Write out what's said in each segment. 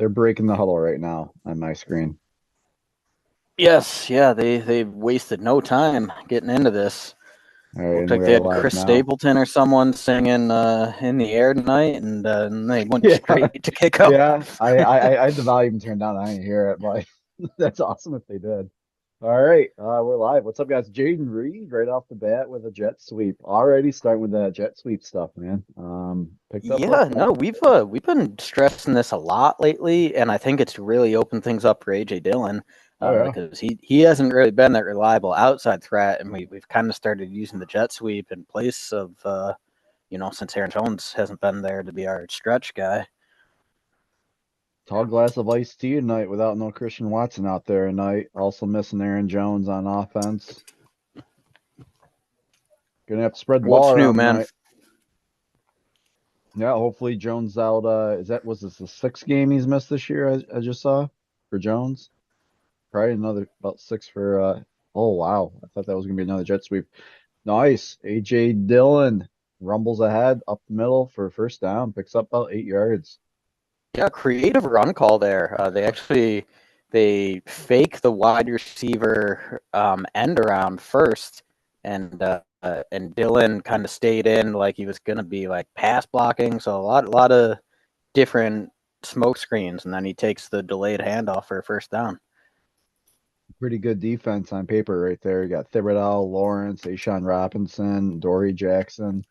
They're breaking the huddle right now on my screen. Yes, yeah, they wasted no time getting into this. All right, Looked and like we they are had live Chris now. Stapleton or someone singing "In the Air" tonight, and they went Yeah, straight to kickoff. yeah. I had the volume turned down. I didn't hear it, but that's awesome if they did. All right, we're live. What's up, guys? Jaden Reed right off the bat with a jet sweep. Already starting with that jet sweep stuff, man. Picked up a Yeah, no, we've been stressing this a lot lately, and I think it's really opened things up for AJ Dillon oh yeah, because he hasn't really been that reliable outside threat, and we've kind of started using the jet sweep in place of since Aaron Jones hasn't been there to be our stretch guy. tall glass of iced tea tonight without no Christian Watson out there tonight. Also missing Aaron Jones on offense. Gonna have to spread the ball What's new, around man? tonight. Yeah, hopefully Jones out. Was this the sixth game he's missed this year? I just saw for Jones. Probably another about six for. Oh wow, I thought that was gonna be another jet sweep. Nice, AJ Dillon rumbles ahead up the middle for first down, picks up about 8 yards. Yeah, creative run call there. They fake the wide receiver end around first, and Dylan kind of stayed in like he was gonna be like pass blocking. So a lot of different smoke screens, and then he takes the delayed handoff for a first down. Pretty good defense on paper right there. You got Thibodeau, Lawrence, Ashawn Robinson, Dory Jackson.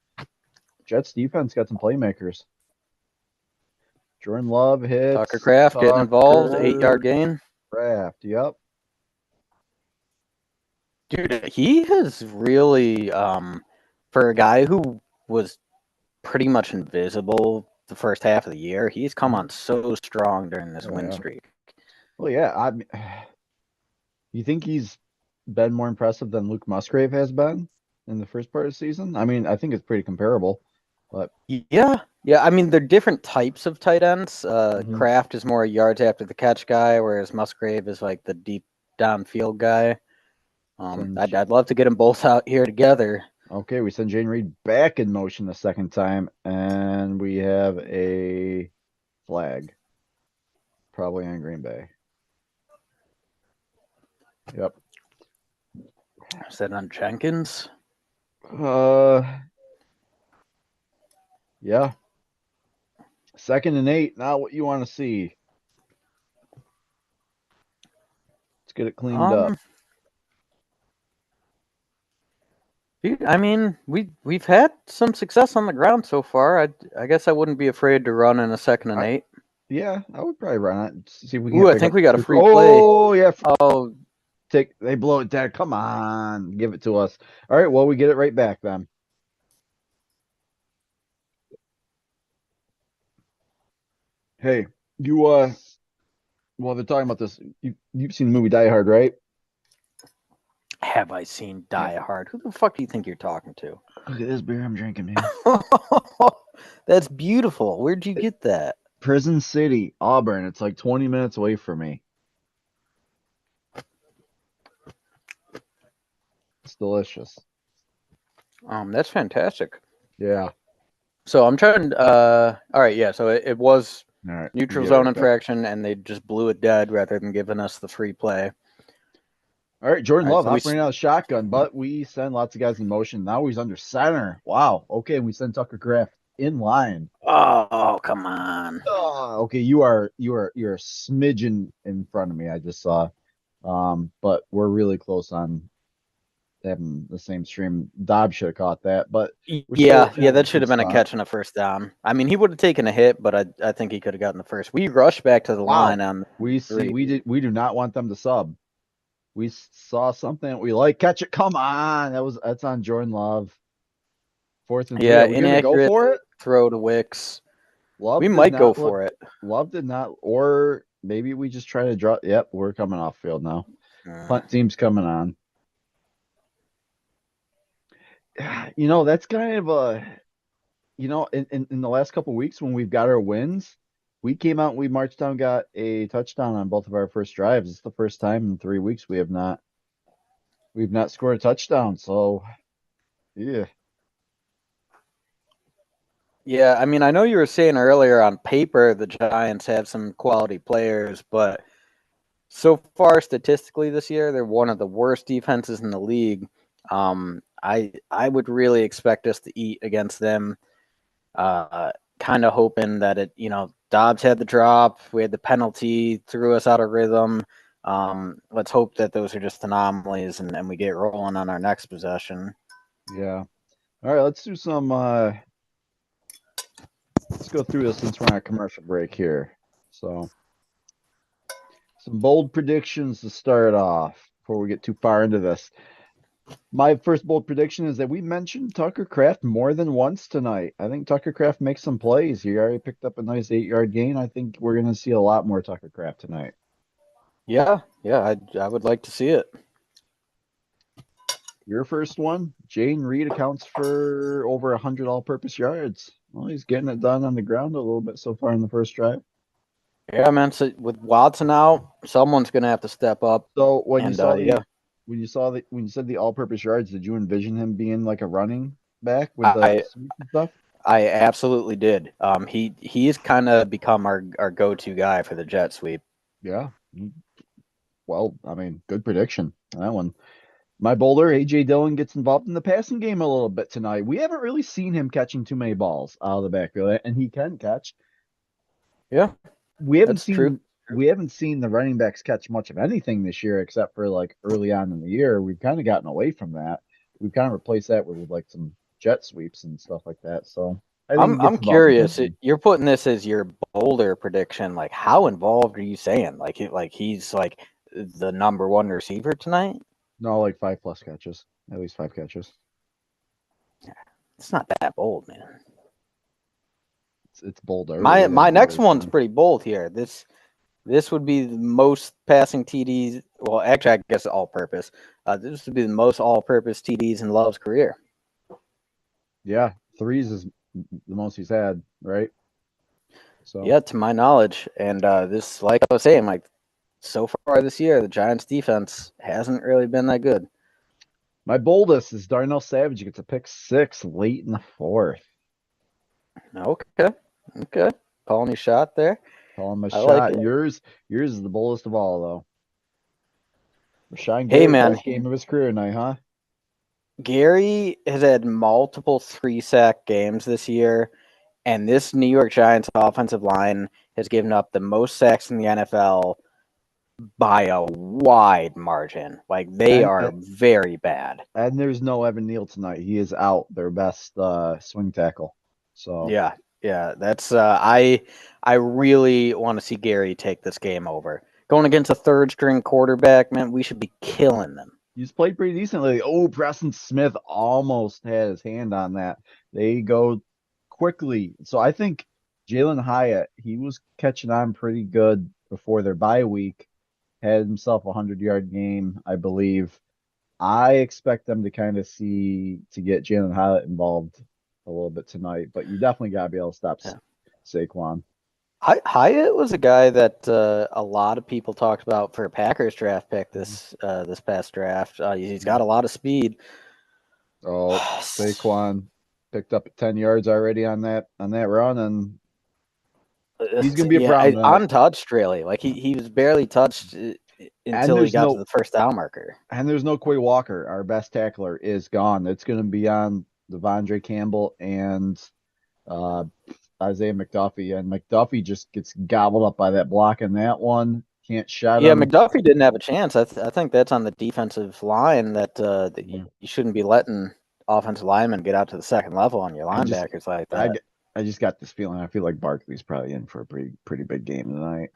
Jets defense got some playmakers. Jordan Love Tucker hits Craft getting involved, 8 yard Tucker gain. Craft. Yep. Dude, he has really for a guy who was pretty much invisible the first half of the year. He's come on so strong during this Oh win yeah. streak. Well, yeah. You think he's been more impressive than Luke Musgrave has been in the first part of the season? I mean, I think it's pretty comparable, but Yeah, yeah. I mean, they're different types of tight ends. mhm. Kraft is more a yards after the catch guy, whereas Musgrave is like the deep downfield guy. Send, I'd love to get them both out here together. okay, we send Jane Reed back in motion the second time, and we have a flag, probably on Green Bay. Yep. Is that on Jenkins? Uh, yeah. 2nd and 8. Not what you want to see. Let's get it cleaned up. Um, Dude, I mean, we've had some success on the ground so far. I guess I wouldn't be afraid to run in a 2nd and 8. Yeah, I would probably run it. See if we Ooh, can't I pick think up. we got a free play. Oh yeah, Oh, they blow it dead. Come on, give it to us. All right, well we get it right back then. Hey, you while they're talking about this, you've seen the movie Die Hard, right? have I seen Yeah. Die Hard? Who the fuck do you think you're talking to? Look at this beer I'm drinking, man. That's beautiful. Where'd you get that? Prison City, Auburn. It's like 20 minutes away from me. It's delicious. That's fantastic. Yeah. So I'm trying. All right, yeah. So it was All right, we neutral get it zone right back. infraction, and they just blew it dead rather than giving us the free play. All right, Jordan All right, Love so we. operating out of shotgun, but we send lots of guys in motion. Now he's under center. Wow. Okay, and we send Tucker Kraft in line. Oh, come on. Oh, okay, you're a smidgen in front of me. I just saw, but we're really close on having the same stream. Dobbs should have caught that, but we're still Yeah, in a that should good have been a spot. catch and a first down. I mean, he would have taken a hit, but I think he could have gotten the first. We rushed back to the line Wow, on we 3. we do not want them to sub. We saw something we like. Catch it. Come on, that's on Jordan Love. 4th and 3. Yeah, Are we gonna go inaccurate for it? throw to Wicks. We Love did might go not look. for it. Love did not, or maybe we just try to draw. Yep, we're coming off field now. Uh, Punt team's coming on. That's kind of in the last couple weeks when we've got our wins, we came out and we marched down, got a touchdown on both of our first drives. It's the first time in 3 weeks we've not scored a touchdown. So yeah, Yeah, I mean, I know you were saying earlier on paper the Giants have some quality players, but so far statistically this year, they're one of the worst defenses in the league. I would really expect us to eat against them. Kind of hoping that Dobbs had the drop, we had the penalty, threw us out of rhythm. Let's hope that those are just anomalies and we get rolling on our next possession. Yeah. All right, let's do some let's go through this since we're on a commercial break here. So, some bold predictions to start off before we get too far into this. My first bold prediction is that we mentioned Tucker Kraft more than once tonight. I think Tucker Kraft makes some plays. He already picked up a nice 8-yard gain. I think we're going to see a lot more Tucker Kraft tonight. Yeah, I would like to see it. Your first one, Jayden Reed accounts for over 100 all-purpose yards. Well, he's getting it done on the ground a little bit so far in the first drive. Yeah, man. So with Watson out, someone's gonna have to step up. So when you And saw yeah, when you said the all-purpose yards, did you envision him being like a running back with the I sweep and stuff? I absolutely did. He's kind of become our go-to guy for the jet sweep. Yeah. Well, I mean, good prediction. That one. My bowler, AJ Dillon, gets involved in the passing game a little bit tonight. We haven't really seen him catching too many balls out of the backfield, and he can catch. Yeah, We haven't that's true. seen we haven't seen the running backs catch much of anything this year, except for like early on in the year. We've kind of gotten away from that. We've kind of replaced that with like some jet sweeps and stuff like that. So I think he I'm gets involved in the curious. passing. You're putting this as your bolder prediction. Like, how involved are you saying? He's like the number one receiver tonight? No, like 5+ catches, at least 5 catches. It's not that bold, man. It's bold My early. Then my what next is one's pretty bold here. This would be the most passing TDs. Well, actually, I guess all purpose. This would be the most all purpose TDs in Love's career. Yeah, threes is the most he's had, right? So Yeah, to my knowledge. And this, like I was saying, like so far this year, the Giants defense hasn't really been that good. my boldest is Darnell Savage gets a pick six late in the fourth. Okay. Okay. Calling your shot there. Call him a I like shot. it. Yours is the boldest of all, though. Rashawn Hey, Gary, man. best game of his career tonight, huh? Gary has had multiple 3-sack games this year, and this New York Giants offensive line has given up the most sacks in the NFL by a wide margin. Like they And are very bad. and there's no Evan Neal tonight. He is out, their best swing tackle. So Yeah, yeah. That's I really want to see Gary take this game over. Going against a third string quarterback, man, we should be killing them. he's played pretty decently. Oh, Preston Smith almost had his hand on that. They go quickly. So I think Jalen Hyatt, he was catching on pretty good before their bye week. Had himself a 100-yard game, I believe. I expect them to kind of get Jalen Hyatt involved a little bit tonight, but you definitely got to be able to stop Yeah. Saquon. Hyatt was a guy that a lot of people talked about for a Packers draft pick this past draft. He's got a lot of speed. Oh, Saquon picked up 10 yards already on that run, and he's gonna be a problem tonight. Untouched really. Like he was barely touched And until he there's got to no the first down marker. and there's no Quay Walker, our best tackler, is gone. It's gonna be on Devondre Campbell and uh, Isaiah McDuffie, and McDuffie just gets gobbled up by that block in that one. Can't shut Yeah, him. McDuffie didn't have a chance. I think that's on the defensive line that Yeah. you shouldn't be letting offensive linemen get out to the second level on your I just linebackers like I that. g- I just got this feeling. I feel like Barkley's probably in for a pretty big game tonight.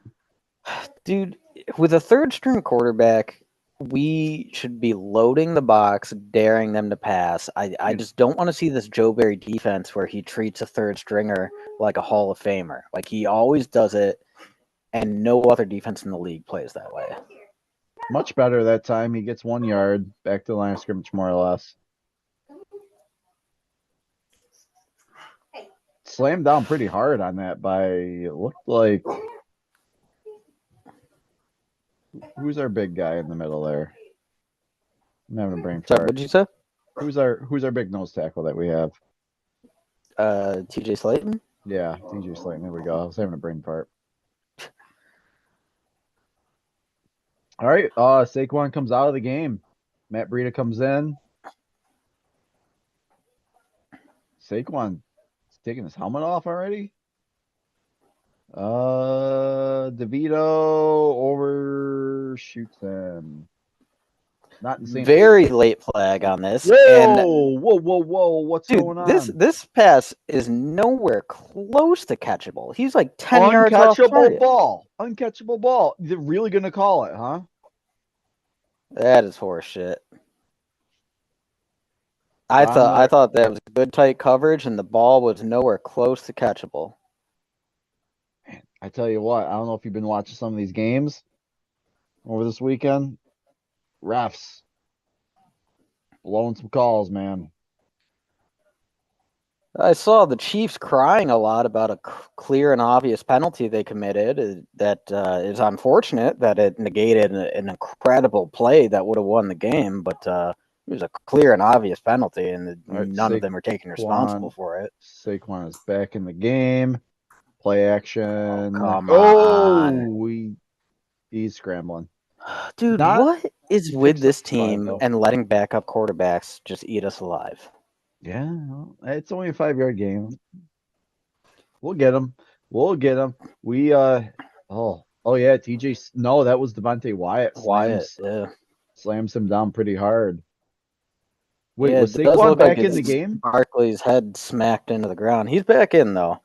Dude, with a third string quarterback, we should be loading the box, daring them to pass. I You just don't want to see this Joe Barry defense where he treats a third stringer like a Hall of Famer. Like he always does it, and no other defense in the league plays that way. much better that time. He gets 1 yard back to the line of scrimmage, more or less. Slammed down pretty hard on that by it looked like who's our big guy in the middle there? I'm having a brain So, fart. what'd you say? Who's our big nose tackle that we have? TJ Slayton. Yeah, TJ Slayton. There we go. I was having a brain fart. All right. Saquon comes out of the game. Matt Breida comes in. Saquon is taking his helmet off already. DeVito overshoots him. Not in the same place. Very late flag on this. Whoa, And whoa! What's dude, going this on? this pass is nowhere close to catchable. He's like 10 yards off Uncatchable target. ball. Uncatchable ball. They're really gonna call it, huh? That is horseshit. I Dominic, thought that was good tight coverage, and the ball was nowhere close to catchable. man, I tell you what, I don't know if you've been watching some of these games over this weekend. Refs blowing some calls, man. I saw the Chiefs crying a lot about a clear and obvious penalty they committed. That is unfortunate that it negated an incredible play that would have won the game, but it was a clear and obvious penalty, and All right, none of them are taken responsible for it. Saquon is back in the game. Play action. Come on. Oh, he's scrambling. Dude, Not what is he with fixed up this the spot team though. and letting backup quarterbacks just eat us alive? Yeah, well, it's only a 5-yard game. We'll get him. We'll get him. We oh yeah, TJ. No, that was Devontae Wyatt Wyatt, yeah. slams him down pretty hard. Wait, Yeah, was it does Saquon look like back in the it's game? Barkley's head smacked into the ground. He's back in though.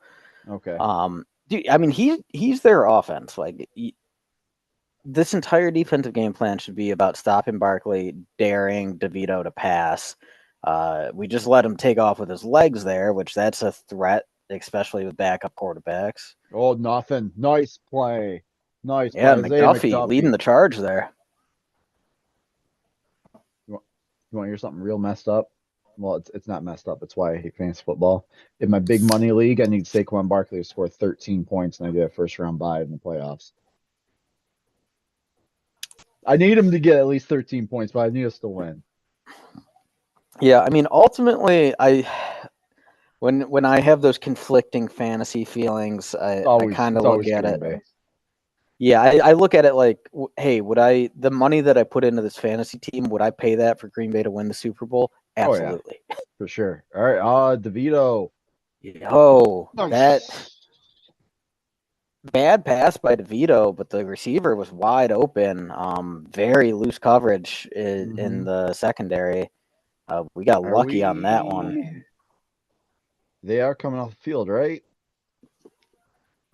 Okay. Dude, I mean he's their offense. Like this entire defensive game plan should be about stopping Barkley, daring DeVito to pass. We just let him take off with his legs there, which that's a threat, especially with backup quarterbacks. Oh, nothing. Nice play. Nice Yeah, play. Isaiah McDuffie leading the charge there. You want to hear something real messed up? Well, it's not messed up. It's why I hate fantasy football. In my big money league, I need Saquon Barkley to score 13 points, and I get a first round bye in the playoffs. I need him to get at least 13 points, but I need us to win. Yeah, I mean, ultimately, when I have those conflicting fantasy feelings, I kind of look at it. Yeah, I look at it like, hey, the money that I put into this fantasy team, would I pay that for Green Bay to win the Super Bowl? Absolutely. Oh, yeah, for sure. All right, DeVito. Oh, that bad pass by DeVito, but the receiver was wide open. Very loose coverage in the secondary. We got lucky on that one. They are coming off the field, right?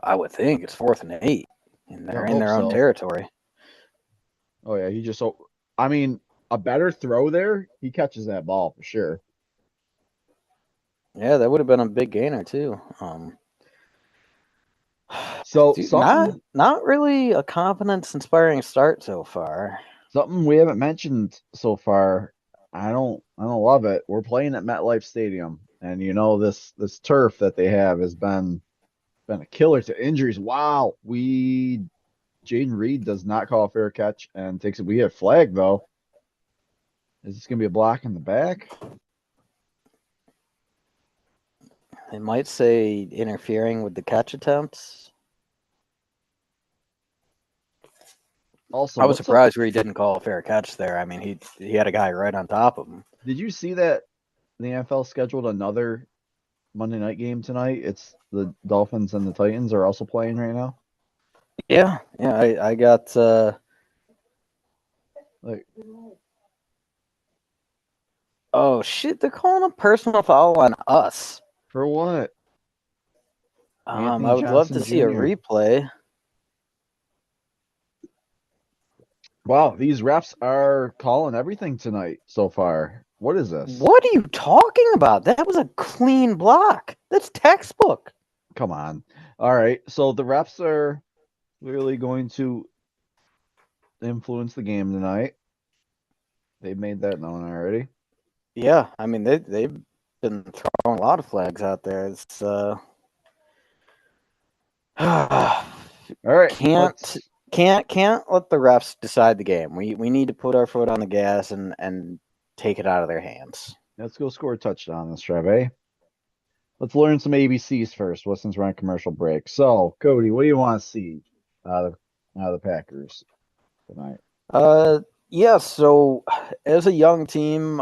I would think it's 4th and 8, and they're in their own territory. Oh yeah, I mean, a better throw there, he catches that ball for sure. Yeah, that would have been a big gainer too. So dude, not really a confidence-inspiring start so far. Something we haven't mentioned so far. I don't love it. We're playing at MetLife Stadium, and you know this turf that they have has been a killer to injuries. Wow, Jaden Reed does not call a fair catch and takes it. We have flag though. Is this gonna be a block in the back? They might say interfering with the catch attempts. Also, I was surprised where he didn't call a fair catch there. I mean, he had a guy right on top of him. Did you see that the NFL scheduled another Monday night game tonight? It's the Dolphins and the Titans are also playing right now. Yeah. I got oh shit! They're calling a personal foul on us. For what? I would love to see a replay. Wow, these refs are calling everything tonight so far. What is this? What are you talking about? That was a clean block. That's textbook. Come on. All right. So the refs are clearly going to influence the game tonight. They've made that known already. Yeah, I mean they've been throwing a lot of flags out there. It's all right. Can't let the refs decide the game. We need to put our foot on the gas and take it out of their hands. Let's go score a touchdown, Strave. let's learn some ABCs first. Well, since we're on commercial break. So, Cody, what do you want to see out of the Packers tonight? Uh, yeah. So, as a young team,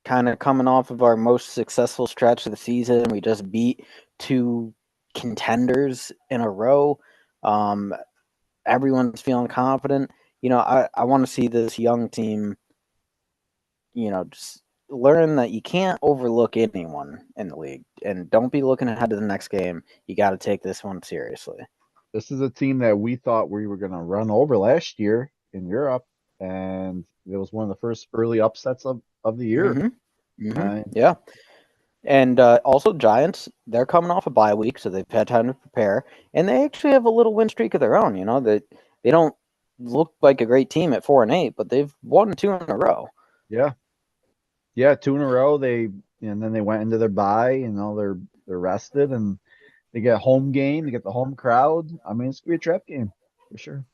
kind of coming off of our most successful stretch of the season, we just beat two contenders in a row. Um, Everyone's feeling confident. I want to see this young team, just learn that you can't overlook anyone in the league, and don't be looking ahead to the next game. You got to take this one seriously. This is a team that we thought we were going to run over last year in Europe, and it was one of the first early upsets of the year. Yeah. And also, Giants, they're coming off a bye week, so they've had time to prepare, and they actually have a little win streak of their own. That they don't look like a great team at 4-8, but they've won two in a row. Yeah, yeah, two in a row. And then they went into their bye. They're rested and they get a home game. They get the home crowd. I mean, it's gonna be a trap game for sure.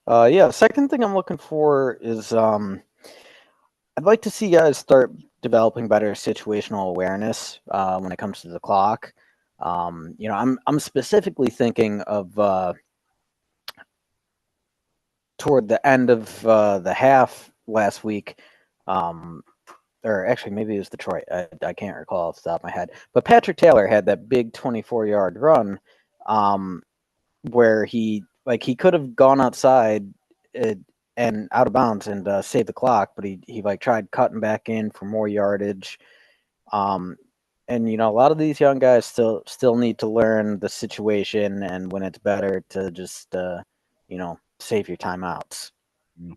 Yeah. Second thing I'm looking for is I'd like to see guys start developing better situational awareness when it comes to the clock. I'm specifically thinking of toward the end of the half last week, or actually maybe it was Detroit. I can't recall off the top of my head. But Patrick Taylor had that big 24-yard run where he could have gone outside and out of bounds and saved the clock, but he like tried cutting back in for more yardage. And a lot of these young guys still need to learn the situation and when it's better to just save your timeouts. Mm.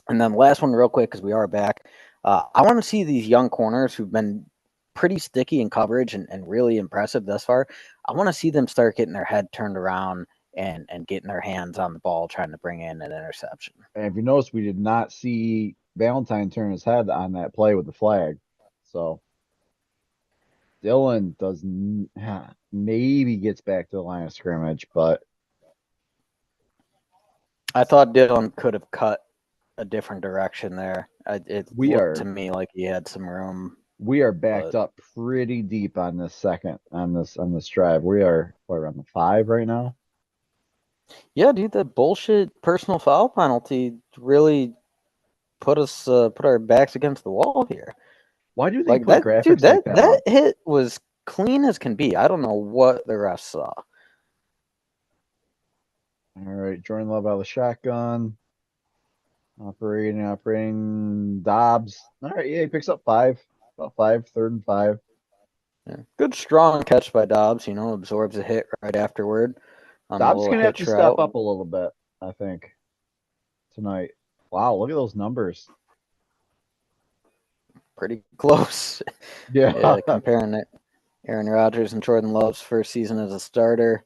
And then the last one, real quick, because we are back. I want to see these young corners who've been pretty sticky in coverage and really impressive thus far. I want to see them start getting their head turned around and getting their hands on the ball, trying to bring in an interception. And if you notice, we did not see Valentine turn his head on that play with the flag. So Dylan maybe gets back to the line of scrimmage, but I thought Dylan could have cut a different direction there. It we looked are to me like he had some room. we are backed But up pretty deep on this drive. We are around the 5 right now. yeah, dude, that bullshit personal foul penalty really put our backs against the wall here. Why do they Like put that, dude. graphics like That that up? that hit was clean as can be. I don't know what the refs saw. All right, Jordan Love out of the shotgun. Operating Dobbs. All right, yeah, he picks up 5. About 5, 3rd and 5. Yeah. Good strong catch by Dobbs. Absorbs a hit right afterward on the Dobbs is little gonna have hitch to step route. up a little bit, I think, tonight. Wow, look at those numbers. Pretty close. Yeah. Yeah, comparing it, Aaron Rodgers and Jordan Love's first season as a starter.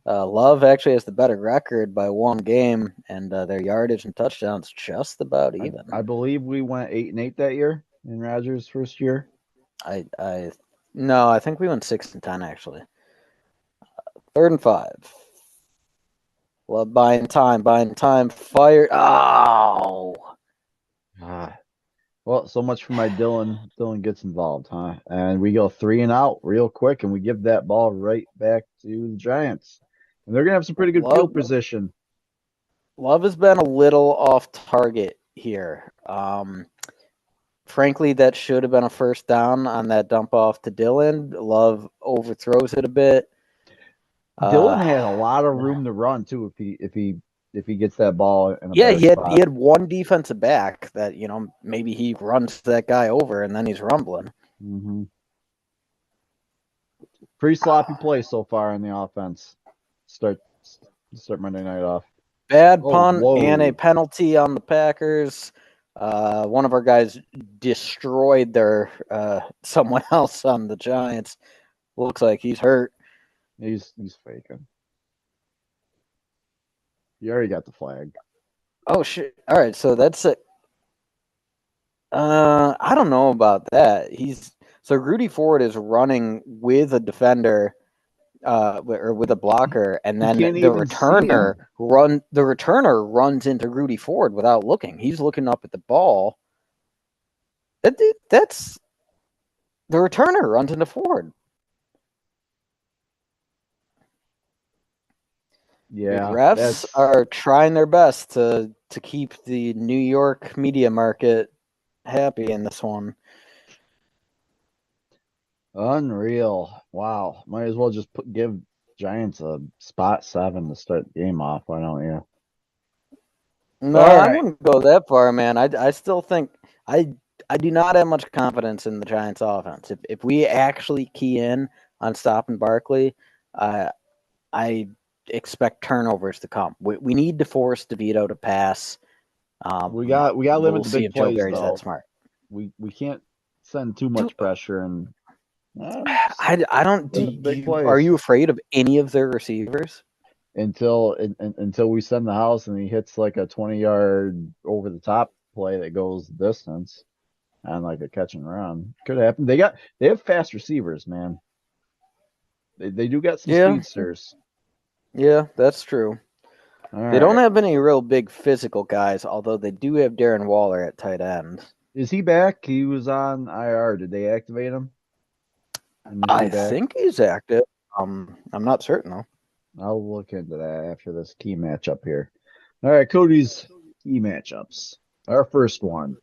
Love actually has the better record by one game, and their yardage and touchdowns just about even. I believe we went 8-8 that year in Rodgers' first year. No, I think we went 6-10 actually. 3rd and 5. Love buying time, fire. Oh, Ah, well, so much for my Dylan. Dylan gets involved, huh? And we go 3 and out real quick, and we give that ball right back to the Giants. And they're gonna have some pretty good field Love position. has been a little off target here. Frankly, that should have been a first down on that dump off to Dylan. Love overthrows it a bit. Dylan had a lot of room to run too if he gets that ball in a Yeah, better he spot. had one defensive back that maybe he runs that guy over and then he's rumbling. Mm-hmm. Pretty sloppy play so far in the offense. Start Monday night off. Bad Oh, punt and a whoa. penalty on the Packers. One of our guys destroyed their someone else on the Giants. Looks like he's hurt. He's faking. You already got the flag. Oh shit! All right, so that's it. I don't know about that. So Rudy Ford is running with a defender, or with a blocker, and He then can't even see him. the returner runs into Rudy Ford without looking. He's looking up at the ball. That's The returner runs into Ford. The Yeah, refs that's are trying their best to keep the New York media market happy in this one. unreal. Wow. Might as well just give Giants a spot 7 to start the game off. Why don't you? No, All I right. wouldn't go that far, man. I still think I I do not have much confidence in the Giants offense. If we actually key in on stopping Barkley, I expect turnovers to come. We need to force DeVito to pass. We got to limit We'll the see big if Joe plays Barry's that though. smart. We can't send too Do, much pressure and just I don't limit the big are plays you afraid of any of their receivers? until we send the house and he hits like a 20-yard over the top play that goes distance and like a catch and run. Could happen. They have fast receivers, man. They do got some Yeah, speedsters. yeah, that's true. All They don't right. have any real big physical guys, although they do have Darren Waller at tight end. Is he back? He was on IR. Did they activate him? And is he I back? think he's active. I'm not certain though. I'll look into that after this key matchup here. All right, Cody's key matchups. Our first one,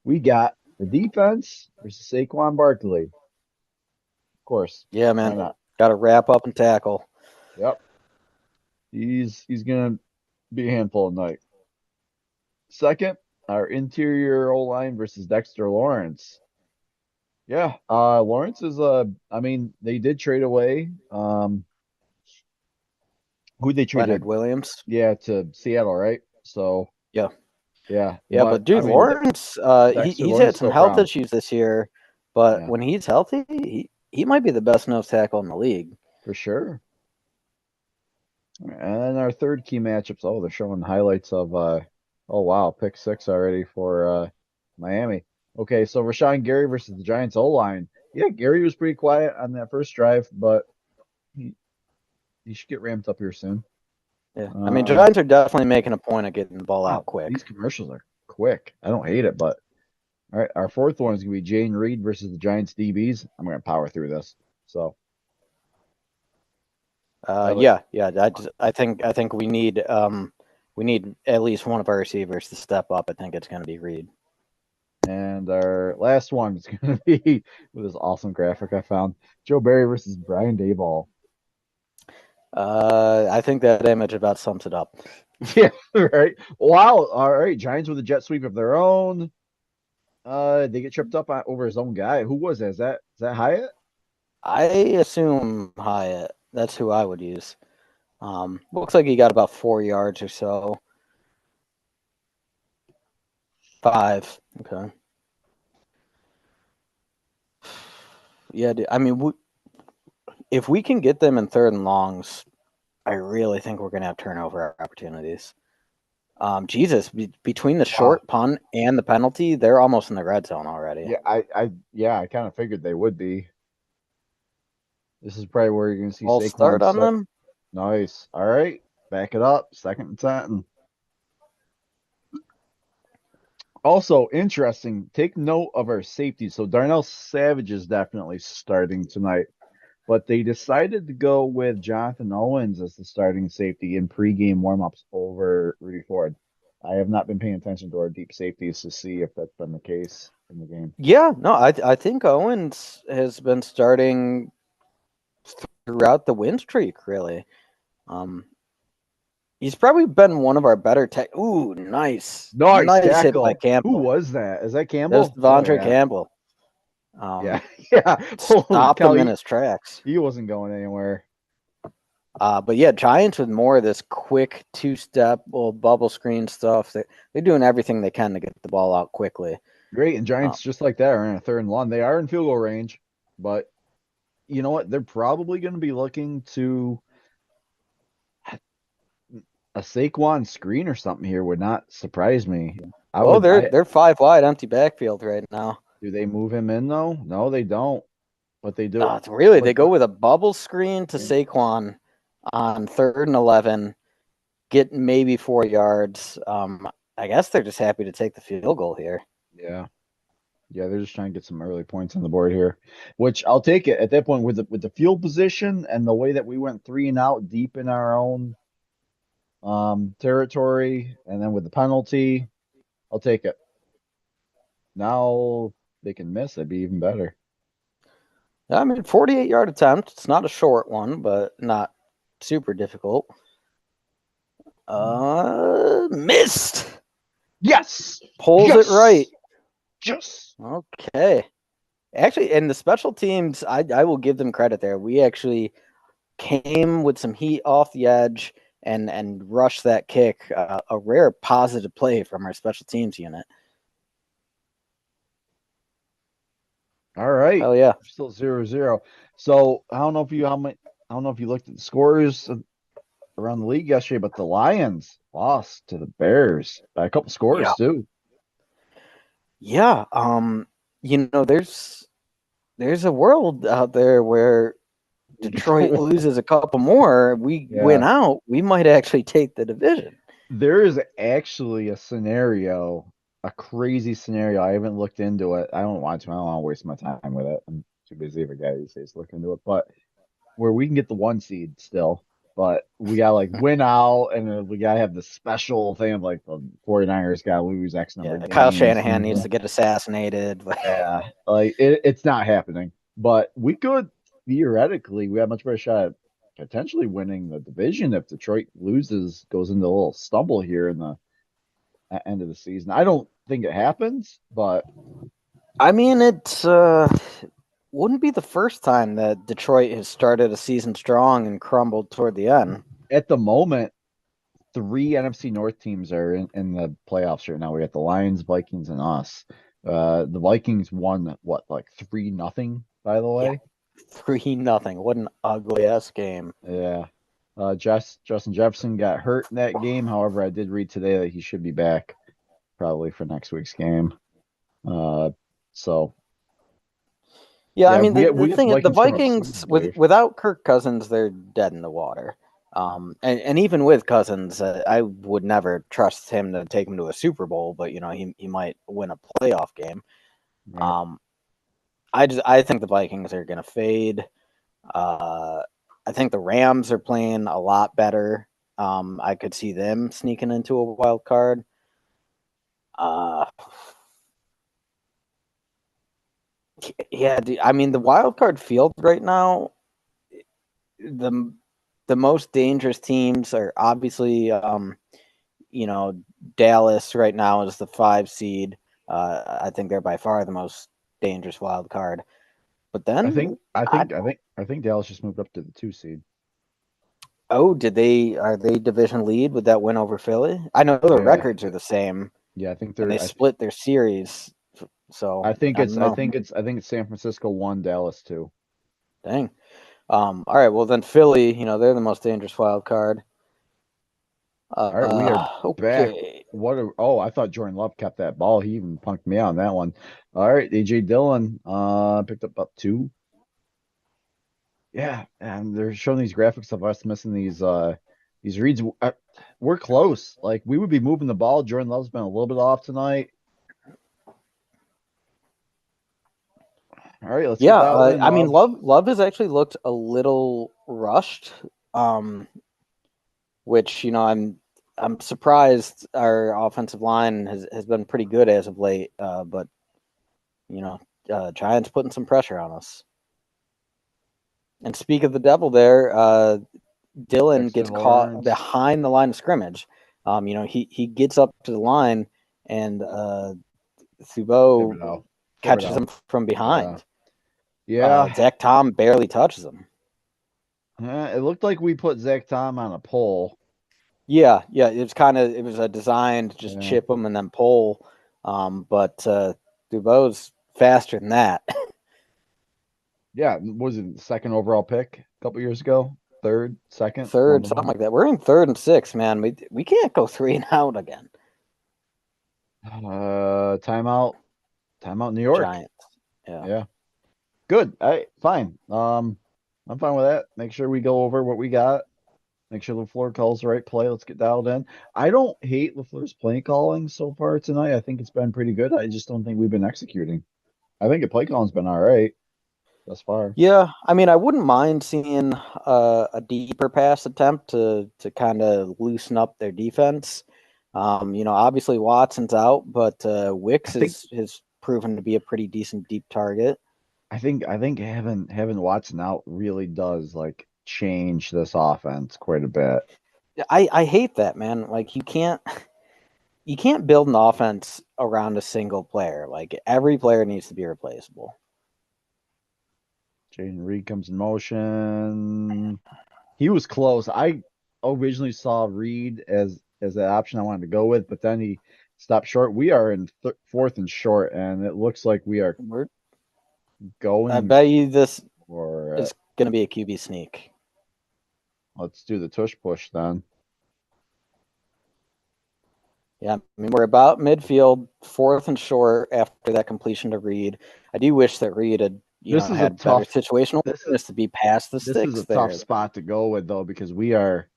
we got the defense versus Saquon Barkley. Of course, Yeah, why man, not? got to wrap up and tackle. Yep, he's gonna be a handful tonight. Second, our interior O line versus Dexter Lawrence. Yeah, Lawrence is I mean, they did trade away. Who they Leonard traded? Williams. Yeah, to Seattle, right? So Yeah, yeah, yeah, but but I dude, mean, Lawrence, Dexter he's Lawrence had some still health Brown. issues this year, but Yeah, when he's healthy, he might be the best nose tackle in the league. for sure. And then our third key matchups. Oh, they're showing highlights of oh wow, pick six already for Miami. Okay, so Rashawn Gary versus the Giants O line. Yeah, Gary was pretty quiet on that first drive, but he, he should get ramped up here soon. Yeah, I mean, Uh, Giants are definitely making a point of getting the ball wow, out quick. these commercials are quick. I don't hate it, but all right, our fourth one is gonna be Jane Reed versus the Giants DBs. I'm gonna power through this. So I like Yeah. I think we need at least one of our receivers to step up. I think it's going to be Reed. and our last one is gonna be with this awesome graphic I found. Joe Barry versus Brian Dayball. I think that image about sums it up. Yeah, right. Wow. All right. Giants with a jet sweep of their own. They get tripped up over his own guy. Who was that? Is that Hyatt? I assume Hyatt. That's who I would use. Looks like he got about 4 yards or so. 5. Okay. Yeah, dude, I mean, if we can get them in third and longs, I really think we're going to have turnover opportunities. Jesus, between the Wow. short punt and the penalty, they're almost in the red zone already. Yeah, I kind of figured they would be. This is probably where you're gonna see False start Saquon on set. them. Nice. All right. Back it up. Second and 10. Also, interesting. Take note of our safety. So Darnell Savage is definitely starting tonight. But they decided to go with Jonathan Owens as the starting safety in pregame warmups over Rudy Ford. I have not been paying attention to our deep safeties to see if that's been the case in the game. Yeah, no, I think Owens has been starting throughout the win streak. Really, um, he's probably been one of our better tech. Ooh, Nice nice hit by tackle. Who Campbell. was that? Is that That's Campbell? Oh Devondre yeah. Campbell. Yeah. Um, Yeah. Holy stopped cow. him in He, his tracks. he wasn't going anywhere. But yeah, Giants with more of this quick two-step little bubble screen stuff. They're doing everything they can to get the ball out quickly. Great. And Um, Giants just like that are in a third and long. They are in field goal range, but you know what? They're probably going to be looking to a Saquon screen or something here would not surprise me. I well, would. they're 5 wide, empty backfield right now. Do they move him in though? No, they don't. But they do. It's really they But go with a bubble screen to Saquon on 3rd and 11, get maybe 4 yards. I guess they're just happy to take the field goal here. yeah. Yeah, they're just trying to get some early points on the board here, which I'll take it at that point with the field position and the way that we went three and out deep in our own territory, and then with the penalty, I'll take it. Now they can miss, it'd be even better. I mean, 48-yard attempt. It's not a short one, but not super difficult. Missed. Yes. Pulls Yes. it right. Yes. Okay. Actually, and the special teams, I will give them credit there. We actually came with some heat off the edge and rushed that kick. A rare positive play from our special teams unit. All right. Hell yeah. Still 0-0. So I don't know if you I don't know if you looked at the scores around the league yesterday, but the Lions lost to the Bears by a couple scores Yeah. too. Yeah. There's a world out there where Detroit loses a couple more, we win out, we might actually take the division. There is actually a scenario, a crazy scenario. I haven't looked into it. I don't want to. I don't want to waste my time with it. I'm too busy of a guy these days to look into it. But where we can get the one seed still, but we gotta like win out, and then we gotta have the special thing of like the 49ers gotta lose X number of games. Kyle Shanahan needs to get assassinated. Yeah, like it's not happening. But we could theoretically, we have much better shot at potentially winning the division if Detroit loses, goes into a little stumble here in the end of the season. I don't think it happens, but I mean, it wouldn't be the first time that Detroit has started a season strong and crumbled toward the end. at the moment, three NFC North teams are in the playoffs right now. We got the Lions, Vikings, and us. The Vikings won what, like 3-0, by the way. 3-0. What an ugly ass game. Yeah. Justin Jefferson got hurt in that game. However, I did read today that he should be back probably for next week's game. So yeah, I yeah, mean the thing is the Vikings Vikings without Kirk Cousins, they're dead in the water. And even with Cousins, I would never trust him to take him to a Super Bowl, but he might win a playoff game. right. I think the Vikings are gonna fade. I think the Rams are playing a lot better. I could see them sneaking into a wild card. Yeah, I mean the wild card field right now, the most dangerous teams are obviously Dallas right now is the 5 seed. I think they're by far the most dangerous wild card. But then I think Dallas just moved up to the 2 seed. Oh, are they division lead with that win over Philly? I know the records are the same. Yeah, I think they split their series. So I think it's San Francisco 1, Dallas 2. Dang. All right, well then Philly, they're the most dangerous wild card. All right, we are back. I thought Jordan Love kept that ball. He even punked me out on that one. All right, AJ Dillon picked up about 2. Yeah, and they're showing these graphics of us missing these reads. We're close. Like we would be moving the ball. Jordan Love's been a little bit off tonight. All right, let's yeah. I mean, Love has actually looked a little rushed, which I'm surprised. Our offensive line has been pretty good as of late, but Giants putting some pressure on us. And speak of the devil, there, Dillon gets caught behind the line of scrimmage. He gets up to the line, and Thibault catches him from behind. Yeah. Zach Tom barely touches him. It looked like we put Zach Tom on a pole. Yeah. It was a design to just chip him and then pull. But Thibault's faster than that. Yeah, was it the second overall pick a couple years ago? Third, something like that. We're in 3rd and 6, man. We can't go 3 and out again. Timeout, New York. Giants. Yeah. Good. Fine. I'm fine with that. Make sure we go over what we got. Make sure LaFleur calls the right play. Let's get dialed in. I don't hate LaFleur's play calling so far tonight. I think it's been pretty good. I just don't think we've been executing. I think the play calling's been all right thus far. Yeah, I mean, I wouldn't mind seeing a deeper pass attempt to kind of loosen up their defense. Obviously Watson's out, but I Wicks think has proven to be a pretty decent deep target. I think having Watson out really does like change this offense quite a bit. I hate that, man. Like you can't build an offense around a single player. Like every player needs to be replaceable. Jaden Reed comes in motion. He was close. I originally saw Reed as the option I wanted to go with, but then he stopped short. We are in fourth and short, and it looks like we are We're, I going bet you this for is it. going to be a QB sneak. Let's do the tush push then. Yeah, I mean we're about midfield, fourth and short after that completion to Reed. I do wish that Reed had This is a had better tough. situational This is awareness to be past the this is a sticks tough there. spot to go with though because we are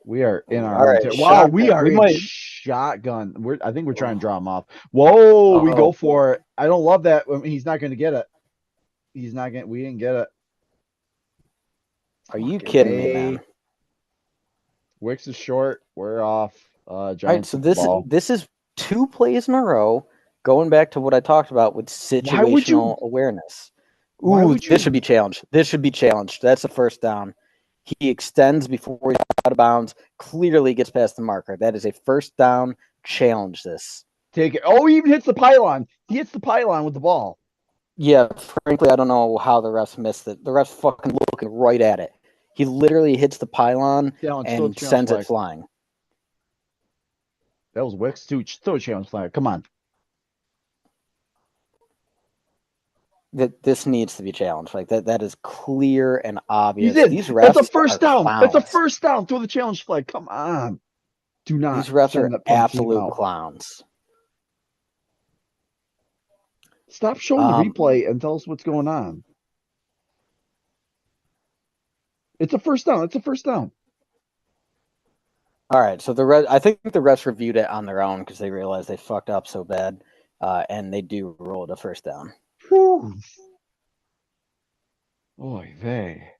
in All our own. right, Wow, shotgun. we are We in might. shotgun. I think we're trying to draw him off. Whoa, we go Oh, for it. I don't love that. I mean, he's not going to get it. He's not going. We didn't get it. are you Fucking kidding me, man? A. Wicks is short. We're off. All right, Giants so with the ball. this is two plays in a row. Going back to what I talked about with Why would you? situational awareness. Why Ooh, would this you should be challenged. This should be challenged. That's the first down. He extends before he's out of bounds. Clearly gets past the marker. That is a first down. Challenge this. take it? Oh, he even hits the pylon. He hits the pylon with the ball. Yeah, frankly, I don't know how the refs missed it. The refs fucking looking right at it. He literally hits the pylon Challenge. Throw the and challenge sends it flag. flying. That was Wicks too. Throw a challenge flag. Come on. That this needs to be challenged. Like that is clear and He obvious. did. These That's a refs are first down. That's a clowns. first down. Throw the challenge flag. Come on. Do These not refs send are that fucking team absolute out. clowns. Stop showing the Um, replay and tell us what's going on. It's a first down. It's a first down. all right, so I think the refs reviewed it on their own because they realized they fucked up so bad, and they do roll it a first down. Whew. Oy vey.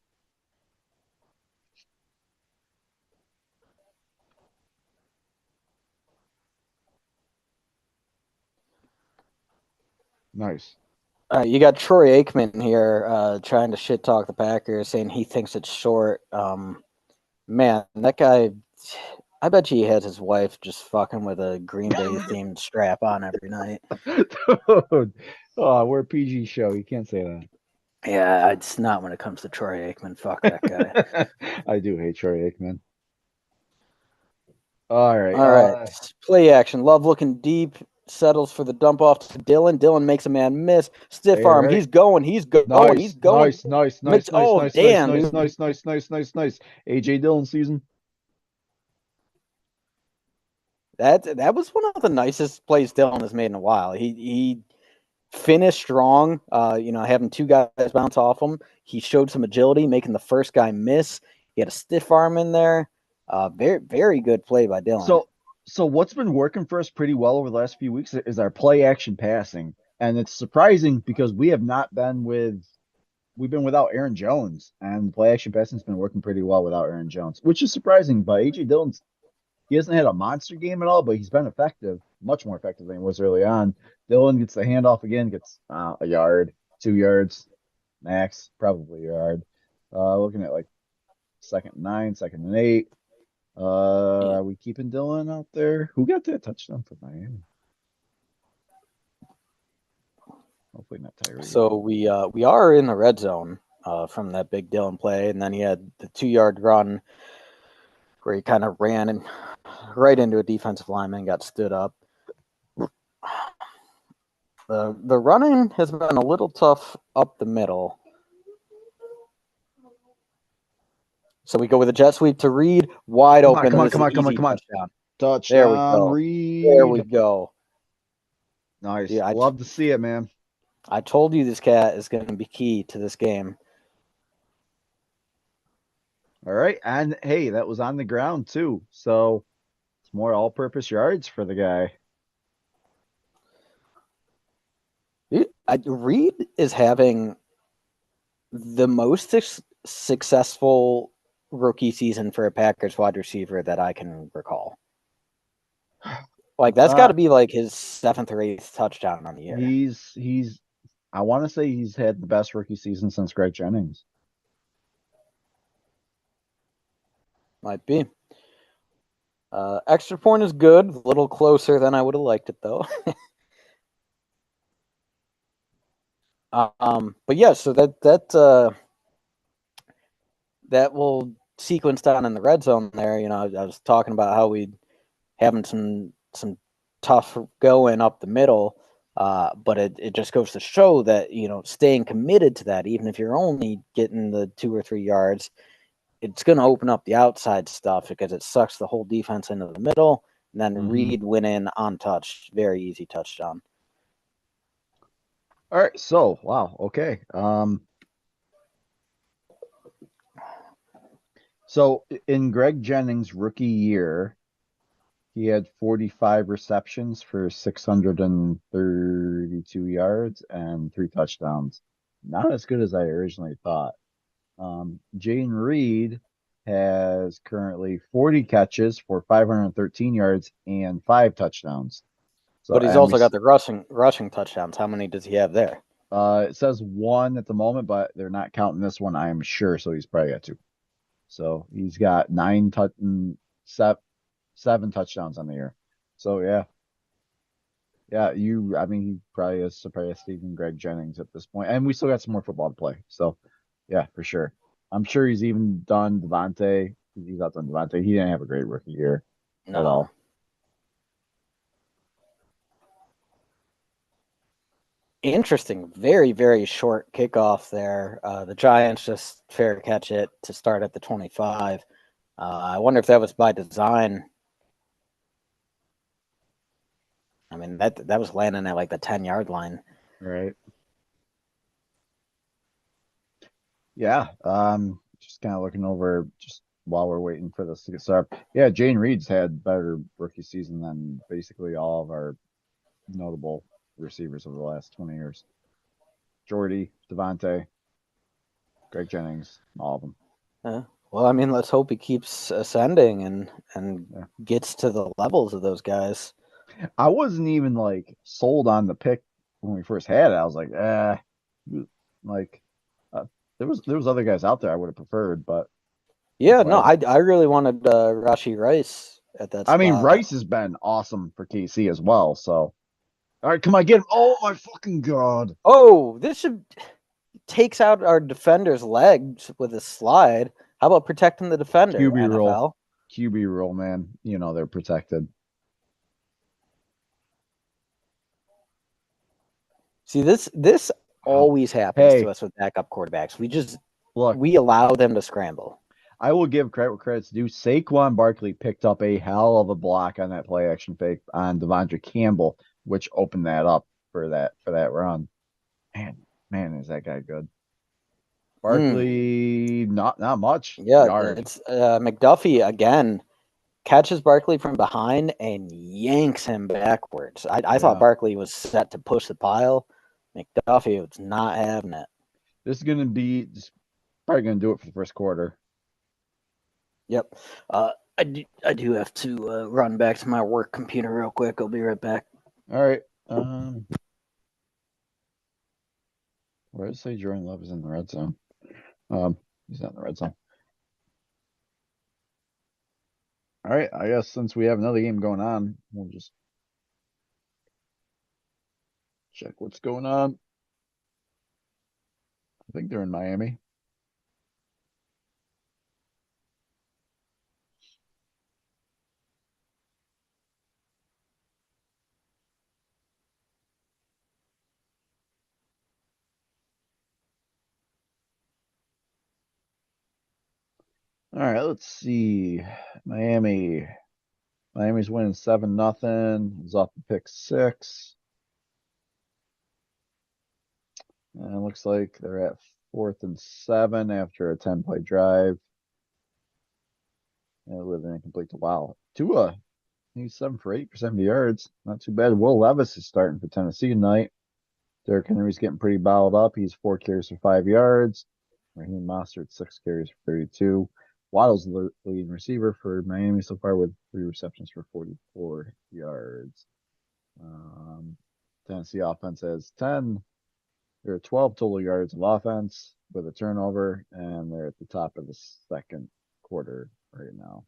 Nice. You got Troy Aikman here trying to shit talk the Packers, saying he thinks it's short. Man, that guy, I bet he has his wife just fucking with a Green Bay themed strap on every night. Dude. Oh, we're a PG show. You can't say Yeah, it's not when it comes to Troy Aikman. Fuck that guy. that. I do hate Troy Aikman. All right. All right, play action. Love looking deep, settles for the dump off to Dylan. Dylan makes a man miss. Stiff All arm. right. He's going. He's going. He's Nice, going. nice, nice, nice, nice, Oh, nice, nice, damn, nice, dude. nice, nice, nice, nice, nice, nice. AJ Dillon season. That was one of the nicest plays Dylan has made in a while. He finished strong. Having two guys bounce off him. He showed some agility, making the first guy miss. He had a stiff arm in there. Very very good play by Dylan. So, so what's been working for us pretty well over the last few weeks is our play action passing, and it's surprising because we've been without Aaron Jones, and play action passing's been working pretty well without Aaron Jones, which is surprising. But AJ Dillon's he hasn't had a monster game at all, but he's been effective, much more effective than he was early on. Dillon gets the handoff again, gets a yard, 2 yards max, probably a yard. Looking at like second and 9, second and 8. Are we keeping Dillon out there? Who got that touchdown for Miami? Hopefully not Tyree. So we are in the red zone from that big Dylan play, and then he had the 2 yard run where he kind of ran and right into a defensive lineman, got stood up. The running has been a little tough up the middle. So we go with a jet sweep to Reed, wide Come on, open, come and on, this come is on, an come on, easy come on. touchdown. There we Touchdown, go. There we Reed. go. Nice. Yeah, Love to see it, man. I told you this cat is going to be key to this game. All right. And hey, that was on the ground too. So it's more all purpose yards for the guy. Reed is having the most successful rookie season for a Packers wide receiver that I can recall. Like that's got to be like his 7th or 8th touchdown on the year. He's I want to say he's had the best rookie season since Greg Jennings. Might be. Extra point is good. A little closer than I would have liked it though. But yeah, so that will sequence down in the red zone there. You know, I was talking about how we having some tough going up the middle, but it just goes to show that, you know, staying committed to that, even if you're only getting the 2 or 3 yards, it's going to open up the outside stuff because it sucks the whole defense into the middle. And then Reed went in untouched, very easy touchdown. All right, so wow, okay. So in Greg Jennings' rookie year, he had 45 receptions for 632 yards and 3 touchdowns. Not as good as I originally thought. Jayden Reed has currently 40 catches for 513 yards and 5 touchdowns. So, But he's also got the rushing touchdowns. How many does he have there? It says 1 at the moment, but they're not counting this one, I'm sure. So he's probably got 2. So he's got 7 touchdowns on the year. So yeah. I mean, he probably is surprised even Greg Jennings at this point. And we still got some more football to play. So yeah, for sure. I'm sure he's even done Devontae. He's outdone Devontae. He didn't have a great rookie year at all. Interesting. Very, very short kickoff there. The Giants just fair catch it to start at the 25. I wonder if that was by design. I mean, that was landing at like the 10-yard line. Right. Yeah. Just kind of looking over just while we're waiting for this to get started. Yeah, Jayden Reed's had better rookie season than basically all of our notable receivers over the last 20 years. Jordy, Devontae, Greg Jennings, all of them. Well, I mean, let's hope he keeps ascending and gets to the levels of those guys. I wasn't even like sold on the pick when we first had it. I was like, like there was other guys out there I would have preferred, but yeah, no, I really wanted Rashee Rice at that spot. I mean, Rice has been awesome for KC as well. So, all right, come on, get him! Oh my fucking god! Oh, this takes out our defender's legs with a slide. How about protecting the defender? QB NFL? rule, QB rule, man. You know they're protected. See, this always happens to us with backup quarterbacks. We allow them to scramble. I will give credit where credit's due. Saquon Barkley picked up a hell of a block on that play action fake on Devondre Campbell, which opened that up for that run. Man, is that guy good? Barkley, not much. Yeah, it's McDuffie again catches Barkley from behind and yanks him backwards. I thought Barkley was set to push the pile. McDuffie was not having it. This is gonna be probably gonna do it for the first quarter. Yep. I do have to run back to my work computer real quick. I'll be right back. All right. Where does it say Jordan Love is in the red zone? He's not in the red zone. All right. I guess since we have another game going on, we'll just check what's going on. I think they're in Miami. All right, let's see. Miami's winning 7-0. Is off the pick 6. And it looks like they're at 4th and 7 after a 10-play drive. And with an incomplete to wow. Tua, he's 7 for 8 for 70 yards. Not too bad. Will Levis is starting for Tennessee tonight. Derrick Henry's getting pretty bottled up. He's 4 carries for 5 yards. Raheem Mostert 6 carries for 32. Waddle's the leading receiver for Miami so far with 3 receptions for 44 yards. Tennessee offense has 10. There are 12 total yards of offense with a turnover, and they're at the top of the second quarter right now.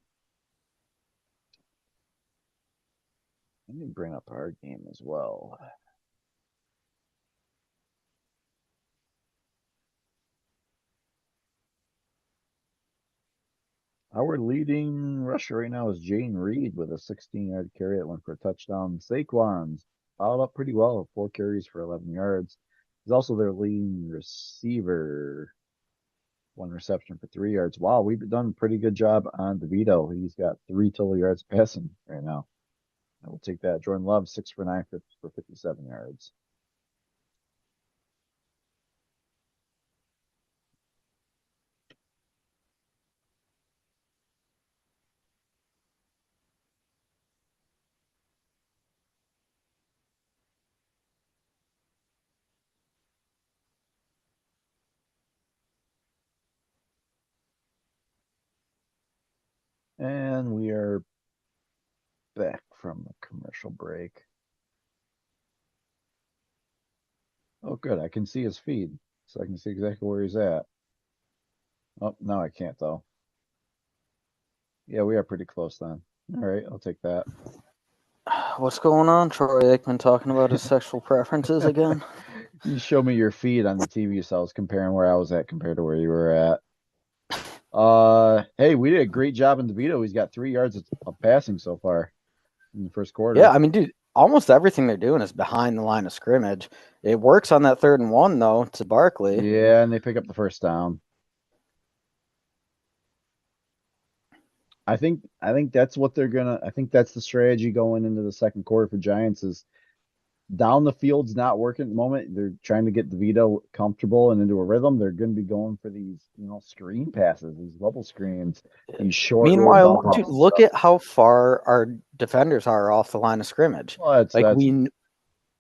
Let me bring up our game as well. Our leading rusher right now is Jane Reed with a 16-yard carry that went for a touchdown. Saquon's followed up pretty well, 4 carries for 11 yards. He's also their leading receiver, 1 reception for 3 yards. Wow, we've done a pretty good job on DeVito. He's got 3 total yards passing right now. I will take that. Jordan Love, 6 for 9 for 57 yards. And we are back from the commercial break. Oh, good. I can see his feed, so I can see exactly where he's at. Oh, now I can't, though. Yeah, we are pretty close then. All right, I'll take that. What's going on? Troy Aikman talking about his sexual preferences again? You show me your feed on the TV, so I was comparing where I was at compared to where you were at. Hey, we did a great job in DeVito. He's got 3 yards of passing so far in the first quarter. Yeah, I mean, dude, almost everything they're doing is behind the line of scrimmage. It works on that 3rd and 1, though, to Barkley. Yeah, and they pick up the first down. I think that's what they're gonna. I think that's the strategy going into the second quarter for Giants is down the field's not working at the moment. They're trying to get DeVito comfortable and into a rhythm. They're going to be going for these, screen passes, these bubble screens, these short. Meanwhile, dude, look at how far our defenders are off the line of scrimmage. Well,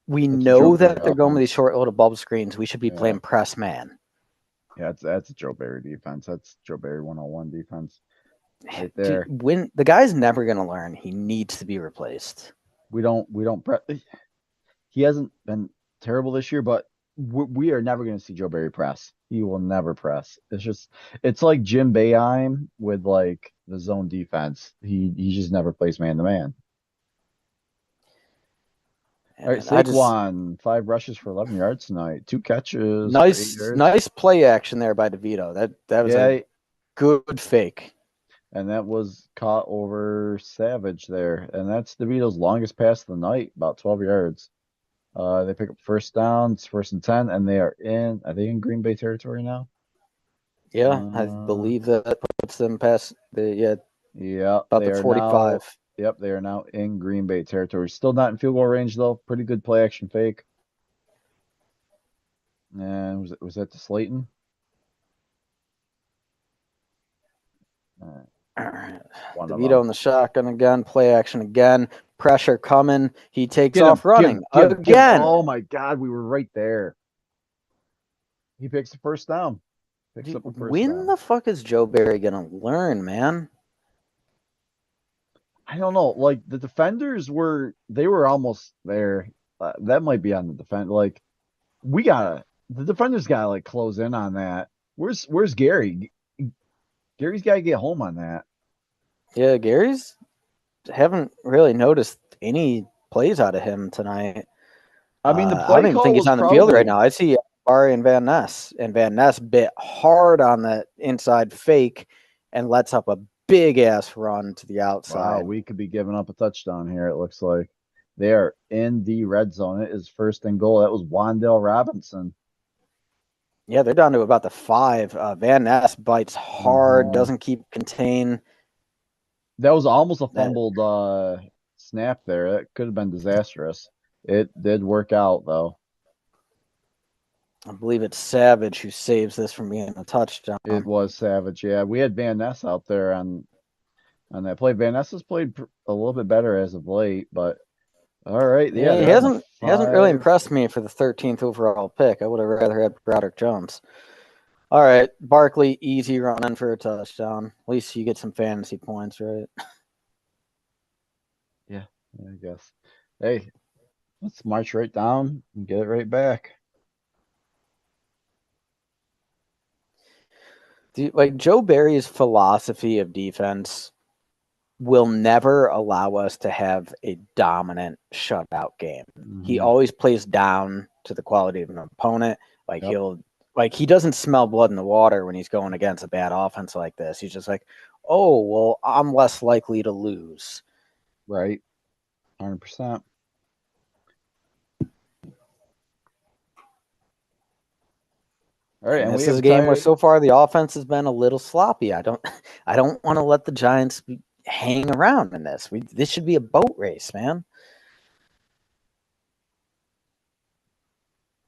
we know that they're going with these short little bubble screens. We should be playing press man. Yeah, that's a Joe Barry defense. That's Joe Barry 101 defense. Right there. Dude, when the guy's never going to learn, he needs to be replaced. We don't he hasn't been terrible this year, but we are never going to see Joe Barry press. He will never press. It's like Jim Boeheim with like the zone defense. He just never plays man to man. All right, Saquon, 5 rushes for 11 yards tonight, 2 catches. Nice play action there by DeVito. That was a good fake. And that was caught over Savage there. And that's DeVito's longest pass of the night, about 12 yards. They pick up first down. It's 1st and 10, and are they in Green Bay territory now? Yeah, I believe that puts them past about the 45. Yep, they are now in Green Bay territory. Still not in field goal range though. Pretty good play action fake. And was that to Slayton? All right. DeVito in the shotgun again. Play action again. Pressure coming. He takes off running again. Oh my God, we were right there. He picks the first down. When the fuck is Joe Barry gonna learn, man? I don't know. Like the defenders were almost there. That might be on the defense. Like the defenders gotta like close in on that. Where's Gary? Gary's got to get home on that. Yeah, Gary's haven't really noticed any plays out of him tonight. I mean, I don't even think he's on the field right now. I see Barry and Van Ness, bit hard on that inside fake and lets up a big ass run to the outside. Wow, we could be giving up a touchdown here. It looks like they are in the red zone. It is 1st and goal. That was Wan'Dale Robinson. Yeah, they're down to about the 5. Van Ness bites hard, doesn't keep contain. That was almost a fumbled snap there. That could have been disastrous. It did work out, though. I believe it's Savage who saves this from being a touchdown. It was Savage, yeah. We had Van Ness out there on that play. Van Ness has played a little bit better as of late, but All right. Yeah, He they're on the hasn't really 5. impressed me for the 13th overall pick. I would have rather had Broderick Jones. All right, Barkley, easy running for a touchdown. At least you get some fantasy points, right? Yeah, I guess. Hey, let's march right down and get it right back. Like Joe Barry's philosophy of defense will never allow us to have a dominant shutout game. He Hmm. always plays down to the quality of an opponent. Like Yep. he doesn't smell blood in the water when he's going against a bad offense like this. He's just like, oh well, I'm less likely to lose. Right. 100%. All right, And and we this is have a game where tired. so far the offense has been a little sloppy. I don't I don't want to let the Giants hang around in this. This should be a boat race, man.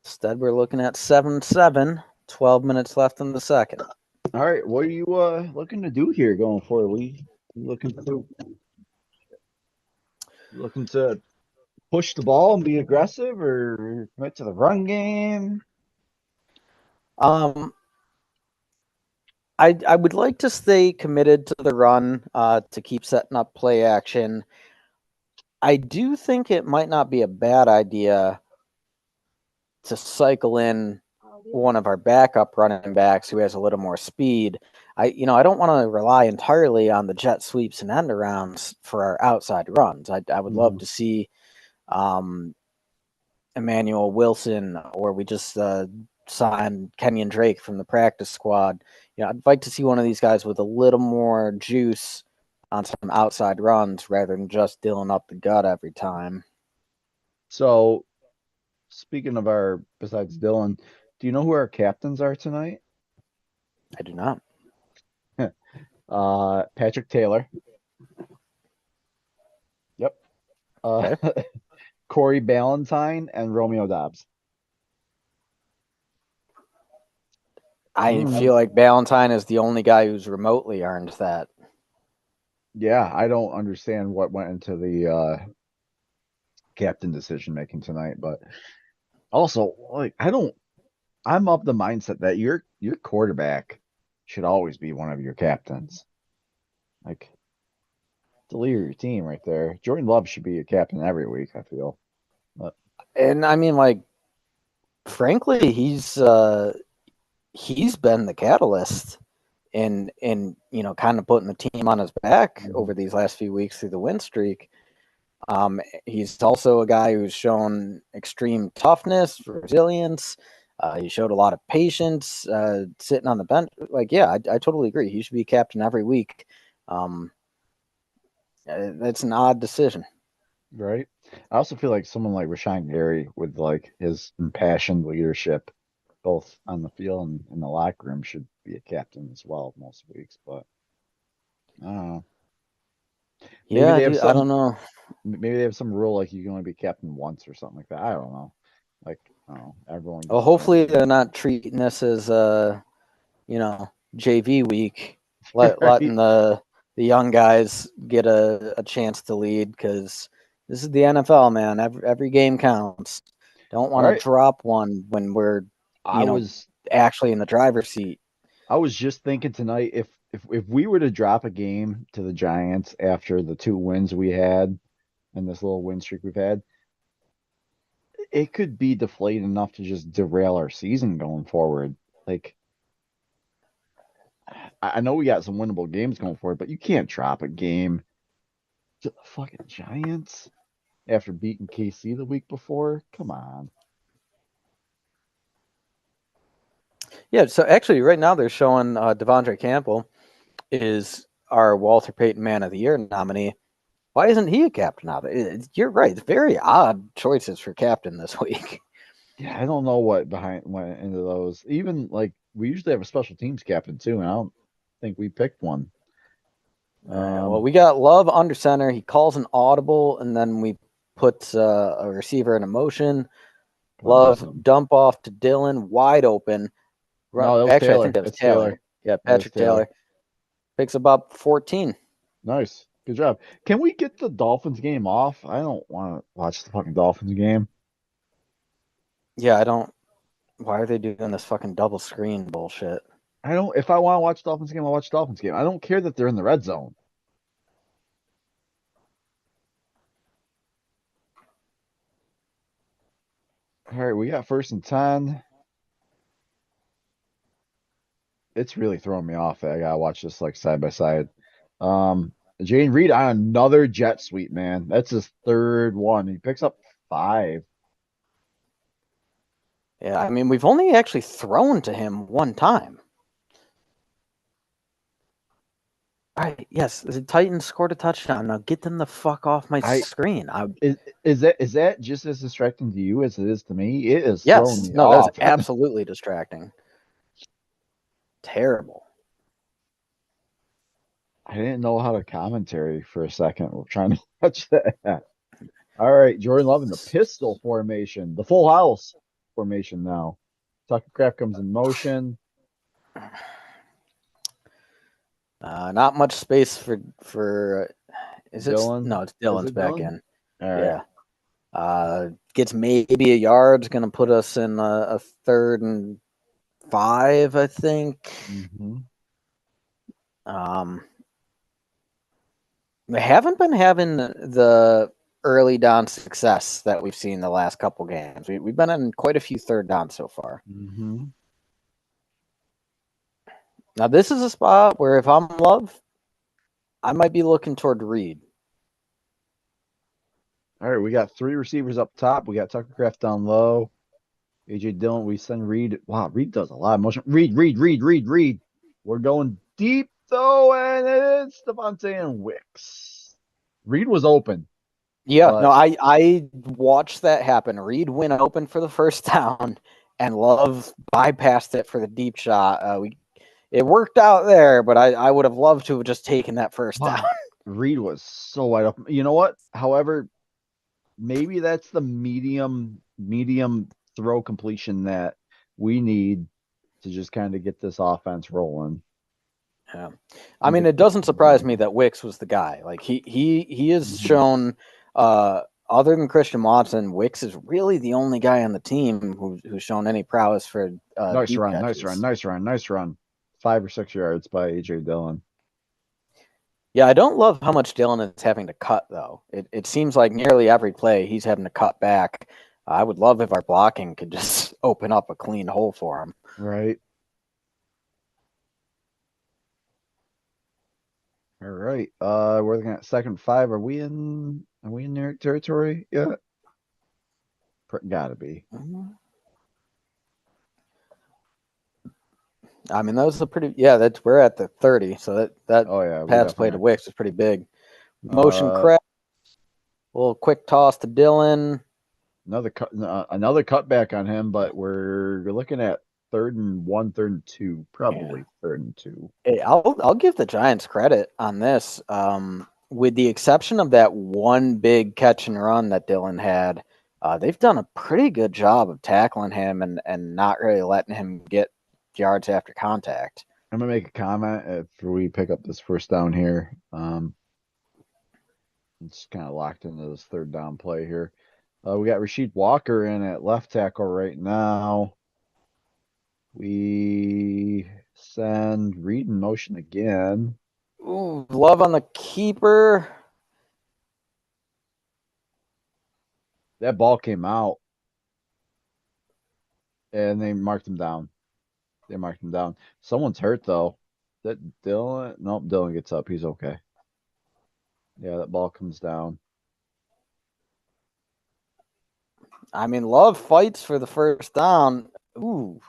Instead, we're looking at 7-7, 12 minutes left in the second. All right, what are you looking to do here going forward? We looking to push the ball and be aggressive, or commit to the run game? Um, I would like to stay committed to the run to keep setting up play action. I do think it might not be a bad idea to cycle in one of our backup running backs who has a little more speed. I don't want to rely entirely on the jet sweeps and end arounds for our outside runs. I would love Mhm. to see um, Emmanuel Wilson, or we just signed Kenyon Drake from the practice squad. I'd like to see one of these guys with a little more juice on some outside runs rather than just dealing up the gut every time. So, speaking of our, besides Dylan, do you know who our captains are tonight? I do not. Patrick Taylor. Yep. Okay. Corey Ballantyne and Romeo Dobbs. I feel like Ballantyne is the only guy who's remotely earned that. Yeah, I don't understand what went into the captain decision making tonight, but also like I'm of the mindset that your quarterback should always be one of your captains. Like the leader of your team right there. Jordan Love should be a captain every week, I feel. But And I mean, like, frankly, he's been the catalyst in kind of putting the team on his back mhm. over these last few weeks through the win streak. He's also a guy who's shown extreme toughness, resilience. He showed a lot of patience sitting on the bench. Like, yeah, I totally agree. He should be captain every week. Um, that's an odd decision. Right. I also feel like someone like Rashawn Gary with like his impassioned leadership, both on the field and in the locker room, should be a captain as well most weeks. But I don't know. Maybe Yeah, they have dude, I some don't know. maybe they have some rule like you can only be captain once or something like that. I don't know. Like, I don't know. Everyone Well, gets a hopefully chance. they're not treating this as you know, JV week, letting Right. the young guys get a chance to lead, because this is the NFL, man. Every game counts. Don't All want to right. drop one when we're, I you know, was actually in the driver's seat. I was just thinking tonight if we were to drop a game to the Giants after the 2 wins we had and this little win streak we've had, it could be deflated enough to just derail our season going forward. Like I know we got some winnable games going forward, but you can't drop a game to the fucking Giants after beating KC the week before. Come on. Yeah, so actually, right now they're showing Devondre Campbell is our Walter Payton Man of the Year nominee. Why isn't he a captain now? You're right. It's very odd choices for captain this week. Yeah, I don't know what behind went into those. Even like we usually have a special teams captain too, and I don't think we picked one. All right. Well, Um, we got Love under center. He calls an audible, and then we put a receiver in a motion. that Love wasn't. dump off to Dylan, wide open. No, that was Actually, I think Taylor. that was That's Taylor. Taylor. Yeah, That was Patrick Taylor. Taylor picks up 14. Nice. Good job. Can we get the Dolphins game off? I don't want to watch the fucking Dolphins game. Yeah, I don't. Why are they doing this fucking double screen bullshit? I don't. If I want to watch Dolphins game, I'll watch Dolphins game. I don't care that they're in the red zone. All right, we got 1st and 10. It's really throwing me off that I gotta watch this like side by side. Um, Jane Reed on another jet sweep, man. That's his third one. He picks up 5. Yeah, I mean, we've only actually thrown to him one time. All right, yes, the Titans scored a touchdown. Now get them the fuck off my I screen. is that just as distracting to you as it is to me? It is throwing Yes, me no, that's off. absolutely distracting. Terrible. I didn't know how to commentary for a second. We're trying to watch that. All right, Jordan Love in the pistol formation, the full house formation now. Tucker Craft comes in motion. Not much space for. Is it? Dylan, No, it's is Dylan's it back Dylan? in. All right. Yeah. Gets maybe a yard. It's going to put us in a 3rd and 5, I think. Mm-hmm. We haven't been having the early down success that we've seen the last couple games. We've been in quite a few 3rd downs so far. Mm-hmm. Now, this is a spot where if I'm Love, I might be looking toward Reed. All right, we got 3 receivers up top. We got Tucker Craft down low. AJ Dillon, we send Reed. Wow, Reed does a lot of motion. Reed. We're going deep though, and it's Devontae and Wicks. Reed was open, Yeah, no, but I watched that happen. Reed went open for the first down, and Love bypassed it for the deep shot. It worked out there, but I would have loved to have just taken that first down. wow, Reed was so wide open. You know what? However, maybe that's the medium throw completion that we need to just kind of get this offense rolling. Yeah. I mean, it doesn't surprise me that Wicks was the guy. Like he has shown other than Christian Watson, Wicks is really the only guy on the team who's shown any prowess for Nice deep run, catches. nice run. 5 or 6 yards by AJ Dillon. Yeah, I don't love how much Dylan is having to cut though. It seems like nearly every play he's having to cut back. I would love if our blocking could just open up a clean hole for him. Right. All right. We're looking at 2nd 5. Are we in their territory yet? Gotta be. I mean, that was a pretty we're at the 30, so that Oh yeah, we pass play definitely to are. Wicks is pretty big. Motion crack, a little quick toss to Dylan. Another cutback on him, but we're looking at 3rd and 1, 3rd and 2, probably Yeah. 3rd and 2. Hey, I'll give the Giants credit on this. With the exception of that one big catch and run that Dylan had, they've done a pretty good job of tackling him and not really letting him get yards after contact. I'm gonna make a comment after we pick up this 1st down here. It's kind of locked into this 3rd down play here. We got Rasheed Walker in at left tackle right now. We send Reed in motion again. Ooh, Love on the keeper. That ball came out, and they marked him down. Someone's hurt though. That Dylan? Nope, Dylan gets up. He's okay. Yeah, that ball comes down. I mean, Love fights for the 1st down. Ooh,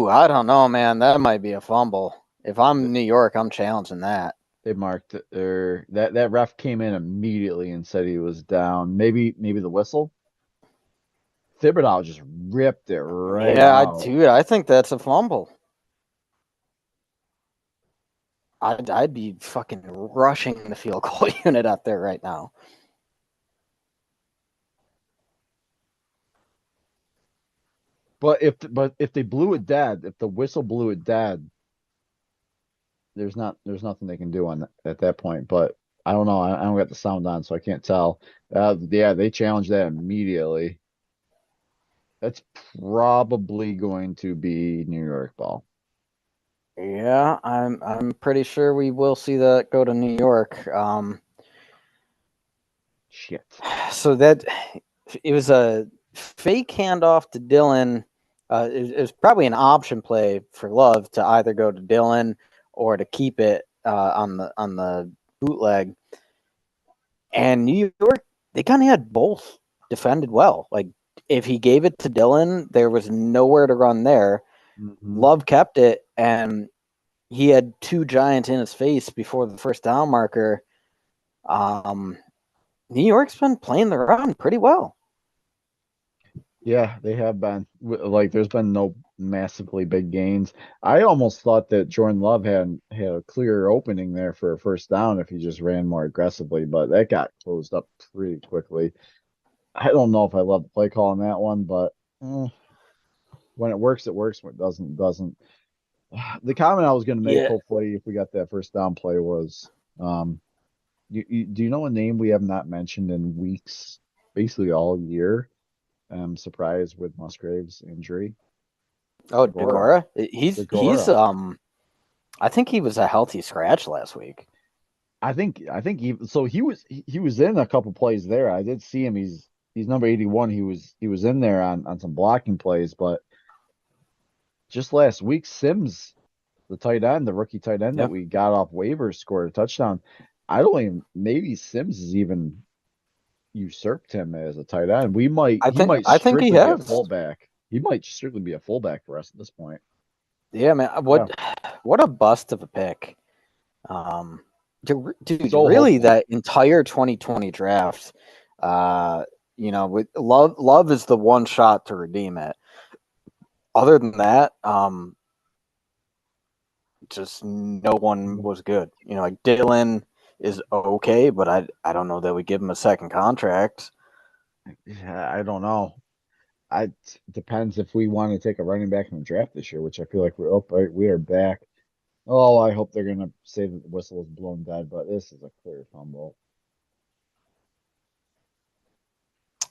I don't know, man. That might be a fumble. If I'm New York, I'm challenging that. They marked it, or that ref came in immediately and said he was down. Maybe the whistle. Thibodeau just ripped it right out. Dude, I think that's a fumble. I'd be fucking rushing the field goal unit out there right now. But if they blew it dead, if the whistle blew it dead, there's nothing they can do on at that point. But I don't know. I don't got the sound on, so I can't tell. Yeah, they challenged that immediately. That's probably going to be New York ball. Yeah, I'm pretty sure we will see that go to New York. Shit. So that it was a fake handoff to Dylan. It was probably an option play for Love to either go to Dylan or to keep it on the bootleg. And New York, they kind of had both defended well. Like if he gave it to Dylan, there was nowhere to run there. Mm-hmm. Love kept it, and he had two Giants in his face before the first down marker. New York's been playing the run pretty well. Yeah, they have been. Like, there's been no massively big gains. I almost thought that Jordan Love had a clear opening there for a first down if he just ran more aggressively, but that got closed up pretty quickly. I don't know if I love the play call on that one, but when it works, it works. When it doesn't, it doesn't. The comment I was going to make, Yeah. hopefully, if we got that first down play, was, do you know a name we have not mentioned in weeks, basically all year? I'm surprised with Musgrave's injury. Oh, Deguara. Degora. He's Deguara. I think he was a healthy scratch last week. I think he was in a couple plays there. I did see him. He's number 81. He was in there on some blocking plays, but just last week, Sims, the tight end, the rookie tight end Yeah. that we got off waivers, scored a touchdown. I don't even maybe Sims has even usurped him as a tight end. He might I think he strictly be a has. fullback. He might strictly be a fullback for us at this point. Yeah, man. Yeah. What a bust of a pick. Dude, So really hopeful. that entire 2020 draft, with Love is the one shot to redeem it. Other than that, just no one was good. Like Dylan is okay, but I don't know that we give him a second contract. Yeah, I don't know. I depends if we want to take a running back in the draft this year, which I feel like we are back. Oh, I hope they're gonna say that the whistle is blown dead, but this is a clear fumble.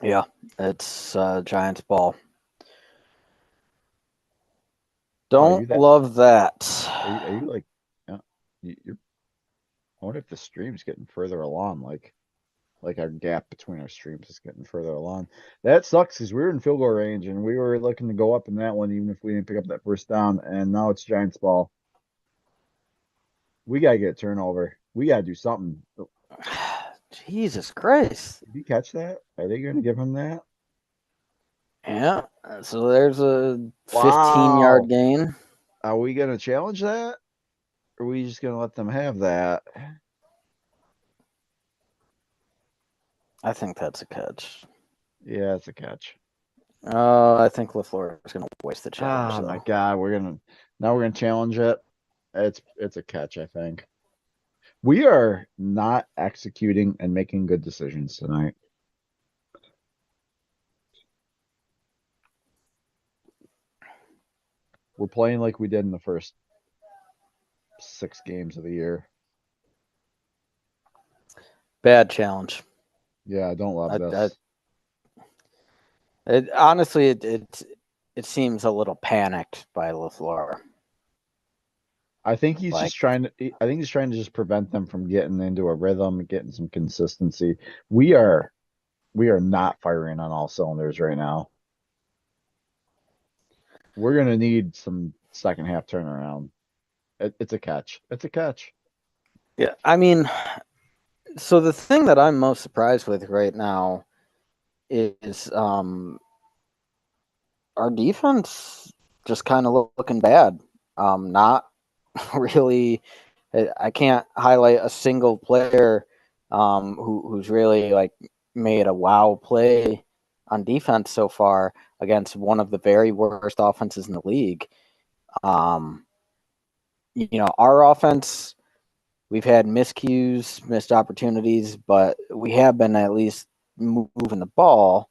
Yeah, it's Giants ball. Oh, are you Don't that? love that. Are you like? Yeah, you're. I wonder if the stream's getting further along, like our gap between our streams is getting further along. That sucks because we were in field goal range and we were looking to go up in that one, even if we didn't pick up that first down. And now it's Giants ball. We gotta get a turnover. We gotta do something. Jesus Christ. Did you catch that? Are they gonna give him that? Yeah. So there's a 15-yard Wow. gain. Are we gonna challenge that? Or are we just gonna let them have that? I think that's a catch. Yeah, it's a catch. I think LaFleur is going to waste the challenge, Oh my though. God, we're gonna challenge it. It's a catch, I think. We are not executing and making good decisions tonight. We're playing like we did in the first 6 games of the year. Bad challenge. Yeah, I don't love I, I, this. honestly, it seems a little panicked by LaFleur. I think he's Like, just trying to. I think he's trying to just prevent them from getting into a rhythm, getting some consistency. We are not firing on all cylinders right now. We're gonna need some second half turnaround. It's a catch. It's a catch. yeah, I mean, so the thing that I'm most surprised with right now is our defense just kind of looking bad. Not really. I can't highlight a single player who's really like made a wow play on defense so far against one of the very worst offenses in the league. Um, our offense, we've had miscues, missed opportunities, but we have been at least moving the ball.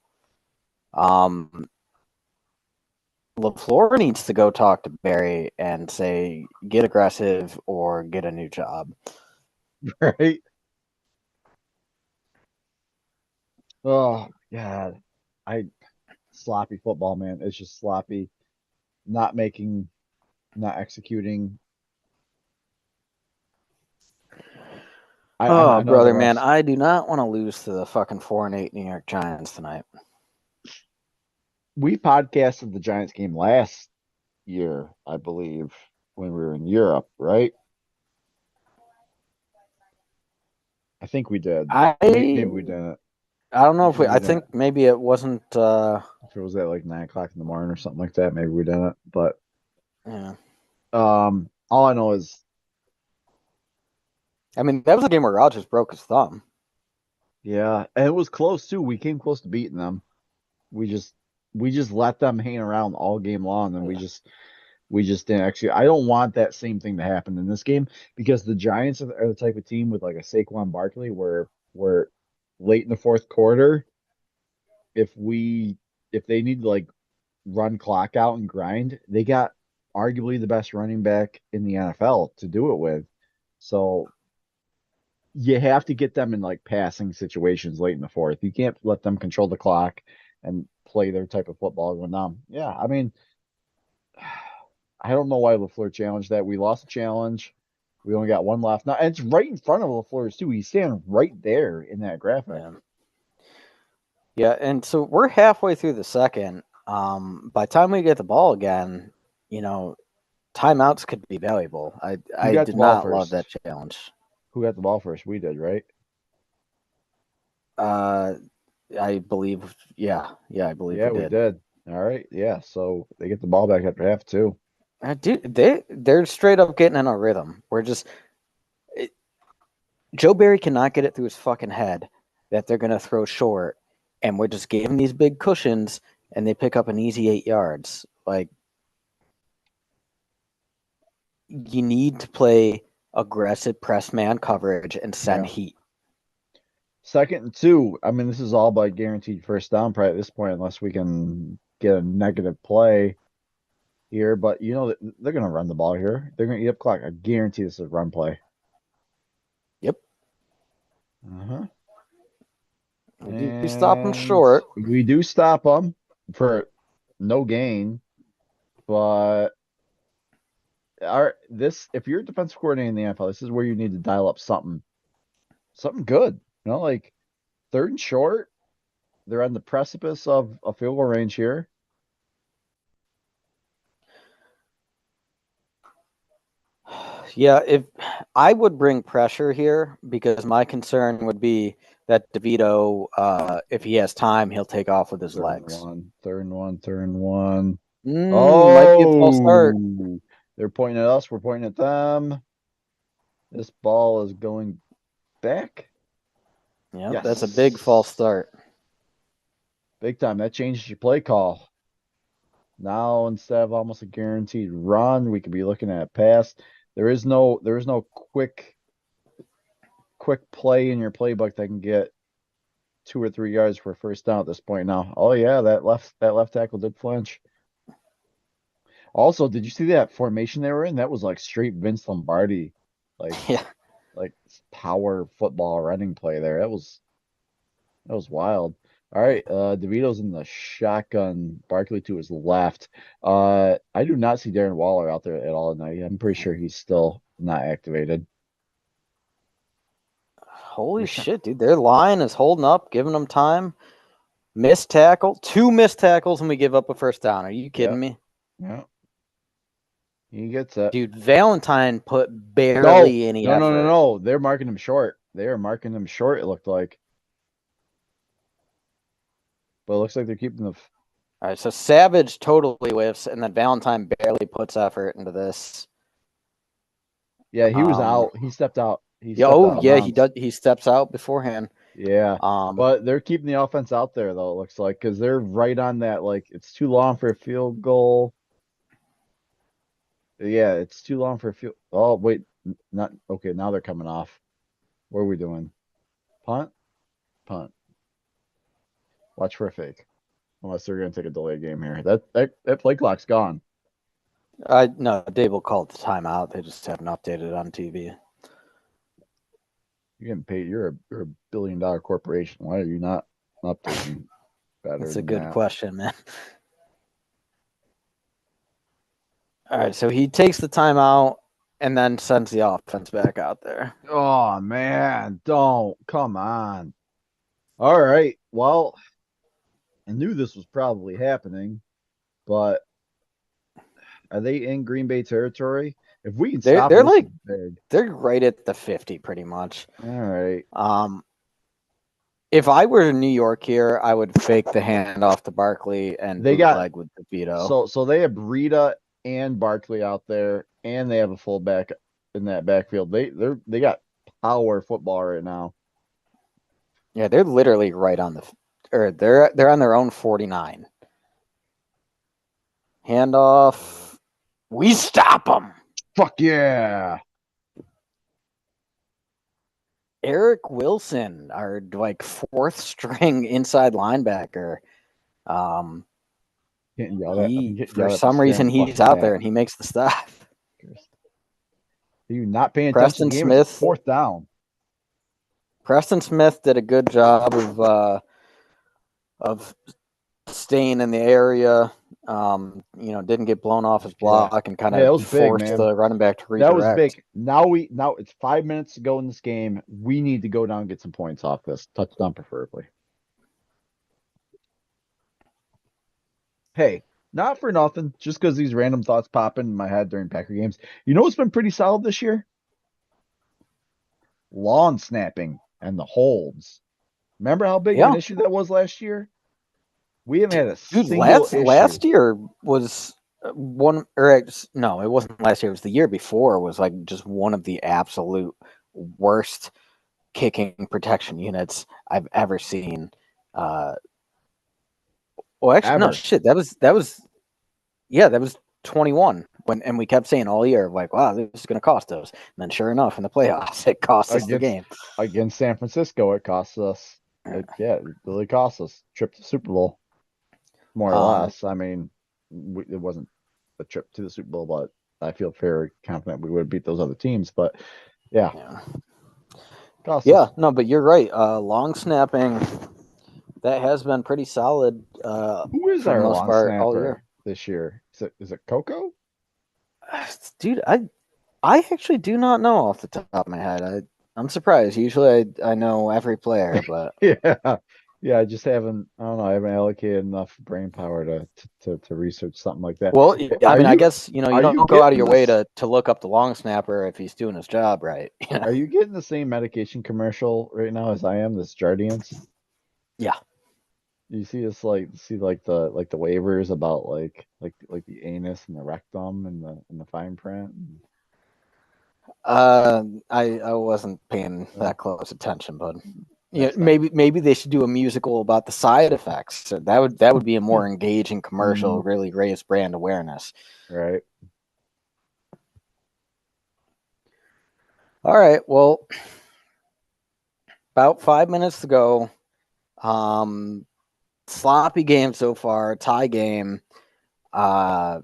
Um, LaFleur needs to go talk to Barry and say, get aggressive or get a new job. Right? Oh God. I sloppy football, man. It's just sloppy. Not making, not executing. I Oh, know the brother, man, refs. I do not want to lose to the fucking 4-8 New York Giants tonight. We podcasted the Giants game last year, I believe, when we were in Europe, right? I think we did. I Maybe we didn't. I don't know if Maybe we. we I didn't. think maybe it wasn't. If it was at like 9 o'clock in the morning or something like that, maybe we didn't. But Yeah. all I know is, I mean, that was a game where Rogers broke his thumb. yeah, and it was close too. We came close to beating them. We just we just let them hang around all game long, and we just didn't actually. I don't want that same thing to happen in this game because the Giants are the type of team with like a Saquon Barkley where late in the fourth quarter, if we if they need to like run clock out and grind, they got arguably the best running back in the NFL to do it with. So you have to get them in like passing situations late in the fourth. You can't let them control the clock and play their type of football going down. Yeah, I mean, I don't know why LaFleur challenged that. We lost the challenge. We only got one left. Now, and it's right in front of LaFleur's too. He's standing right there in that graphic. Yeah. Yeah, and so we're halfway through the second. By the time we get the ball again, you know, timeouts could be valuable. Who I got the did ball not love first? that challenge. Who got the ball first? We did, right? Uh, I believe, I believe Yeah, we we did. did. All right. Yeah. So they get the ball back after half two. Dude, they're straight up getting in a rhythm. We're just Joe Barry cannot get it through his fucking head that they're gonna throw short, and we're just giving these big cushions, and they pick up an easy 8 yards. Like you need to play aggressive press man coverage and send Yeah. heat. 2nd and 2. I mean, this is all by guaranteed first down probably at this point, unless we can get a negative play here. But you know, they're going to run the ball here. They're going to eat up clock. I guarantee this is a run play. Yep, Uh-huh. we do stop them And short. we do stop them for no gain. But if you're a defensive coordinator in the NFL, this is where you need to dial up something good. You know, like 3rd and short. They're on the precipice of a field goal range here. Yeah, if I would bring pressure here because my concern would be that DeVito, if he has time, he'll take off with his Third and legs. one, 3rd and 1, 3rd and 1. Might be a false start. Oh, they're pointing at us. We're pointing at them. This ball is going back. Yep, that's a big false Yes. start. Big time. That changes your play call. Now, instead of almost a guaranteed run, we could be looking at a pass. There is no quick play in your playbook that can get 2 or 3 yards for a first down at this point now. Oh yeah, that left tackle did flinch. Also, did you see that formation they were in? That was like straight Vince Lombardi, like Yeah. like power football running play there. That was wild. All right, DeVito's in the shotgun. Barkley to his left. I do not see Darren Waller out there at all tonight. I'm pretty sure he's still not activated. Holy We're trying, shit, dude. Their line is holding up, giving them time. Missed tackle, 2 missed tackles, and we give up a first down. Are you yeah, kidding me? yeah. He gets it. Dude, Valentine put No, barely any no, no, no, effort. no. They're marking him short. They are marking him short, it looked like. But it looks like they're keeping the. All right, so Savage totally whiffs, and then Valentine barely puts effort into this. Yeah, he was out. He stepped out. He stepped out of Yeah, he bounds. does. He steps out beforehand. Yeah. Um, But they're keeping the offense out there, though, it looks like, because they're right on that. Like, it's too long for a field goal. Yeah, it's too long for a field. Oh, wait. Not okay. Now they're coming off. What are we doing? Punt? Punt. Watch for a fake. unless they're going to take a delay game here. That play clock's gone. No, Dable called the timeout. They just haven't updated on TV. You're getting paid. You're a billion-dollar corporation. Why are you not updating better? That's a than good that? question, man. All right, so he takes the timeout and then sends the offense back out there. Oh man, don't come on. All right. Well, I knew this was probably happening, but are they in Green Bay territory? If we can stop They're them, this like is big. they're right at the 50 pretty much. All right. If I were in New York here, I would fake the handoff to Barkley and They got bootleg with DeVito. so they have Breida and Barkley out there, and they have a fullback in that backfield. They got power football right now. Yeah, they're literally right on they're on their own 49. Handoff. We stop them. Fuck yeah. Eric Wilson, our like fourth string inside linebacker. Getting yelled at. I'm getting For yelled at some for reason, staring he's fucking out there at. and he makes the stop. Are you not paying Preston attention? The game is Smith. fourth down. Preston Smith did a good job of staying in the area. Didn't get blown off his block and kind Yeah, that of was big, forced man. the running back to That was redirect. big. Now it's 5 minutes to go in this game. We need to go down and get some points off this. Touchdown preferably. Hey, not for nothing, just because these random thoughts pop in my head during Packer games. You know what's been pretty solid this year? Lawn snapping and the holds. Remember how big of an issue that was last year? We haven't had a single issue. Last year was one, or no, it wasn't last year. It was the year before. It was like just one of the absolute worst kicking protection units I've ever seen. Well, actually, no, shit. That was 21 and we kept saying all year, like, wow, this is going to cost us. And then sure enough, in the playoffs, it cost us the game. Against San Francisco, it cost us. It really cost us. Trip to Super Bowl, more or less. I mean, it wasn't a trip to the Super Bowl, but I feel very confident we would have beat those other teams. But yeah. No, but you're right. Long snapping, that has been pretty solid. Who is our long snapper this year? Is it Coco? Dude, I actually do not know off the top of my head. I'm surprised. Usually I know every player, but yeah, I just haven't. I don't know. I haven't allocated enough brain power to research something like that. Well, I mean, I guess you don't go out of your way to look up the long snapper if he's doing his job right. Are you getting the same medication commercial right now as I am? This Jardiance. Yeah. You see this the waivers about like the anus and the rectum and the fine print. I wasn't paying that close attention, but maybe they should do a musical about the side effects. So that would be a more engaging commercial, really raise brand awareness. Right. All right. Well, about 5 minutes to go. Sloppy game so far, tie game. What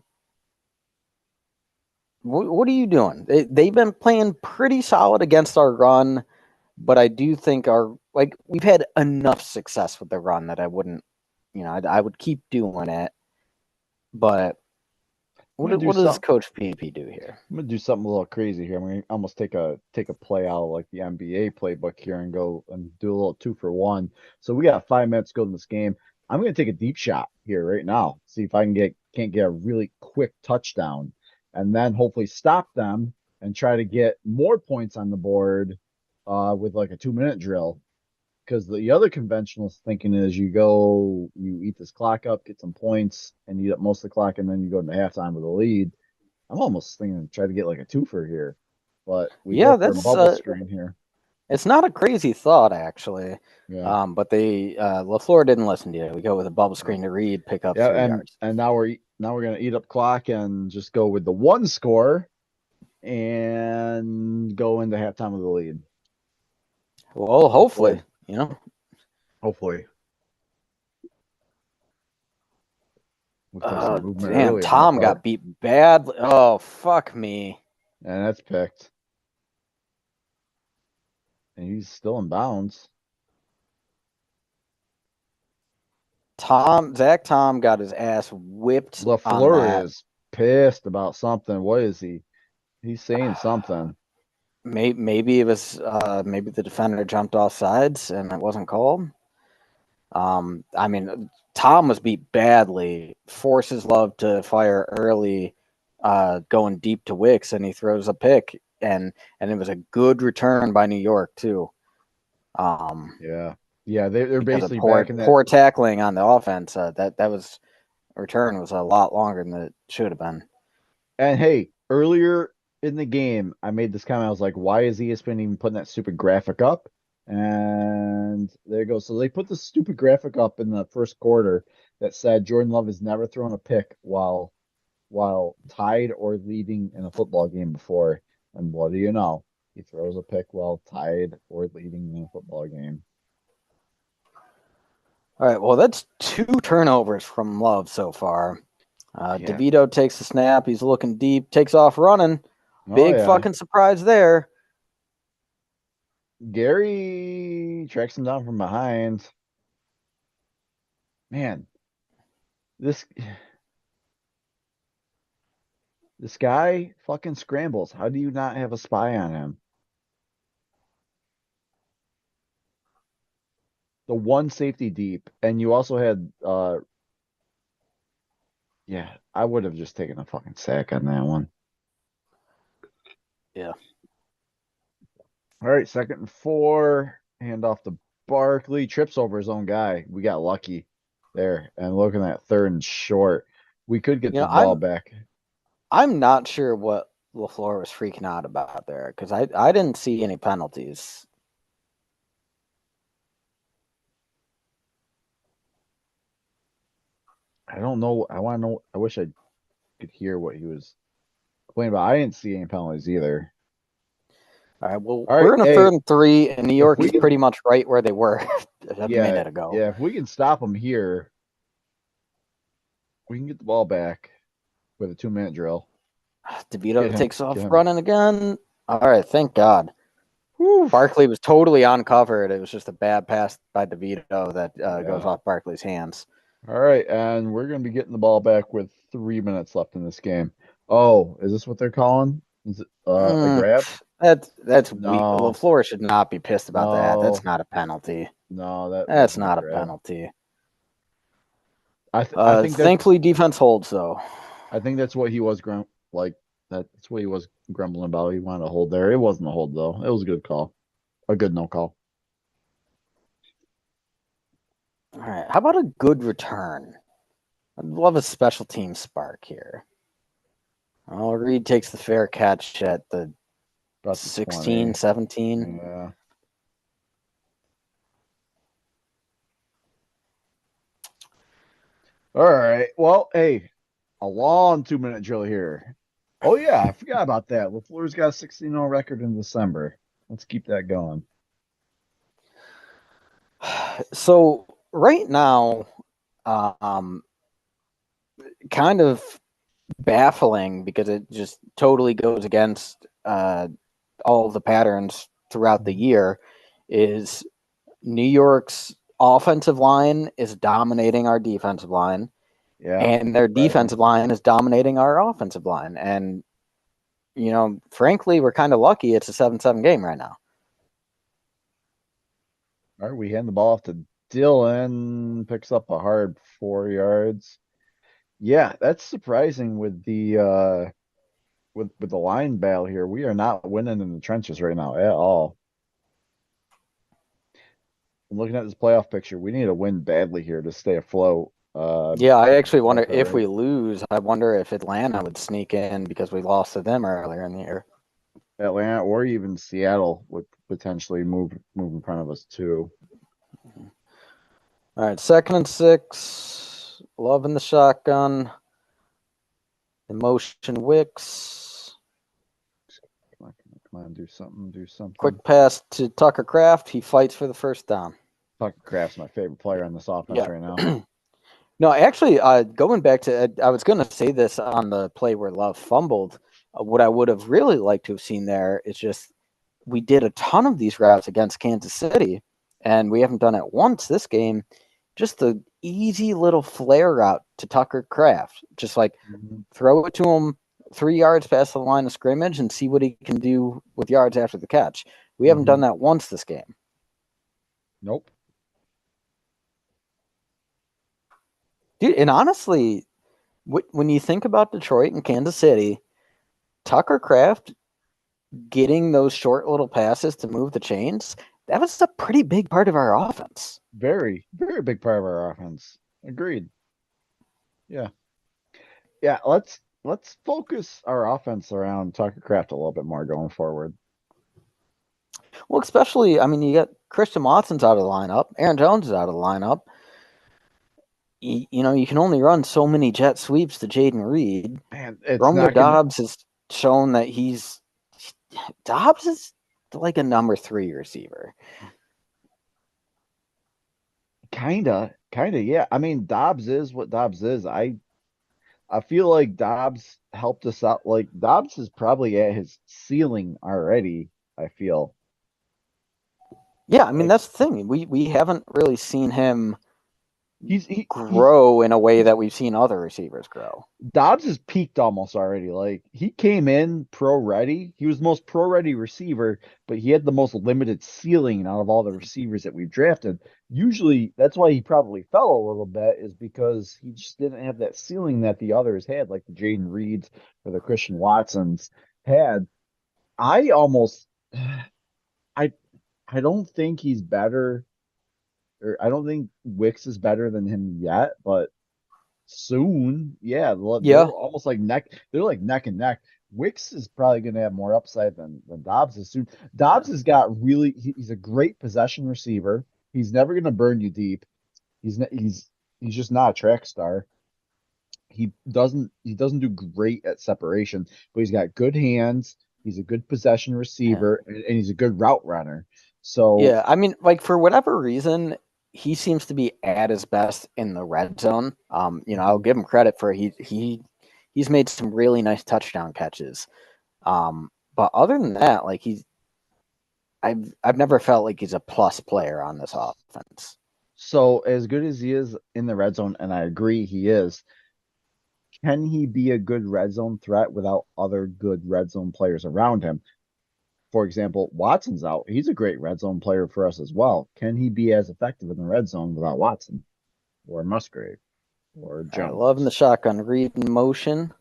are you doing? They've been playing pretty solid against our run, but I do think we've had enough success with the run that I wouldn't, I would keep doing it. But what does Coach PP do here? I'm gonna do something a little crazy here. I'm gonna almost take a play out of like the NBA playbook here and go and do a little 2-for-1. So we got 5 minutes to go in this game. I'm gonna take a deep shot here right now. See if I can't get a really quick touchdown, and then hopefully stop them and try to get more points on the board with like a 2-minute drill. Because the other conventional thinking is you eat this clock up, get some points, and eat up most of the clock, and then you go into halftime with a lead. I'm almost thinking try to get like a twofer here, but we go for a bubble screen here. It's not a crazy thought, actually. Yeah. But LaFleur didn't listen to you. We go with a bubble screen to Reed, pick up 3 yards. And now we're gonna eat up clock and just go with the 1 score and go into halftime with the lead. Well, hopefully. Hopefully. Looks like some movement Damn, early on that Tom part. got beat badly. Oh, fuck me. And that's picked. And he's still in bounds. Zach Tom got his ass whipped on LaFleur that. is pissed about something. What is he? He's saying something. Maybe it was maybe the defender jumped off sides and it wasn't called. I mean, Tom was beat badly. Forces Love to fire early, going deep to Wicks, and he throws a pick, and it was a good return by New York too. Yeah. Yeah, they're Because of basically back in that. poor tackling on the offense. That was return was a lot longer than it should have been. And hey, earlier in the game, I made this comment. I was like, why is ESPN even putting that stupid graphic up? And there you go. So they put the stupid graphic up in the first quarter that said Jordan Love has never thrown a pick while tied or leading in a football game before. And what do you know? He throws a pick while tied or leading in a football game. All right, well, that's 2 turnovers from Love so far. Yeah. DeVito takes the snap. He's looking deep, takes off running. Oh, Big yeah. fucking surprise there. Gary tracks him down from behind. Man, this guy fucking scrambles. How do you not have a spy on him? The one safety deep, and you also had yeah, I would have just taken a fucking sack on that one. Yeah. All right, 2nd and 4. Hand off to Barkley. Trips over his own guy. We got lucky there. And looking at 3rd and short. We could get the ball back. I'm not sure what LaFleur was freaking out about there because I didn't see any penalties. I don't know. I want to know. I wish I could hear what he was complaining about. I didn't see any penalties either. All right, well, All right, we're in a hey, 3rd and 3, and New York we is can- pretty much right where they were a Yeah, minute ago. yeah. If we can stop them here, we can get the ball back with a 2-minute drill. DeVito takes off running again. All right, thank God. Whew. Barkley was totally uncovered. It was just a bad pass by DeVito that goes off Barkley's hands. All right, and we're going to be getting the ball back with 3 minutes left in this game. Oh, is this what they're calling? Is it a grab? That's No. weak. LaFleur should not be pissed about that. No. That's not a penalty. No, That's not a penalty. I think thankfully defense holds though. I think that's what he was that's what he was grumbling about. He wanted a hold there. It wasn't a hold though. It was a good call. A good no call. All right. How about a good return? I'd love a special team spark here. Oh, Reed takes the fair catch at the 16, 17. Yeah. All right. Well, hey, a long 2-minute drill here. Oh yeah, I forgot about that. LaFleur's got a 16-0 record in December. Let's keep that going. So right now, kind of baffling because it just totally goes against all of the patterns throughout the year. Is New York's offensive line is dominating our defensive line. Yeah. And their defensive line is dominating our offensive line. And, frankly, we're kind of lucky it's a 7-7 game right now. All right, we hand the ball off to Dylan. Picks up a hard 4 yards. Yeah, that's surprising with the with the line battle here. We are not winning in the trenches right now at all. Looking at this playoff picture, we need to win badly here to stay afloat. Yeah, I actually wonder if we lose. I wonder if Atlanta would sneak in because we lost to them earlier in the year. Atlanta or even Seattle would potentially move in front of us too. All right, 2nd and 6. Loving the shotgun. Emotion Wicks. Come on, do something. Quick pass to Tucker Kraft. He fights for the first down. Tucker Kraft's my favorite player on this offense right now. No, actually, going back to, I was going to say this on the play where Love fumbled. What I would have really liked to have seen there is just we did a ton of these routes against Kansas City, and we haven't done it once this game. Just the easy little flare route to Tucker Kraft, just like Mhm. throw it to him 3 yards past the line of scrimmage and see what he can do with yards after the catch. We haven't done Mhm. that once this game. Nope. Dude, and honestly, when you think about Detroit and Kansas City, Tucker Kraft getting those short little passes to move the chains, that was a pretty big part of our offense. Very, very big part of our offense. Agreed. Yeah. Yeah, let's focus our offense around Tucker Craft a little bit more going forward. Well, especially, I mean, you got Christian Watson's out of the lineup, Aaron Jones is out of the lineup. You know, you can only run so many jet sweeps to Jaden Reed. Man, it's Romeo not gonna Dobbs has shown that Dobbs is like a number 3 receiver. kinda, yeah. I mean, Dobbs is what Dobbs is. I feel like Dobbs helped us out. Like Dobbs is probably at his ceiling already, I feel. Yeah, I mean Like that's the thing. We haven't really seen him he's grow in a way that we've seen other receivers grow. Dobbs has peaked almost already. Like he came in pro ready. He was the most pro ready receiver, but he had the most limited ceiling out of all the receivers that we've drafted. Usually that's why he probably fell a little bit, is because he just didn't have that ceiling that the others had, like the Jaden Reeds or the Christian Watsons had. I almost I I don't think he's better, or I don't think Wicks is better than him yet, but soon. Yeah, they're Yeah, almost like neck. They're like neck and neck. Wicks is probably going to have more upside than Dobbs is soon. Dobbs has got really. He's a great possession receiver. He's never going to burn you deep. He's just not a track star. He doesn't do great at separation, but he's got good hands. He's a good possession yeah, receiver, and he's a good route runner. So yeah. I mean, like for whatever reason, he seems to be at his best in the red zone. You know, I'll mhm. give him credit for he's made some really nice touchdown catches. But other than that, like I've never felt like he's a plus player on this offense. So as good as he is in the red zone, and I agree he is, can he be a good red zone threat without other good red zone players around him? For example, Watson's out. He's a great red zone player for us as well. Can he be as effective in the red zone without Watson or Musgrave or All right, loving the Jones? shotgun read in motion. Wow,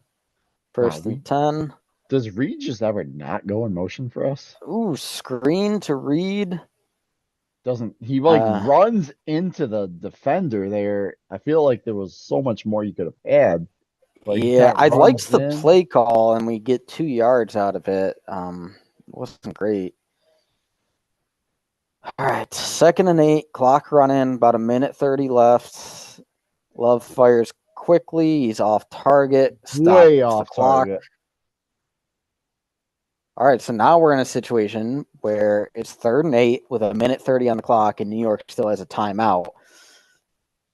First and 10. does Reed just ever not go in motion for us? Ooh, screen to read. Doesn't he like Uh, runs into the defender there? I feel like there was so much more you could have had, but he yeah, kind of I runs liked the in. play call, and we get 2 yards out of it. It wasn't great. All right, 2nd and 8, clock running, about a minute 30 left. Love fires quickly. He's off target, stops Way the off clock. target. All right, so now we're in a situation where it's 3rd and 8 with a minute 30 on the clock, and New York still has a timeout.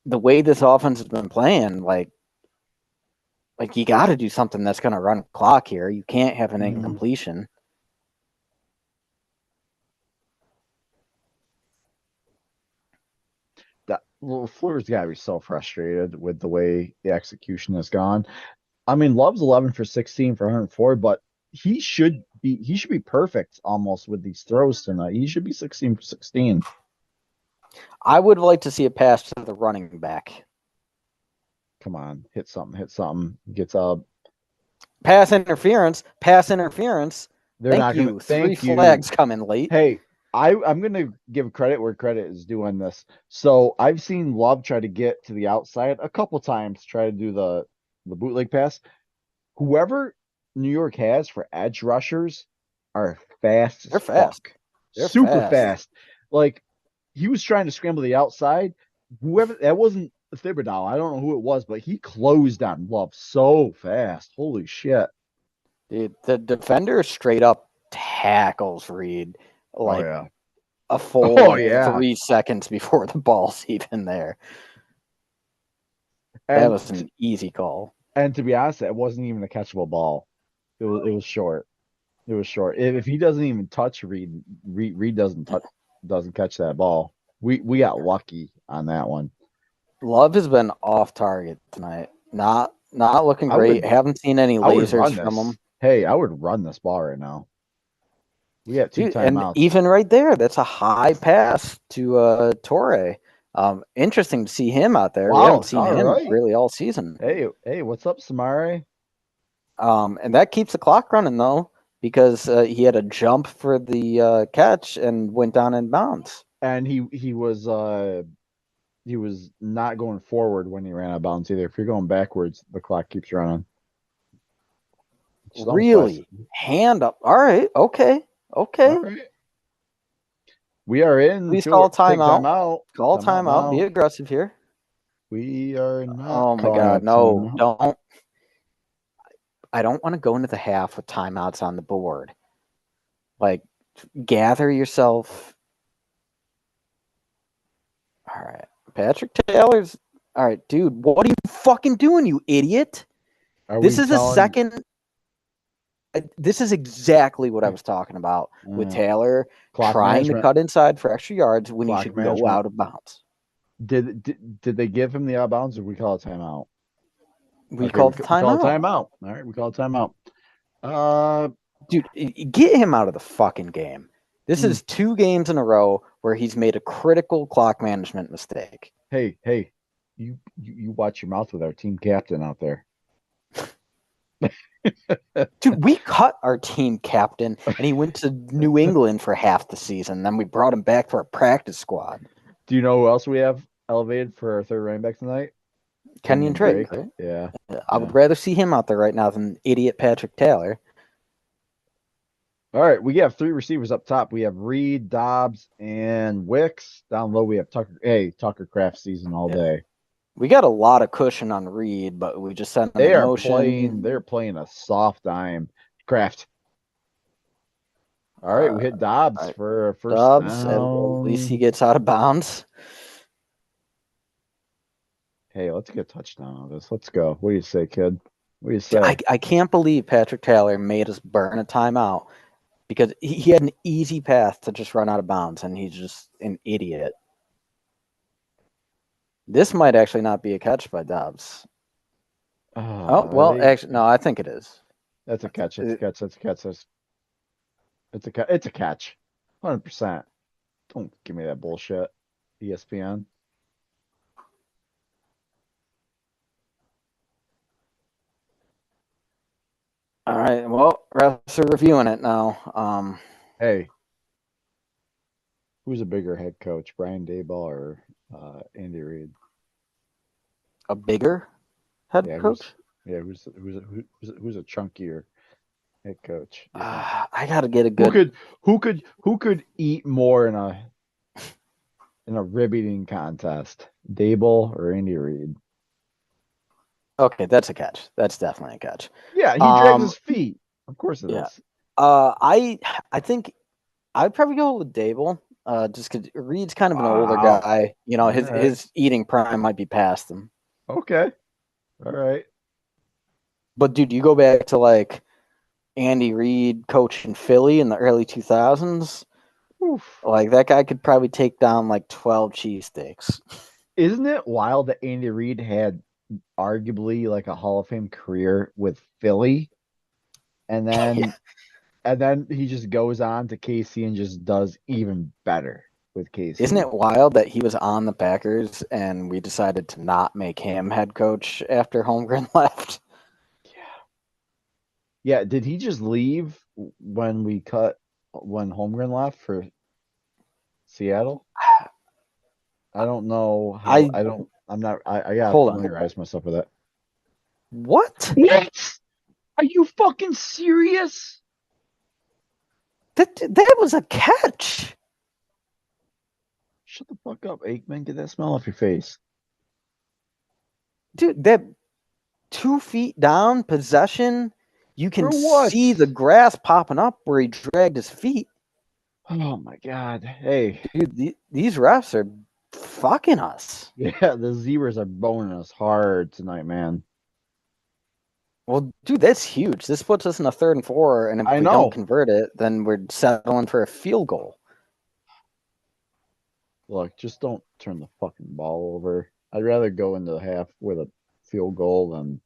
The way this offense has been playing, like you got to do something that's going to run clock here. You can't have an Mhm. incompletion. That well, Fleur's got to be so frustrated with the way the execution has gone. I mean, Love's 11 for 16 for 104, but he should be perfect almost with these throws tonight. He should be 16 for 16. I would like to see a pass to the running back. Come on, hit something, hit something. Gets up. Pass interference. Pass interference. They're Thank not gonna you. Three thank you. flags coming late. Hey, I'm gonna give credit where credit is due on this. So I've seen Love try to get to the outside a couple times, try to do the bootleg pass. Whoever New York has for edge rushers are fast as They're fast. fuck. They're Super fast. fast. Like he was trying to scramble the outside. Whoever that wasn't Thibodeau. I don't know who it was, but he closed on Love so fast. Holy shit. Dude, the defender straight up tackles Reed Oh like yeah. a Oh full yeah. 3 seconds before the ball's even there. That And was an easy call. and to be honest, it wasn't even a catchable ball. It was short. It was short. If he doesn't even touch Reed, Reed doesn't catch that ball. We got lucky on that one. Love has been off target tonight. Not looking I great. would Haven't seen any I would lasers run from this. him. Hey, I would run this ball right now. We got two Dude, and timeouts. even right there, that's a high pass to Torre. Interesting to see him out there. We Wow, haven't seen all him right. really all season. Hey, what's up, Samari? And that keeps the clock running though, because he had a jump for the catch and went down in bounds. And he was not going forward when he ran out of bounds either. If you're going backwards, the clock keeps running. Really? Hand up. All right. Okay. All right. We are in. Please call timeout. Timeout. Call Timeout timeout. Be now. aggressive here. We are not. Oh my calling God. a No, timeout. don't. I don't want to go into the half with timeouts on the board. Like, gather yourself. All right. Patrick Taylor's. All right, dude. What are you fucking doing, you idiot? This is the second. This is exactly what I was talking about with Taylor trying to cut inside for extra yards when he should go out of bounds. Did they give him the out of bounds, or we call it timeout? We called timeout. We call timeout. All right, we call timeout. Dude, get him out of the fucking game. This is 2 games in a row where he's made a critical clock management mistake. Hey, you watch your mouth with our team captain out there. Dude, we cut our team captain, and he went to New England for half the season. Then we brought him back for a practice squad. Do you know who else we have elevated for our third running back tonight? Kenyon Drake, right? Yeah. I would rather see him out there right now than idiot Patrick Taylor. All right, we have 3 receivers up top. We have Reed, Dobbs, and Wicks. Down low, we have Tucker. Hey, Tucker Craft season all day. We got a lot of cushion on Reed, but we just sent him They in are motion. playing. They're playing a soft dime. Craft. All right, we hit Dobbs for a first Dobbs, down. at least he gets out of bounds. Hey, let's get a touchdown on this. Let's go. What do you say, kid? What do you say? I can't believe Patrick Taylor made us burn a timeout because he had an easy path to just run out of bounds, and he's just an idiot. This might actually not be a catch by Dobbs. Actually, no, I think it is. That's a catch. It's a catch. That's a catch. It's a catch. 100%. Don't give me that bullshit, ESPN. All right. Well, refs are reviewing it now. Hey, who's a bigger head coach, Brian Daboll or Andy Reid? A bigger head coach? Who's a chunkier head coach? I gotta get a good. Who could eat more in a rib eating contest, Daboll or Andy Reid? Okay, that's a catch. That's definitely a catch. Yeah, he drags his feet. Of course it is. I think I'd probably go with Daboll. Just because Reed's kind of an older guy. You know, his eating prime might be past him. Okay. All right. But dude, you go back to like Andy Reid coaching Philly in the early 2000s. Oof. Like that guy could probably take down like 12 cheesesteaks. Isn't it wild that Andy Reid had arguably like a Hall of Fame career with Philly, and then he just goes on to KC and just does even better with KC. Isn't it wild that he was on the Packers and we decided to not make him head coach after Holmgren left? Yeah. Did he just leave when Holmgren left for Seattle? I don't know. I gotta familiarize myself with it. What? Are you fucking serious? That was a catch. Shut the fuck up, Aikman. Get that smell off your face. Dude, that 2 feet down possession, you can see the grass popping up where he dragged his feet. Oh my God. Hey. Dude, these refs are fucking us. Yeah, the Zebras are boning us hard tonight, man. Well, dude, that's huge. This puts us in a 3rd and 4, and if I we don't know. convert it, then we're settling for a field goal. Look, just don't turn the fucking ball over. I'd rather go into the half with a field goal than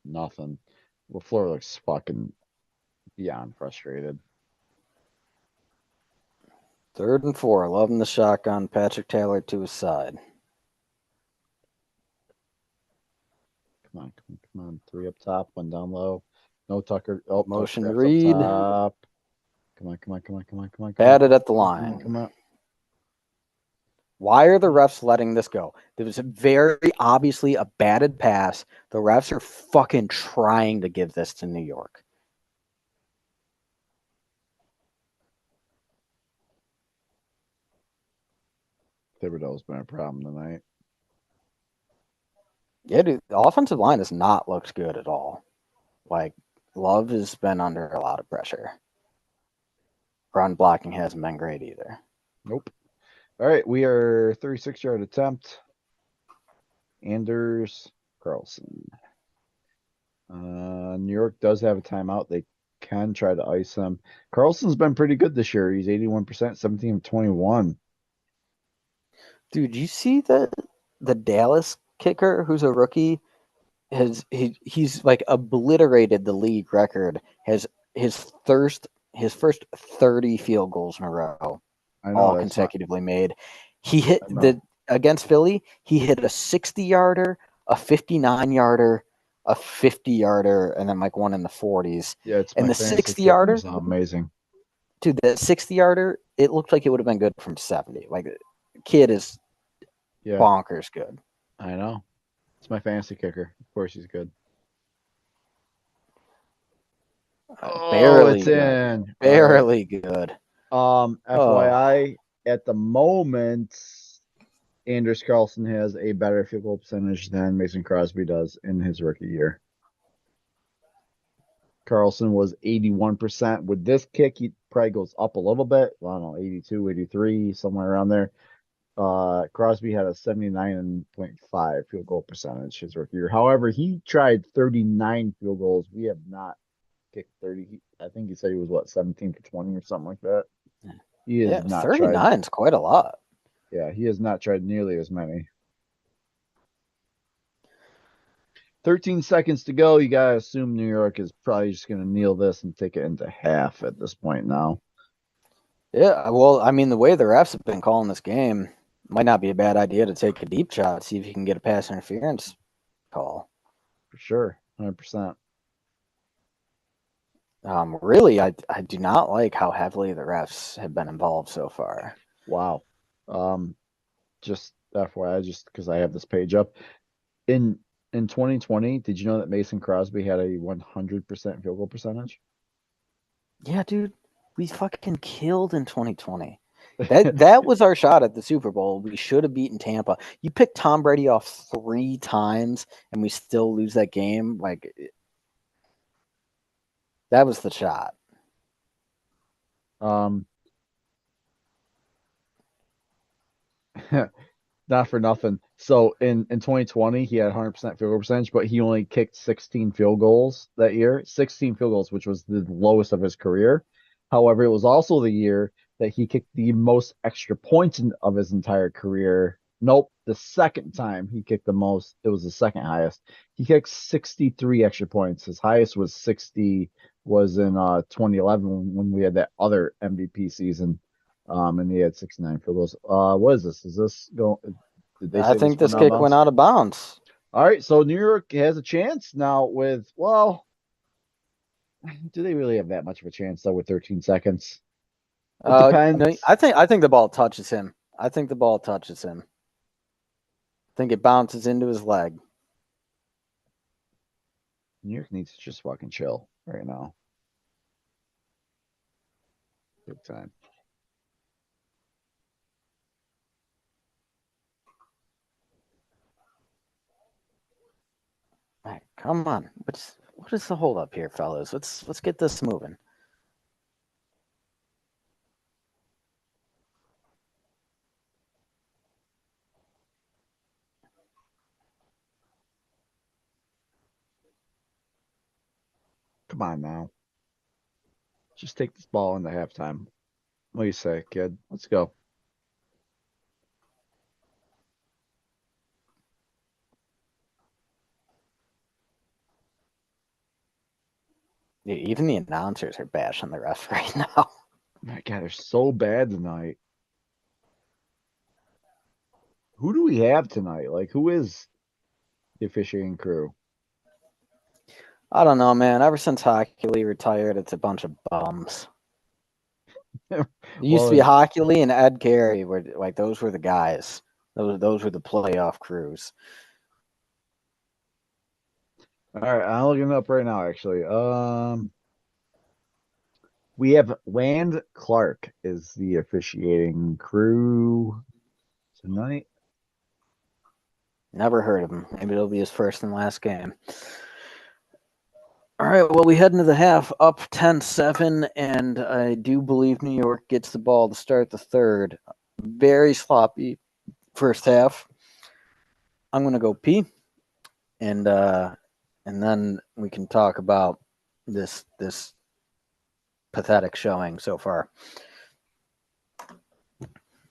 nothing. LaFleur looks fucking beyond frustrated. 3rd and 4, loving the shotgun. Patrick Taylor to his side. Come on. 3 up top, 1 down low. No Tucker. Oh, Motion Tucker read. up top. Come on. Batted at the Come line. come on. Why are the refs letting this go? There was very obviously a batted pass. The refs are fucking trying to give this to New York. Thibodeau's been a problem tonight. Yeah, dude, the offensive line has not looked good at all. Like, Love has been under a lot of pressure. Run blocking hasn't been great either. Nope. All right, we are 36-yard attempt. Anders Carlson. New York does have a timeout. They can try to ice him. Carlson's been pretty good this year. He's 81%, 17 of 21. Dude, you see the Dallas kicker who's a rookie he's like obliterated the league record. Has his first 30 field goals in a row, I know all that's not. consecutively made. He hit I know. against Philly, he hit a 60-yarder, a 59-yarder, a 50-yarder, and then like one in the 40s. Yeah, it's And my the fantasy 60-yarder, kickers. Amazing. dude, the 60-yarder, it looked like it would have been good from 70. Like, kid is Yeah, bonkers good. I know. It's my fantasy kicker. Of course he's good. Oh, Barely it's good. in. All right. Barely good. FYI, at the moment, Anders Carlson has a better field goal percentage than Mason Crosby does in his rookie year. Carlson was 81%. With this kick, he probably goes up a little bit. I don't know, 82, 83, somewhere around there. Crosby had a 79.5 field goal percentage his rookie year. However, he tried 39 field goals. We have not kicked 30. I think he said he was, what, 17 to 20 or something like that. He has not 39 tried. is quite a lot. Yeah, he has not tried nearly as many. 13 seconds to go. You gotta assume New York is probably just gonna kneel this and take it into half at this point now. Yeah, well, I mean, the way the refs have been calling this game, might not be a bad idea to take a deep shot, see if you can get a pass interference call. For sure. 100%. Really, I do not like how heavily the refs have been involved so far. Wow. Just FYI, just because I have this page up. In 2020, did you know that Mason Crosby had a 100% field goal percentage? Yeah, dude, we fucking killed in 2020. That was our shot at the Super Bowl. We should have beaten Tampa. You picked Tom Brady off 3 times, and we still lose that game. Like, that was the shot. Not for nothing. So in 2020, he had 100% field goal percentage, but he only kicked 16 field goals that year. 16 field goals, which was the lowest of his career. However, it was also the year that he kicked the most extra points of his entire career. Nope, the second time he kicked the most, it was the second highest. He kicked 63 extra points. His highest was 60, was in 2011 when we had that other MVP season. And he had 69 field goals. What is this? Is this going? Did they I say think this this kick went out of bounds. All right, so New York has a chance now with, well, do they really have that much of a chance though with 13 seconds? It depends. No, I think the ball touches him. I think it bounces into his leg. New York needs to just fucking chill right now. Big time. Right, come on. What is the hold up here, fellas? Let's get this moving. Come on now. Just take this ball into halftime. What do you say, kid? Let's go. Even the announcers are bashing the refs right now. My God, they're so bad tonight. Who do we have tonight? Like, who is the officiating crew? I don't know, man. Ever since Hockey Lee retired, it's a bunch of bums. There used to be Hockey Lee and Ed Carey, where like those were the guys. Those were the playoff crews. All right, I'm looking it up right now. Actually, we have Land Clark is the officiating crew tonight. Never heard of him. Maybe it'll be his first and last game. All right, well, we head into the half up 10-7, and I do believe New York gets the ball to start the third. Very sloppy first half. I'm going to go pee, and then we can talk about this pathetic showing so far.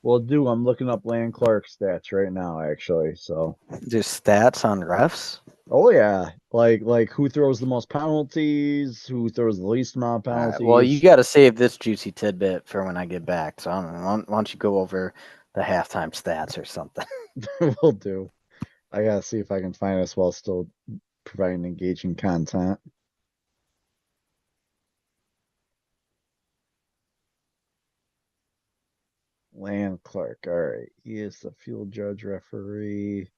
Well, I'm looking up Land Clark stats right now, actually. So Just stats on refs. oh yeah, like who throws the most penalties, who throws the least amount of penalties. Well, you got to save this juicy tidbit for when I get back. So I don't know, why don't you go over the halftime stats or something? Will do. I gotta see if I can find us while still providing engaging content. Land Clark. All right, he is the field judge referee.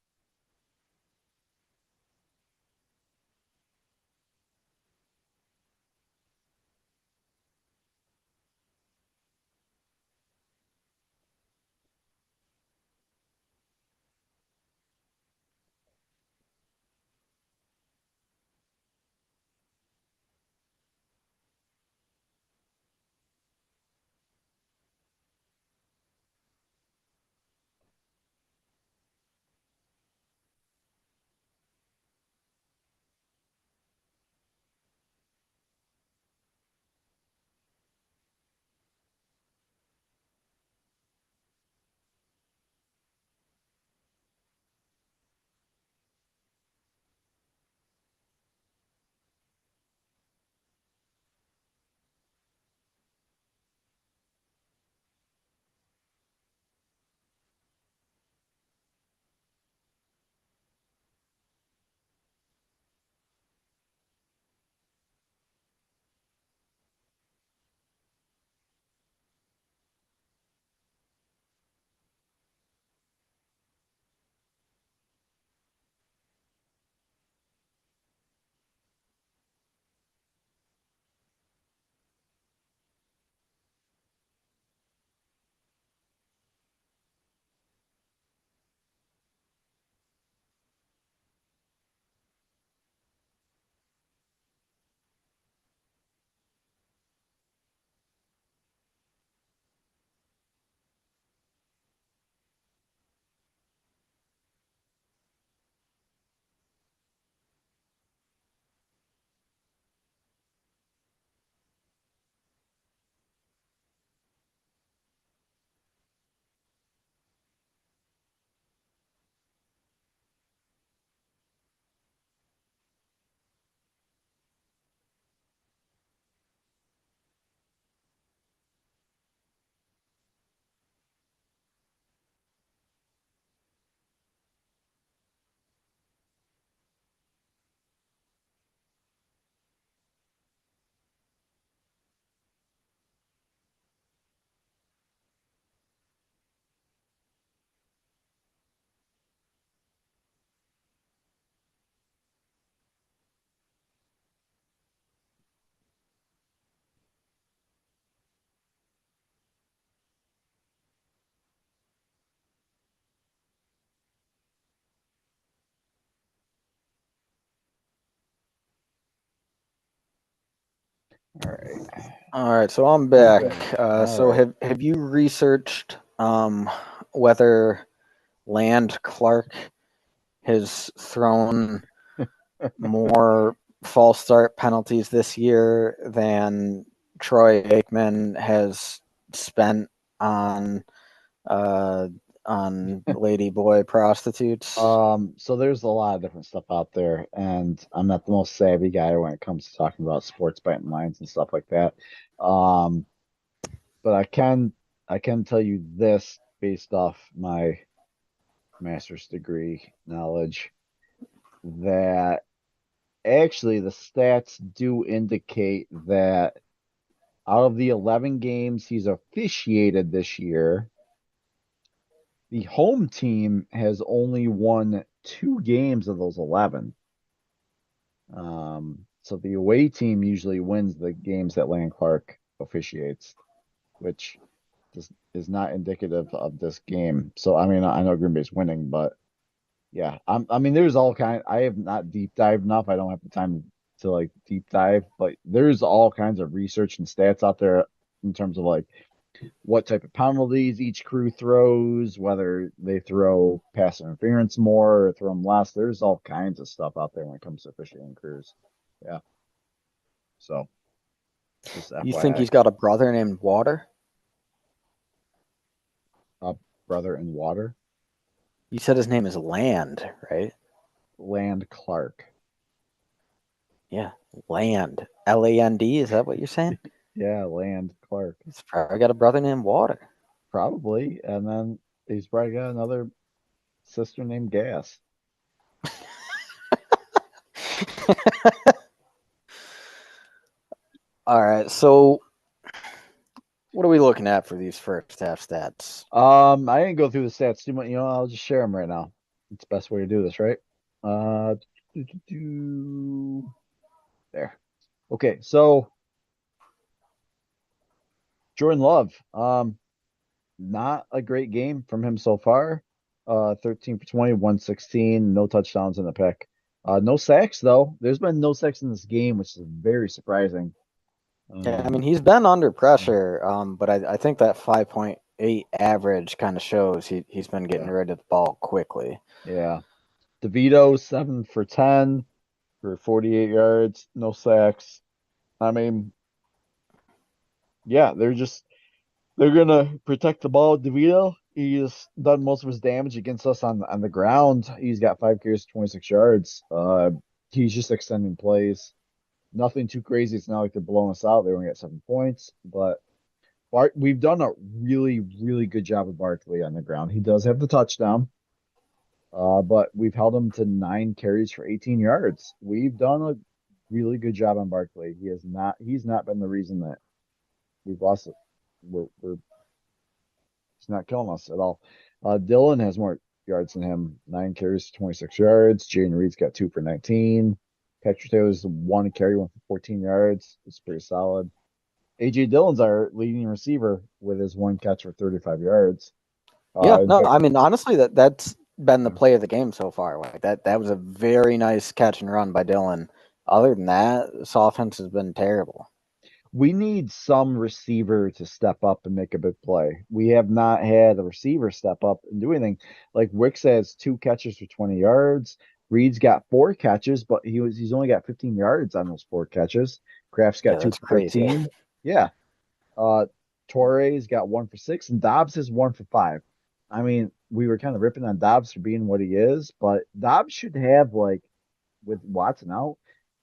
All right, so I'm back. So right. have you researched whether Land Clark has thrown more false start penalties this year than Troy Aikman has spent on lady boy prostitutes. So there's a lot of different stuff out there, and I'm not the most savvy guy when it comes to talking about sports betting lines and stuff like that. Um, but I can tell you this based off my master's degree knowledge that actually the stats do indicate that out of the 11 games he's officiated this year, the home team has only won 2 games of those 11. So the away team usually wins the games that Land Clark officiates, which is not indicative of this game. So I mean, I know Green Bay's winning, but yeah, I mean, there's all kind. I have not deep dived enough. I don't have the time to like deep dive, but there's all kinds of research and stats out there in terms of like what type of penalties each crew throws, whether they throw pass interference more or throw them less. There's all kinds of stuff out there when it comes to officiating crews. Yeah. So just You think FYI, he's got a brother named Water? brother in water, You said his name is Land, right? Land Clark. Yeah, Land. Land. Is that what you're saying? Yeah, Land Clark. He's probably got a brother named Water. Probably. And then he's probably got another sister named Gas. All right, so what are we looking at for these first half stats? I didn't go through the stats too much. I'll just share them right now. It's the best way to do this, right? Uh, there. Okay, so Jordan Love, not a great game from him so far. 13 for 20, 116, no touchdowns in the pick. No sacks though. There's been no sacks in this game, which is very surprising. Yeah, I mean, he's been under pressure, but I think that 5.8 average kind of shows he's been getting Yeah. rid of the ball quickly. Yeah. DeVito, 7 for 10 for 48 yards, no sacks. I mean, yeah, they're gonna protect the ball. DeVito, he's done most of his damage against us on the ground. He's got 5 carries, 26 yards. He's just extending plays. Nothing too crazy. It's not like they're blowing us out. They only got 7 points, but we've done a really, really good job with Barkley on the ground. He does have the touchdown, but we've held him to 9 carries for 18 yards. We've done a really good job on Barkley. He's not been the reason that we've lost it. He's not killing us at all. Dylan has more yards than him. 9 carries, 26 yards. Jaden Reed's got 2 for 19. Patrick Taylor's 1 carry, 1 for 14 yards. It's pretty solid. AJ Dillon's our leading receiver with his 1 catch for 35 yards. Yeah, no, I mean, honestly, that's been the play of the game so far. Like that was a very nice catch and run by Dylan. Other than that, this offense has been terrible. We need some receiver to step up and make a big play. We have not had a receiver step up and do anything. Like Wicks has 2 catches for 20 yards. Reed's got 4 catches, but he's only got 15 yards on those 4 catches. Kraft's got 2 that's for crazy. 13. Yeah. Torres got 1 for 6, and Dobbs is 1 for 5. I mean, we were kind of ripping on Dobbs for being what he is, but Dobbs should have like with Watson out,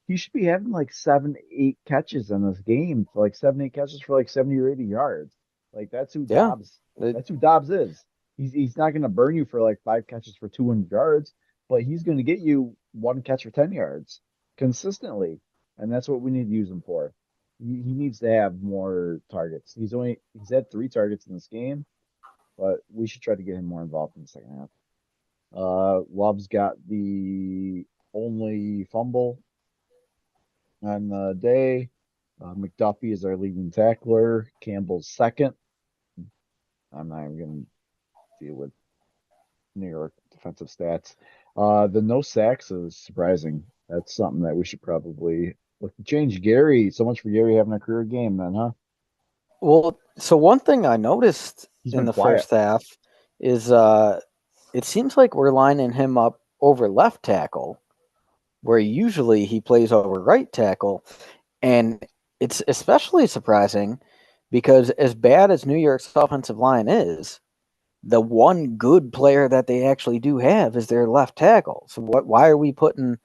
he should be having like 7, 8 catches in this game for like 7, 8 catches for like 70 or 80 yards. Like that's who Yeah. Dobbs. That's who Dobbs is. He's not going to burn you for like 5 catches for 200 yards, but he's going to get you 1 catch for 10 yards consistently, and that's what we need to use him for. He needs to have more targets. He's had 3 targets in this game, but we should try to get him more involved in the second half. Love's got the only fumble on the day. McDuffie is our leading tackler. Campbell's second. I'm not even going to deal with New York defensive stats. The no sacks is surprising. That's something that we should probably look to change. Gary, so much for Gary having a career game then, huh? Well, so one thing I noticed He's in been the quiet. first half is it seems like we're lining him up over left tackle. where usually he plays over right tackle. And it's especially surprising because as bad as New York's offensive line is, the one good player that they actually do have is their left tackle. So why are we putting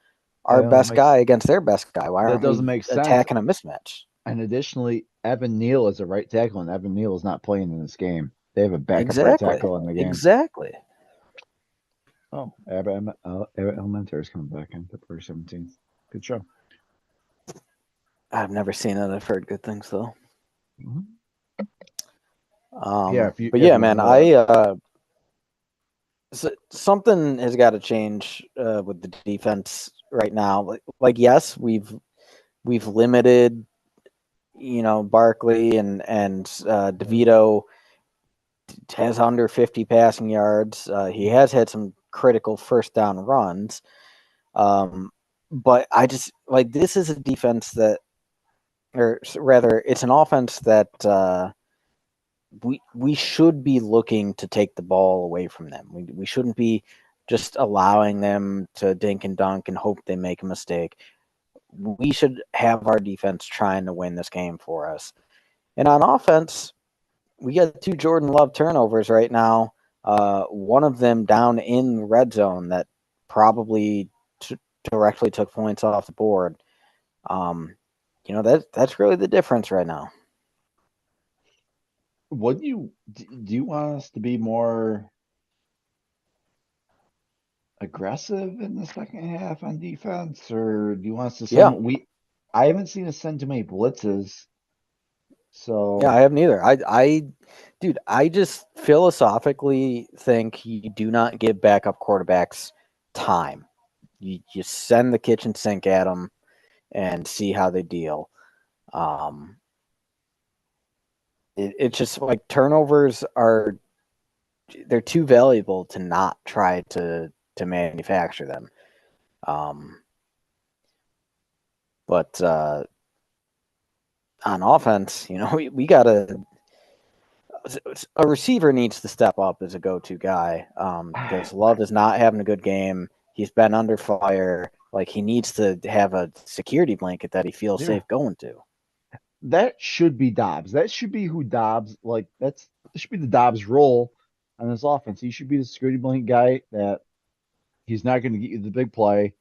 our That doesn't best make guy against their best guy? Why that aren't doesn't we make sense. attacking a mismatch? And additionally, Evan Neal is a right tackle, and Evan Neal is not playing in this game. They have a backup right Exactly. tackle in the game. Exactly. Oh, Abbott Elementary is coming back in February 17th. Good show. I've never seen it. I've heard good things though. Mm-hmm. Yeah, But if yeah, you want man, to know something has got to change with the defense right now. Like yes, we've limited, Barkley and DeVito has under 50 passing yards. He has had some critical first down runs. But I just like this is a defense that, or rather, it's an offense that we should be looking to take the ball away from them. We shouldn't be just allowing them to dink and dunk and hope they make a mistake. We should have our defense trying to win this game for us. And on offense, we got 2 Jordan Love turnovers right now. One of them down in red zone that probably directly took points off the board. That's really the difference right now. what do you want us to be more aggressive in the second half on defense, or do you want us to Yeah, send I haven't seen us send too many blitzes, yeah, I so haven't either. Dude, I just philosophically think you do not give backup quarterbacks time. You send the kitchen sink at them and see how they deal. Um, it's just like turnovers they're too valuable to not try to manufacture them. Um, but on offense, we gotta a receiver needs to step up as a go-to guy because Love is not having a good game. He's been under fire. Like he needs to have a security blanket that he feels yeah, safe going to. that should be Dobbs. That should be who Dobbs that should be the Dobbs role on this offense. He should be the security blanket guy that he's not going to get you the big play,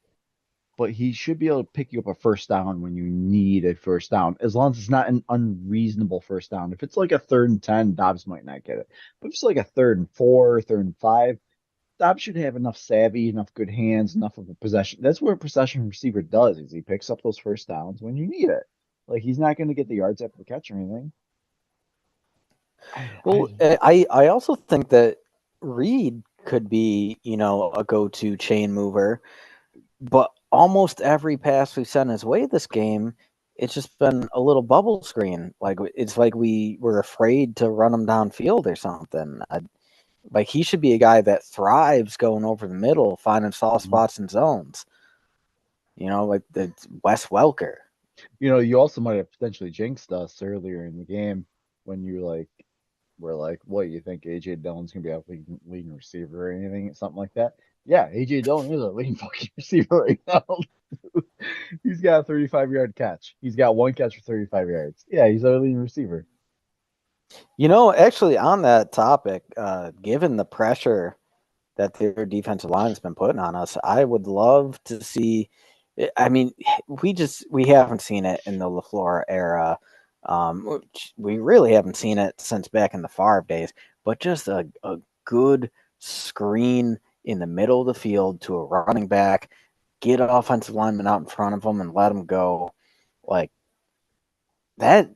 but he should be able to pick you up a first down when you need a first down, as long as it's not an unreasonable first down. If it's like a 3rd and 10, Dobbs might not get it. But if it's like a 3rd and 4, 3rd and 5, Dobbs should have enough savvy, enough good hands, enough of a possession. That's what a possession receiver does, is he picks up those first downs when you need it. Like he's not going to get the yards after the catch or anything. Well, I also think that Reed could be, a go-to chain mover, but almost every pass we sent his way this game, it's just been a little bubble screen. Like it's like we were afraid to run him downfield or something. Like he should be a guy that thrives going over the middle, finding soft spots and zones. Like the Wes Welker. You also might have potentially jinxed us earlier in the game when you were like, what, you think AJ Dillon's gonna be a leading receiver or anything, something like that? Yeah, AJ Dillon is a leading fucking receiver right now. He's got a 35-yard catch. He's got one catch for 35 yards. Yeah, he's our leading receiver. Actually, on that topic, given the pressure that their defensive line has been putting on us, I would love to see. I mean, we haven't seen it in the LaFleur era. We really haven't seen it since back in the Favre days. But just a good screen in the middle of the field to a running back, get an offensive lineman out in front of them and let them go. Like that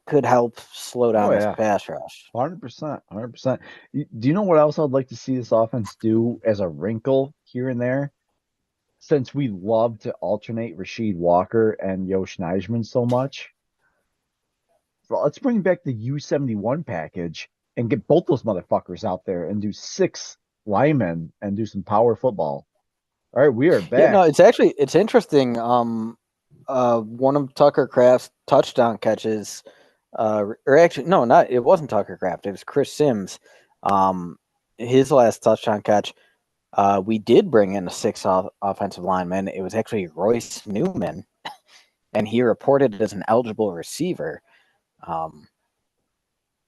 could help slow Oh down this yeah, pass rush. 100%, 100%. Do you know what else I'd like to see this offense do as a wrinkle here and there? Since we love to alternate Rasheed Walker and Yosh Nijman so much, well, let's bring back the U71 package and get both those motherfuckers out there and do 6 linemen and do some power football. All right, we are Yeah, no, back. it's interesting. One of Tucker Craft's touchdown catches, or actually, no, it wasn't Tucker Craft. It was Chris Sims. Um, his last touchdown catch. We did bring in a sixth offensive lineman. It was actually Royce Newman, and he reported as an eligible receiver.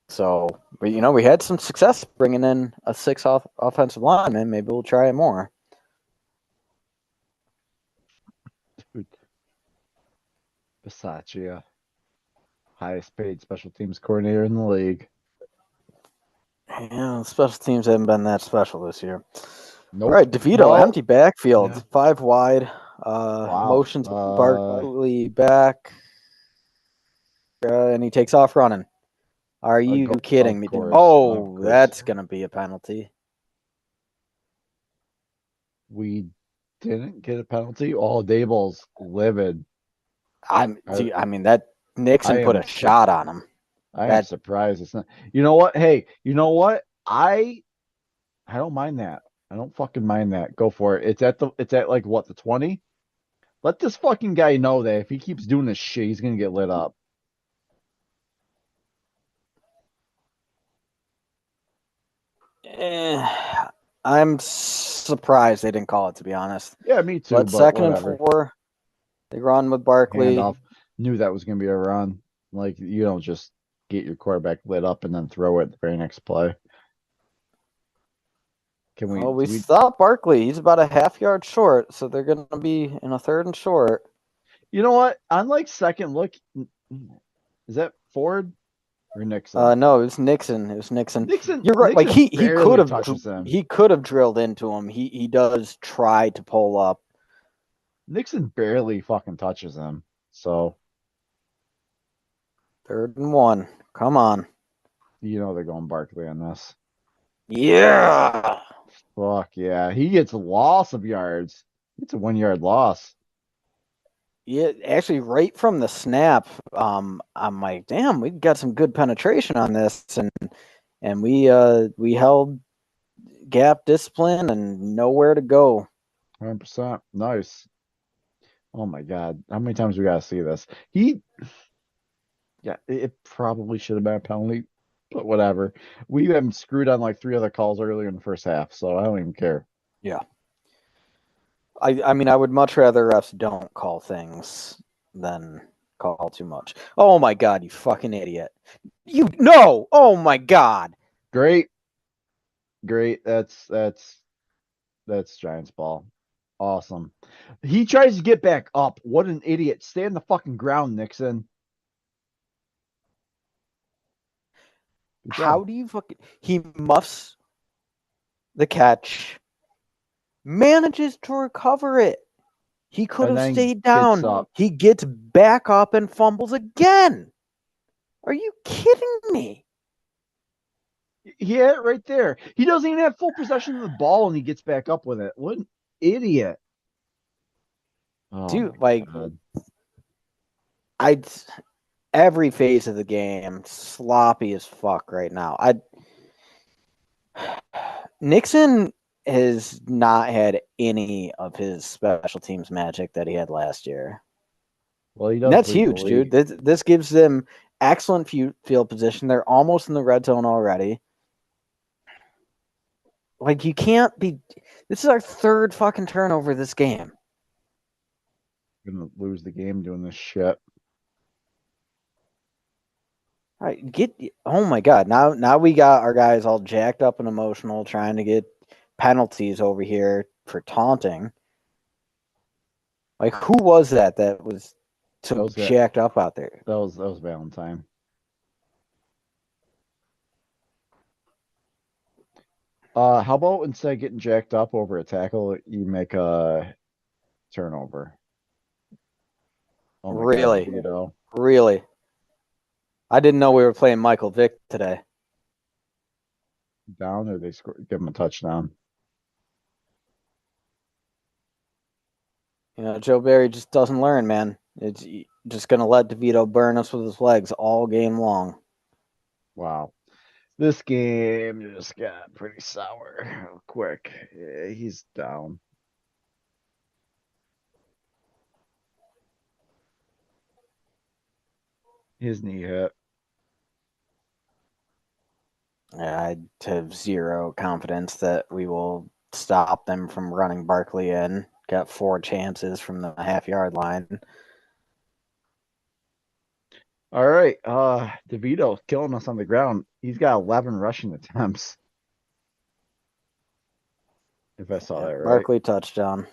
So, but we had some success bringing in a sixth offensive lineman. Maybe we'll try it more. Dude, Bisaccia, highest paid special teams coordinator in the league. Yeah, special teams haven't been that special this year. Nope. All right, DeVito, Well, empty backfield, yeah. 5 wide. Wow. Motions Barkley back, and he takes off running. Are you kidding me? Of course. That's gonna be a penalty. We didn't get a penalty. All Dayball's livid. I mean that Nixon put a shot on him. I am surprised it's not. You know what? Hey, you know what? I don't mind that. I don't fucking mind that. Go for it. It's at like what, the 20? Let this fucking guy know that if he keeps doing this shit, he's gonna get lit up. I'm surprised they didn't call it, to be honest. Yeah, me too. But second whatever. and 4, they run with Barkley. Handoff. Knew that was gonna be a run. Like, you don't just get your quarterback lit up and then throw it the very next play. We stopped Barkley. He's about a half-yard short, so they're going to be in a 3rd and short. You know what? On like second look, is that Ford or Nixon? No, it was Nixon. You're right. Nixon he could have drilled into him. He does try to pull up. Nixon barely fucking touches him. So 3rd and 1. Come on. You know they're going Barkley on this. Yeah. Fuck yeah. He gets a loss of yards. It's a 1-yard loss. Yeah, actually, right from the snap, I'm like, damn, we got some good penetration on this, and we held gap discipline and nowhere to go. 100%. Nice. Oh my god. How many times we gotta see this? Yeah, it probably should have been a penalty, but whatever. We haven't screwed on like 3 other calls earlier in the first half, so I don't even care. Yeah. I mean, I would much rather refs don't call things than call too much. Oh my god, you fucking idiot! No! Oh my god! Great. That's Giants ball. Awesome. He tries to get back up. What an idiot. Stay on the fucking ground, Nixon. How do you fucking... He muffs the catch. Manages to recover it. He could have stayed down. He gets back up and fumbles again. Are you kidding me? He had it right there. He doesn't even have full possession of the ball and he gets back up with it. What an idiot. Oh, dude, like God. Every phase of the game sloppy as fuck right now. Nixon has not had any of his special teams magic that he had last year. Well, he does. And that's huge, dude. This gives them excellent field position. They're almost in the red zone already. Like, you can't be... This is our 3rd fucking turnover this game. We're going to lose the game doing this shit. All right, oh my god! Now we got our guys all jacked up and emotional, trying to get penalties over here for taunting. Like, who was that was so jacked up out there? That was Valentine. How about instead of getting jacked up over a tackle, you make a turnover? Oh really? God, really? I didn't know we were playing Michael Vick today. Down, or they give him a touchdown? Joe Barry just doesn't learn, man. It's just going to let DeVito burn us with his legs all game long. Wow. This game just got pretty sour real quick. Yeah, he's down. His knee hit. I have zero confidence that we will stop them from running Barkley in. Got 4 chances from the half-yard line. All right. DeVito killing us on the ground. He's got 11 rushing attempts. If I saw that right. Barkley touchdown.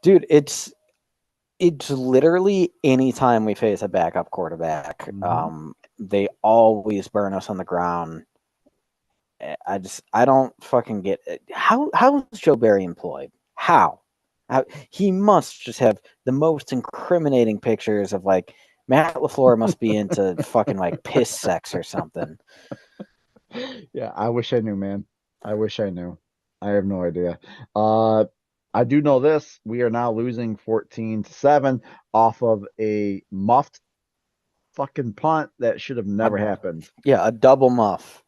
Dude, it's literally any time we face a backup quarterback, they always burn us on the ground. I don't fucking get it. How is Joe Barry employed? How? He must just have the most incriminating pictures of like Matt LaFleur must be into fucking like piss sex or something. Yeah, I wish I knew, man. I wish I knew. I have no idea. I do know this. We are now losing 14-7 off of a muffed fucking punt that should have never happened. Yeah, a double muff.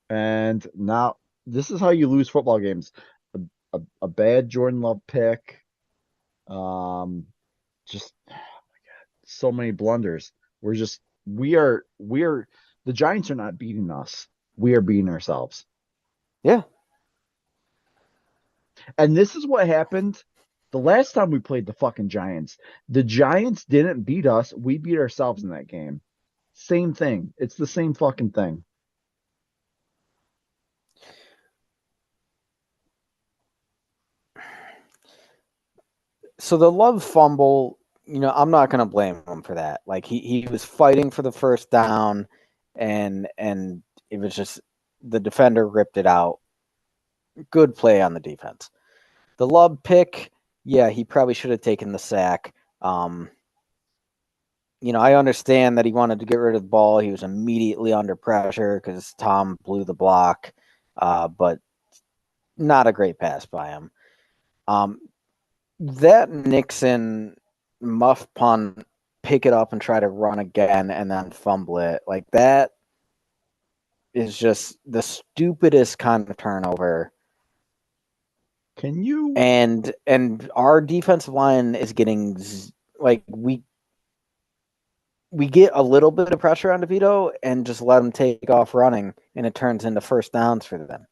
And now this is how you lose football games. A bad Jordan Love pick. Just oh my God, so many blunders. We are the Giants are not beating us. We are beating ourselves. Yeah. And this is what happened the last time we played the fucking Giants. The Giants didn't beat us. We beat ourselves in that game. Same thing. It's the same fucking thing. So the Love fumble, I'm not going to blame him for that. Like he was fighting for the first down and it was just the defender ripped it out. Good play on the defense. The Love pick, yeah, he probably should have taken the sack. I understand that he wanted to get rid of the ball. He was immediately under pressure because Tom blew the block, but not a great pass by him. That Nixon muff punt, pick it up and try to run again and then fumble it, like that is just the stupidest kind of turnover. Can you? And our defensive line is getting like we get a little bit of pressure on DeVito and just let him take off running, and it turns into first downs for them.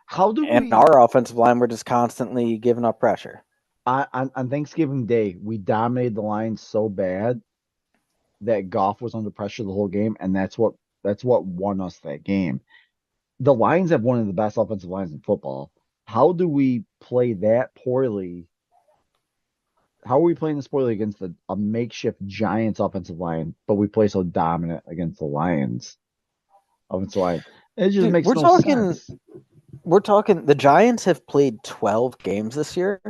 How do and our offensive line, we're just constantly giving up pressure. On Thanksgiving Day, we dominated the line so bad that Goff was under pressure the whole game, and that's what won us that game. The Lions have one of the best offensive lines in football. How do we play that poorly? How are we playing this poorly against a makeshift Giants offensive line, but we play so dominant against the Lions offensive line? It just makes no sense. We're talking the Giants have played 12 games this year,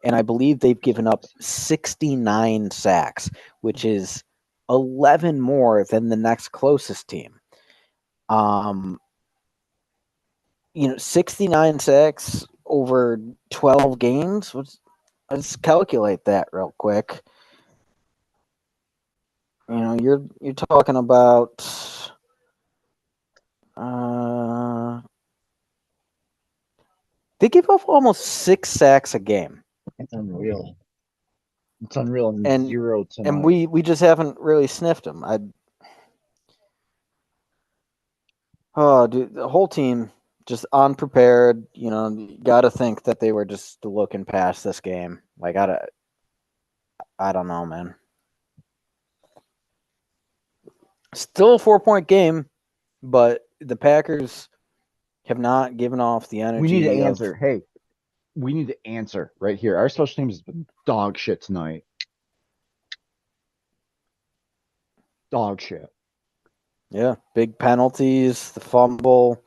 and I believe they've given up 69 sacks, which is 11 more than the next closest team. 69 sacks over 12 games. Let's calculate that real quick. You're talking about they give up almost 6 sacks a game. It's unreal. It's unreal. And 0 tonight. And we just haven't really sniffed them. Dude, the whole team just unprepared. You got to think that they were just looking past this game. Like I don't know, man. Still a 4-point game, but the Packers have not given off the energy. We need to answer. Hey, we need to answer right here. Our special teams has been dog shit tonight. Dog shit. Yeah, big penalties, the fumble.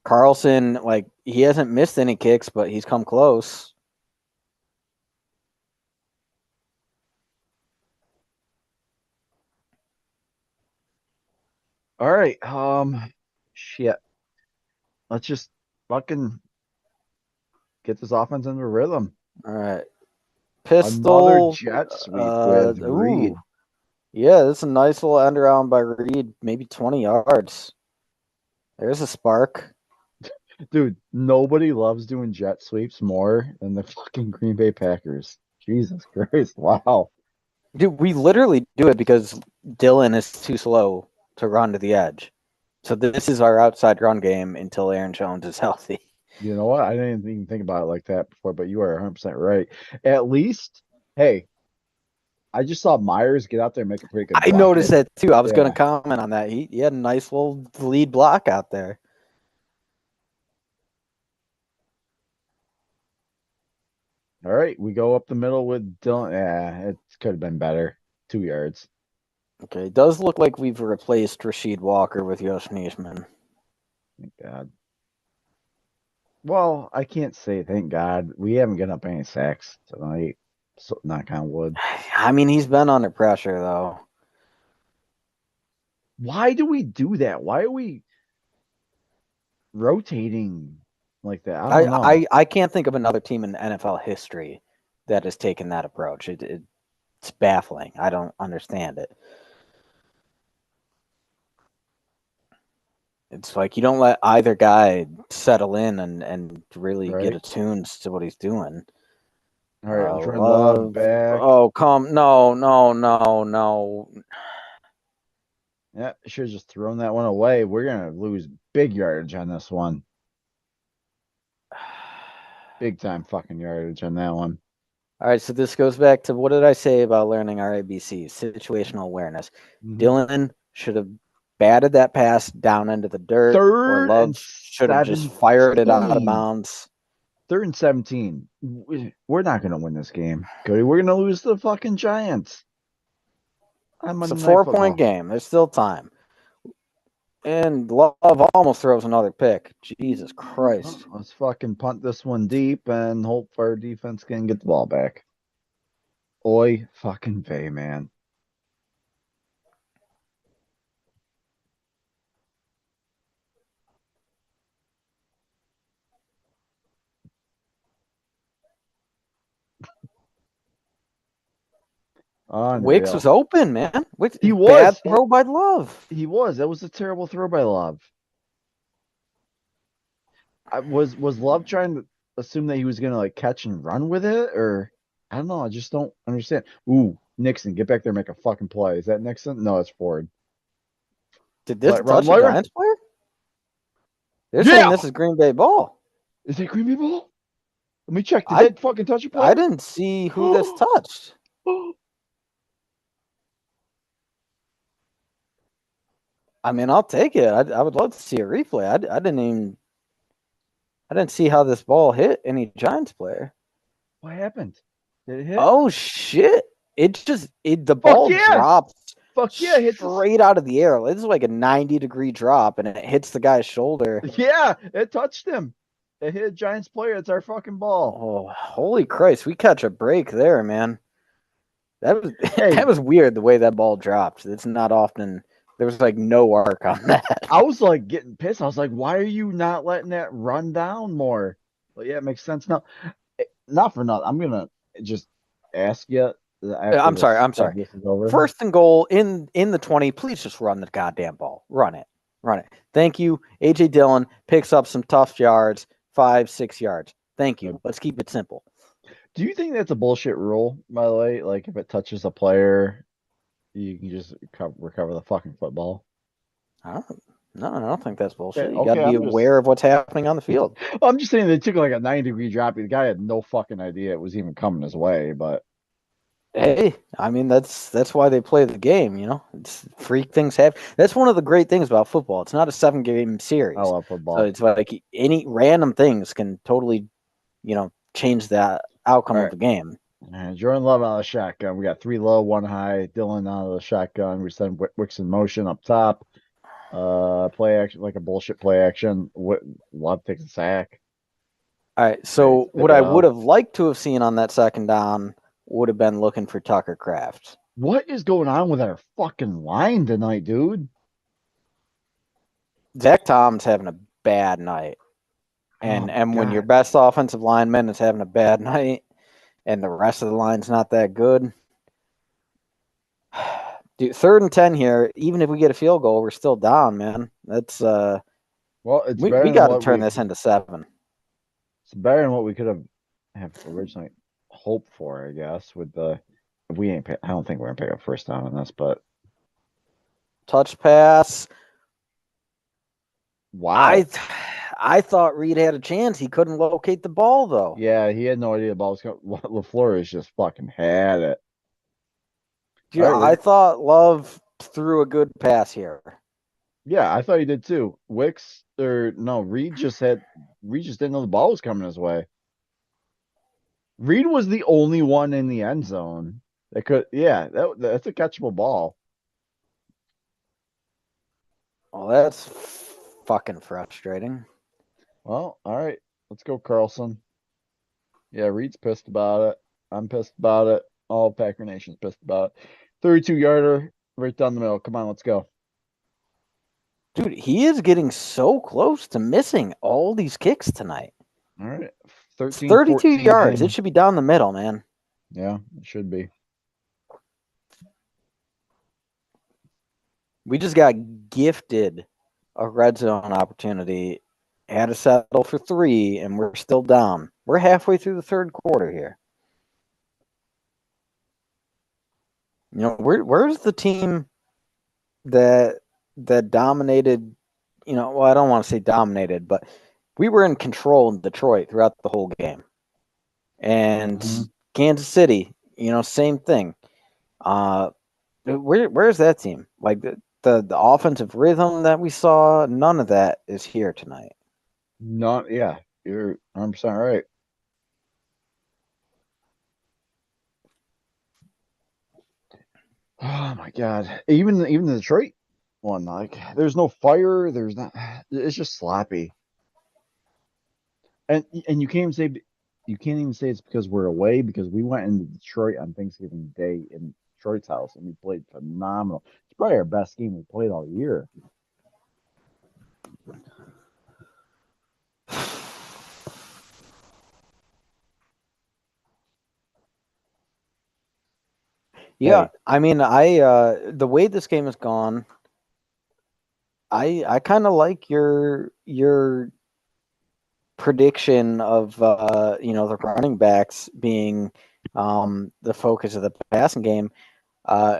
Carlson, like, he hasn't missed any kicks, but he's come close. All right. Shit. Let's just fucking get this offense into rhythm. All right. Pistol. Another jet sweep with Reed. Yeah, that's a nice little end around by Reed, maybe 20 yards. There's a spark. Dude, nobody loves doing jet sweeps more than the fucking Green Bay Packers. Jesus Christ. Wow. Dude, we literally do it because Dillon is too slow to run to the edge. So this is our outside run game until Aaron Jones is healthy. You know what? I didn't even think about it like that before, but you are 100% right. At least, hey, I just saw Myers get out there and make a pretty good I block. noticed that too. I was going Yeah. to comment on that. He had a nice little lead block out there. All right, we go up the middle with Dylan. Yeah, it could have been better. 2 yards. Okay, it does look like we've replaced Rasheed Walker with Yosh Nijman. Thank God. Well, I can't say thank God. We haven't gotten up any sacks tonight. So knock on wood. I mean, he's been under pressure though. Why do we do that? Why are we rotating like that? I don't know. I can't think of another team in NFL history that has taken that approach. It's baffling. I don't understand it. It's like you don't let either guy settle in and really get Right? attuned to what he's doing. All right, Jordan Love Love. back. Oh, come. No, no, no, no. Yeah, should have just thrown that one away. We're gonna lose big yardage on this one. Big time fucking yardage on that one. All right, so this goes back to what did I say about learning our ABCs? Situational awareness. Mhm. Dylan should have batted that pass down into the dirt, or Third and Love should have just fired it out of 17. bounds. 3rd and 17. We're not gonna win this game, Cody. We're gonna lose to the fucking Giants on It's a Monday Night 4 point Football. game. There's still time. And Love almost throws another pick. Jesus Christ. Let's fucking punt this one deep and hope our defense can get the ball back. Oi, fucking vey, man. Wicks was Unreal. open, man. Wicks, He bad was. throw by Love. He was. That was a terrible throw by Love. Was Love trying to assume that he was gonna like catch and run with it, or I don't know. I just don't understand. Ooh, Nixon, get back there, and make a fucking play. Is that Nixon? No, it's Ford. Did this Run, touch a let run. Giants player? They're saying Yeah. this is Green Bay ball. Is it Green Bay ball? Let me check. Did I that fucking touch a I player? didn't see who this touched. I mean, I'll take it. I would love to see a replay. I didn't see how this ball hit any Giants player. What happened? Did it hit? Oh shit! The Fuck ball yeah! drops Fuck yeah! Hit this. straight out of the air. This is like a 90-degree drop, and it hits the guy's shoulder. Yeah, it touched him. It hit a Giants player. It's our fucking ball. Oh, holy Christ! We catch a break there, man. That was Hey, that was weird the way that ball dropped. It's not often. There was like no arc on that. I was like getting pissed. I was like, why are you not letting that run down more? But yeah, it makes sense now. Not for nothing. I'm gonna just ask you after I'm sorry. this I'm sorry. after this is over. First and goal in the 20. Please just run the goddamn ball. Run it. Run it. Thank you. AJ Dillon picks up some tough yards, 5-6 yards. Thank you. Let's keep it simple. Do you think that's a bullshit rule, by the way? Like if it touches a player, you can just recover the fucking football. No, I don't think that's bullshit. Okay, You got to be I'm just aware of what's happening on the field. well, I'm just saying they took like a 90-degree drop. The guy had no fucking idea it was even coming his way, but Hey, I mean that's why they play the game. It's freak things happen. That's one of the great things about football. It's not a 7-game series, I love so football. it's like any random things can totally, change the outcome All of right. the game. Jordan Love out of the shotgun. We got 3 low, 1 high. Dylan out of the shotgun. We send Wicks in motion up top. Play action like a bullshit play action. Love takes a sack. All right. All right, So stick what it I up. would have liked to have seen on that second down would have been looking for Tucker Kraft. What is going on with our fucking line tonight, dude? Zach Tom's having a bad night. Oh my And when your God. best offensive lineman is having a bad night and the rest of the line's not that good. Dude, 3rd and 10 here, even if we get a field goal, we're still down, man. That's Well, it's we better than got to what turn this into 7. it's better than what we could have originally hoped for, I guess. With the if we ain't, I don't think we're gonna pick up first down on this, but touch pass. Wow. I thought Reed had a chance. He couldn't locate the ball though. Yeah, he had no idea the ball was coming. LaFleur just fucking had it. Dude, All right, I thought Love threw a good pass here. yeah, I thought he did too. Reed just didn't know the ball was coming his way. Reed was the only one in the end zone that could. Yeah, that's a catchable ball. Well, that's fucking frustrating. Well, all right, let's go, Carlson. Yeah, Reed's pissed about it. I'm pissed about it. All Packer Nation's pissed about it. 32-yarder right down the middle. Come on, let's go. Dude, he is getting so close to missing all these kicks tonight. All right, It's 13, 32 14 yards. game. It should be down the middle, man. Yeah, it should be. We just got gifted a red zone opportunity. Had to settle for 3, and we're still down. We're halfway through the third quarter here. You know, where's the team that dominated? You know, well, I don't want to say dominated, but we were in control in Detroit throughout the whole game. And Kansas City, you know, same thing. Where's that team? Like the offensive rhythm that we saw, none of that is here tonight. Not, yeah, you're 100% right. Oh my God. Even the Detroit one, like there's no fire, there's not, it's just sloppy. And you can't even say it's because we're away, because we went into Detroit on Thanksgiving Day in Detroit's house and we played phenomenal. It's probably our best game we played all year. Yeah, Hey, I mean, the way this game has gone, I kind of like your prediction of you know, the running backs being the focus of the passing game.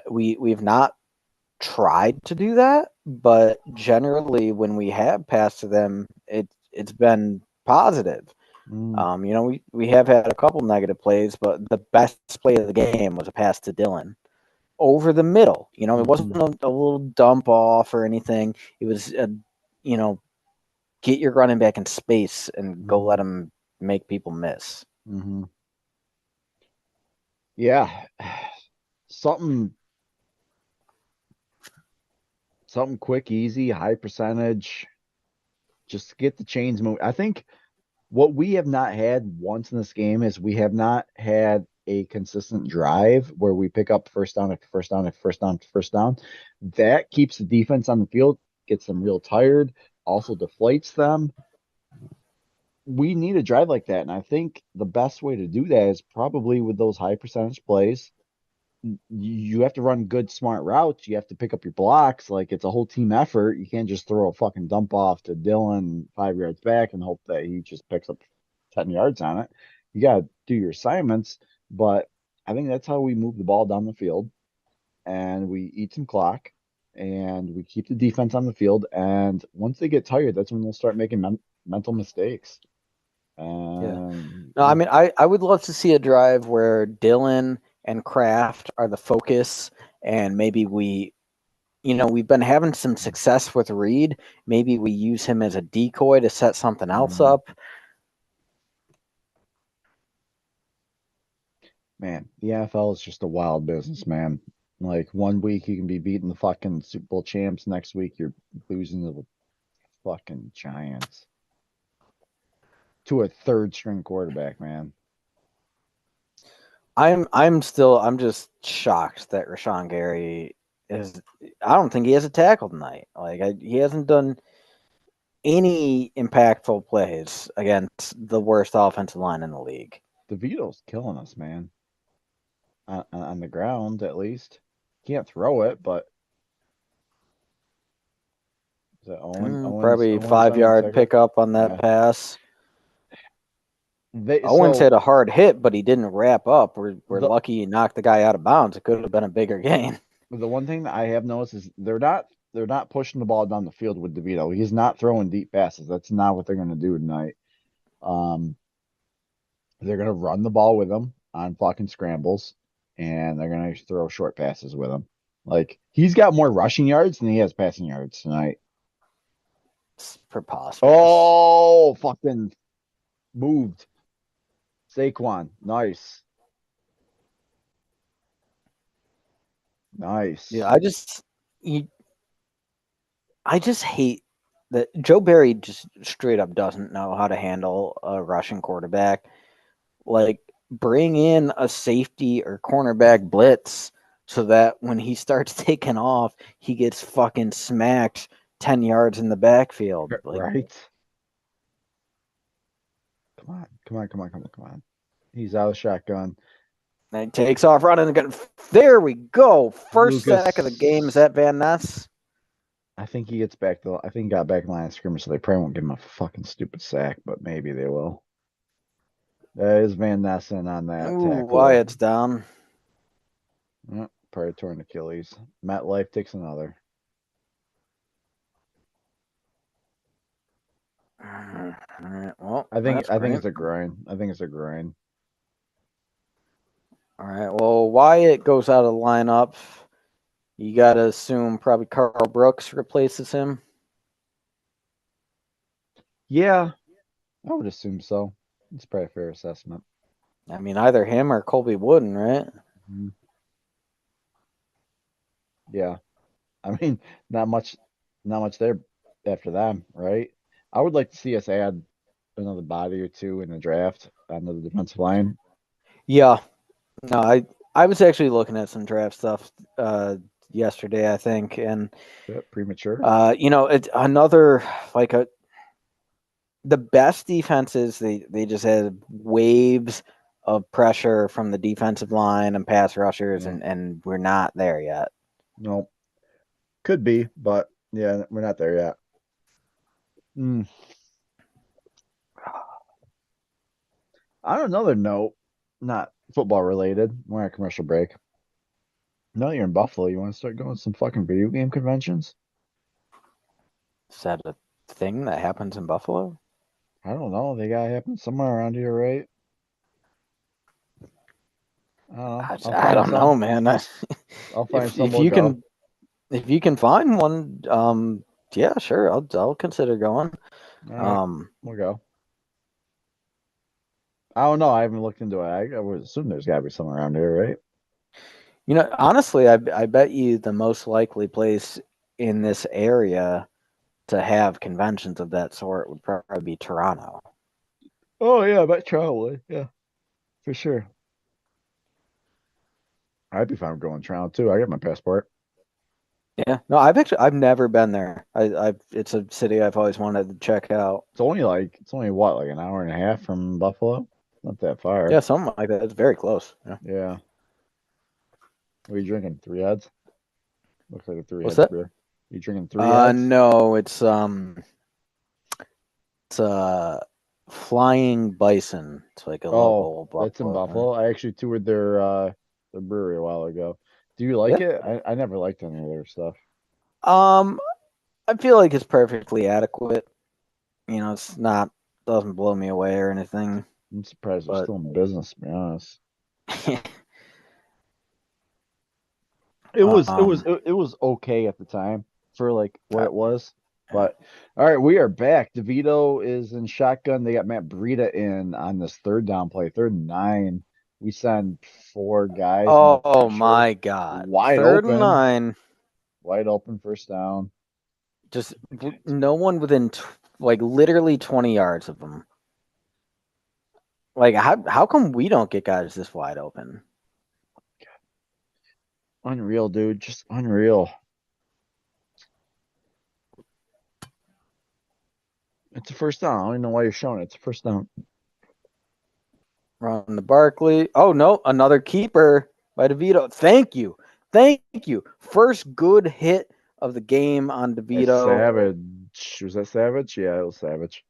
We've not tried to do that, but generally when we have passed to them, it's been positive. You know, we have had a couple negative plays, but the best play of the game was a pass to Dylan over the middle. You know, it wasn't a little dump off or anything. It was you know, get your running back in space and go let him make people miss. yeah, something quick, easy, high percentage, just to get the chains moving. I think what we have not had once in this game is we have not had a consistent drive where we pick up first down after first down after first down after first down. That keeps the defense on the field, gets them real tired, also deflates them. We need a drive like that. And I think the best way to do that is probably with those high percentage plays. You have to run good, smart routes. You have to pick up your blocks. Like it's a whole team effort. You can't just throw a fucking dump off to Dylan 5 yards back and hope that he just picks up 10 yards on it. You got to do your assignments. But I think that's how we move the ball down the field and we eat some clock and we keep the defense on the field. And once they get tired, that's when they'll start making mental mistakes. Yeah. No, I mean, I would love to see a drive where Dylan and Kraft are the focus, and maybe you know, we've been having some success with Reed. Maybe we use him as a decoy to set something else up. Man, the NFL is just a wild business, man. Like 1 week you can be beating the fucking Super Bowl champs, next week you're losing to the fucking Giants. To a third string quarterback, man. I'm just shocked that Rashawn Gary is. I don't think he has a tackle tonight. Like he hasn't done any impactful plays against the worst offensive line in the league. DeVito's killing us, man. On the ground, at least. Can't throw it, but is that Probably Owens on the 5-yard ticket? pickup on that Yeah. pass. Owens had a hard hit, but he didn't wrap up. We're lucky he knocked the guy out of bounds. It could have been a bigger gain. the one thing that I have noticed is they're not pushing the ball down the field with DeVito. He's not throwing deep passes. That's not what they're going to do tonight. Um, they're going to run the ball with him on fucking scrambles, and they're going to throw short passes with him. Like he's got more rushing yards than he has passing yards tonight. It's preposterous. Oh, fucking moved. Saquon, nice. Nice. Yeah, I just hate that Joe Barry just straight up doesn't know how to handle a Russian quarterback. Like, bring in a safety or cornerback blitz so that when he starts taking off, he gets fucking smacked 10 yards in the backfield. Like, Right? Come on. He's out of shotgun. and he takes off running again. There we go. First Lucas. sack of the game. Is that Van Ness? I think he gets back I think he got back in line of scrimmage, so they probably won't give him a fucking stupid sack, but maybe they will. That is Van Ness in on that Ooh, tackle. Wyatt's down. Probably torn Achilles. Matt Life takes another. All right. Well, I think great. it's a groin. I think it's a groin. All right. Well, Wyatt goes out of the lineup. You got to assume probably Carl Brooks replaces him. Yeah, I would assume so. It's probably a fair assessment. I mean, either him or Colby Wooden, right? Mm-hmm. Yeah. I mean, not much there after them, right? I would like to see us add another body or two in the draft on the defensive line. Yeah. No, I was actually looking at some draft stuff yesterday, I think, and Premature. it's another the best defenses. They just had waves of pressure from the defensive line and pass rushers, and we're not there yet. No, could be, but yeah, we're not there yet. On another note, not football related, we're on a commercial break. Now that you're in Buffalo, you want to start going to some fucking video game conventions? Is that a thing that happens in Buffalo? I don't know. They gotta happen somewhere around here, right? I don't know, man. I'll find some. If you can find one, yeah, sure. I'll consider going. Right, we'll go. I don't know. I haven't looked into it. I would assume there's got to be somewhere around here, right? Honestly, I bet you the most likely place in this area to have conventions of that sort would probably be Toronto. Oh yeah, I bet probably. Yeah, for sure. I'd be fine with going to Toronto too. I got my passport. Yeah, no, I've never been there. It's a city I've always wanted to check out. It's only what, like an hour and a half from Buffalo? Not that far. Yeah, something like that. It's very close. Yeah. What are you drinking? 3 Heads? Looks like a 3 What's Heads that? beer. You drinking 3 Heads? No, it's Flying Bison. It's like a local Buffalo. That's in Buffalo. I actually toured their brewery a while ago. Do you like it? I never liked any of their stuff. I feel like it's perfectly adequate. It's not doesn't blow me away or anything. I'm surprised they're still in business, to be honest. It was okay at the time for like what it was. But all right, we are back. DeVito is in shotgun. They got Matt Breida in on this third down play, 3rd and 9. We send 4 guys. Oh my God! Wide 3rd open. and 9. Wide open, first down. Just no one within literally 20 yards of them. Like how come we don't get guys this wide open? Unreal, dude. Just unreal. It's a first down. I don't even know why you're showing it. It's a first down. Run the Barkley. Oh no, another keeper by DeVito. Thank you. First good hit of the game on DeVito. Savage. Was that Savage? Yeah, it was Savage.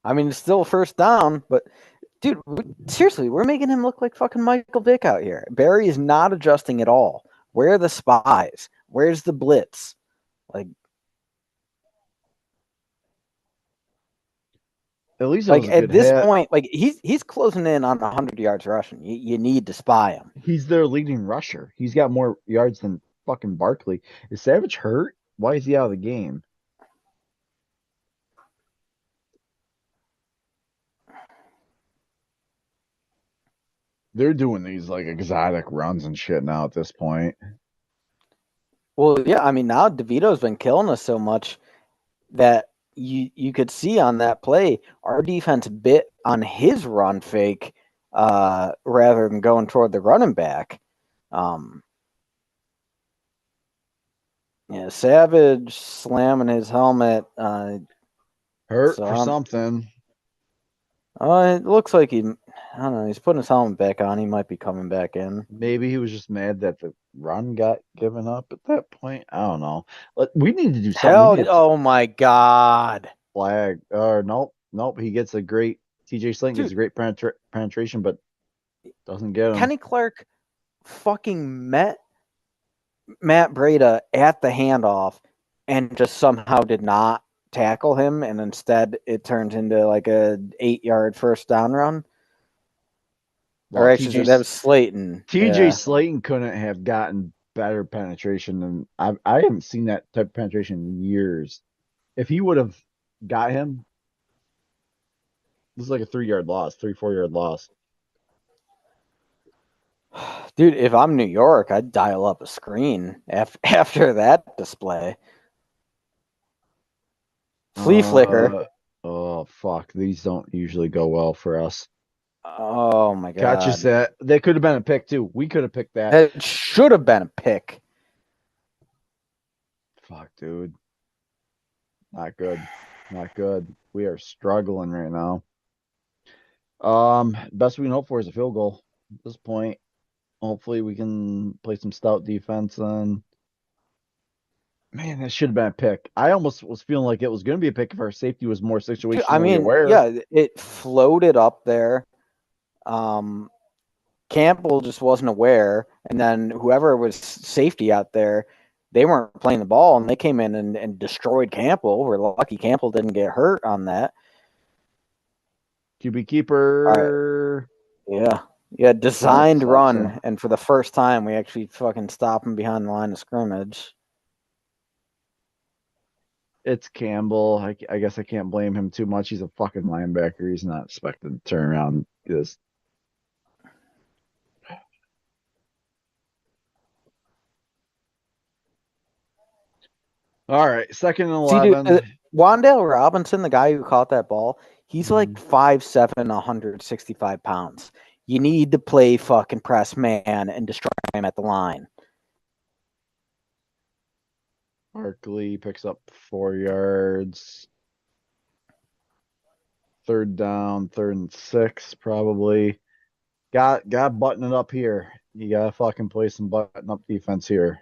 I mean, it's still a first down, but dude, seriously, we're making him look like fucking Michael Vick out here. Barry is not adjusting at all. Where are the spies? Where's the blitz? Like, At least it was a at good this hit. point, like he's closing in on 100 yards rushing. You need to spy him. He's their leading rusher. He's got more yards than fucking Barkley. Is Savage hurt? Why is he out of the game? They're doing these like exotic runs and shit now at this point. Well, yeah, I mean now DeVito's been killing us so much that you could see on that play our defense bit on his run fake rather than going toward the running back. Yeah, Savage slamming his helmet. Hurt So for something. it looks like I don't know. He's putting his helmet back on. He might be coming back in. Maybe he was just mad that the run got given up at that point. I don't know. We need to do something. Hell, oh my God. Flag. Or nope. He gets a great TJ Slayton gets a great penetration, but doesn't get him. Kenny Clark fucking met Matt Breida at the handoff and just somehow did not tackle him, and instead it turns into like a 8-yard first down run. Well, or actually, that was Slayton. TJ Slayton couldn't have gotten better penetration than I haven't seen that type of penetration in years. If he would have got him, this is like a 3-yard loss, 4-yard loss. Dude, if I'm New York, I'd dial up a screen after that display. Flea flicker. Oh fuck! These don't usually go well for us. Oh my God! Gotcha. Set. They could have been a pick too. We could have picked that. It should have been a pick. Fuck, dude. Not good. Not good. We are struggling right now. Best we can hope for is a field goal at this point. Hopefully we can play some stout defense and man, that should have been a pick. I almost was feeling like it was going to be a pick if our safety was more situationally aware. Yeah, it floated up there. Campbell just wasn't aware, and then whoever was safety out there, they weren't playing the ball, and they came in and destroyed Campbell. We're lucky Campbell didn't get hurt on that. QB keeper. Right. Yeah, designed run, and for the first time, we actually fucking stop him behind the line of scrimmage. It's Campbell. I guess I can't blame him too much. He's a fucking linebacker. He's not expected to turn around this. All right, 2nd and 11. See, dude, Wan'Dale Robinson, the guy who caught that ball, he's like 5'7", 165 pounds. You need to play fucking press man and destroy him at the line. Barkley picks up 4 yards. 3rd down, 3rd and 6, probably. Got button it up here. You gotta fucking play some button up defense here.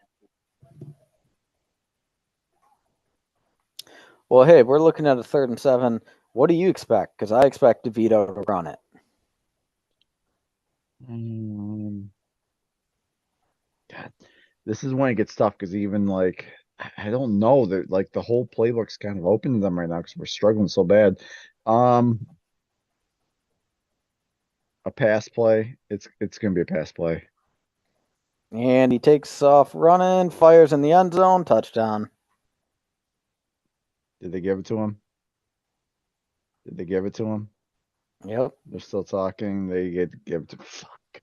Well, hey, we're looking at a 3rd and 7. What do you expect? Because I expect DeVito to run it. God, this is when it gets tough because even like I don't know that like the whole playbook's kind of open to them right now because we're struggling so bad. A pass play. It's gonna be a pass play. And he takes off running, fires in the end zone, touchdown. Did they give it to him? Did they give it to him? Yep. They're still talking. They give it to fuck.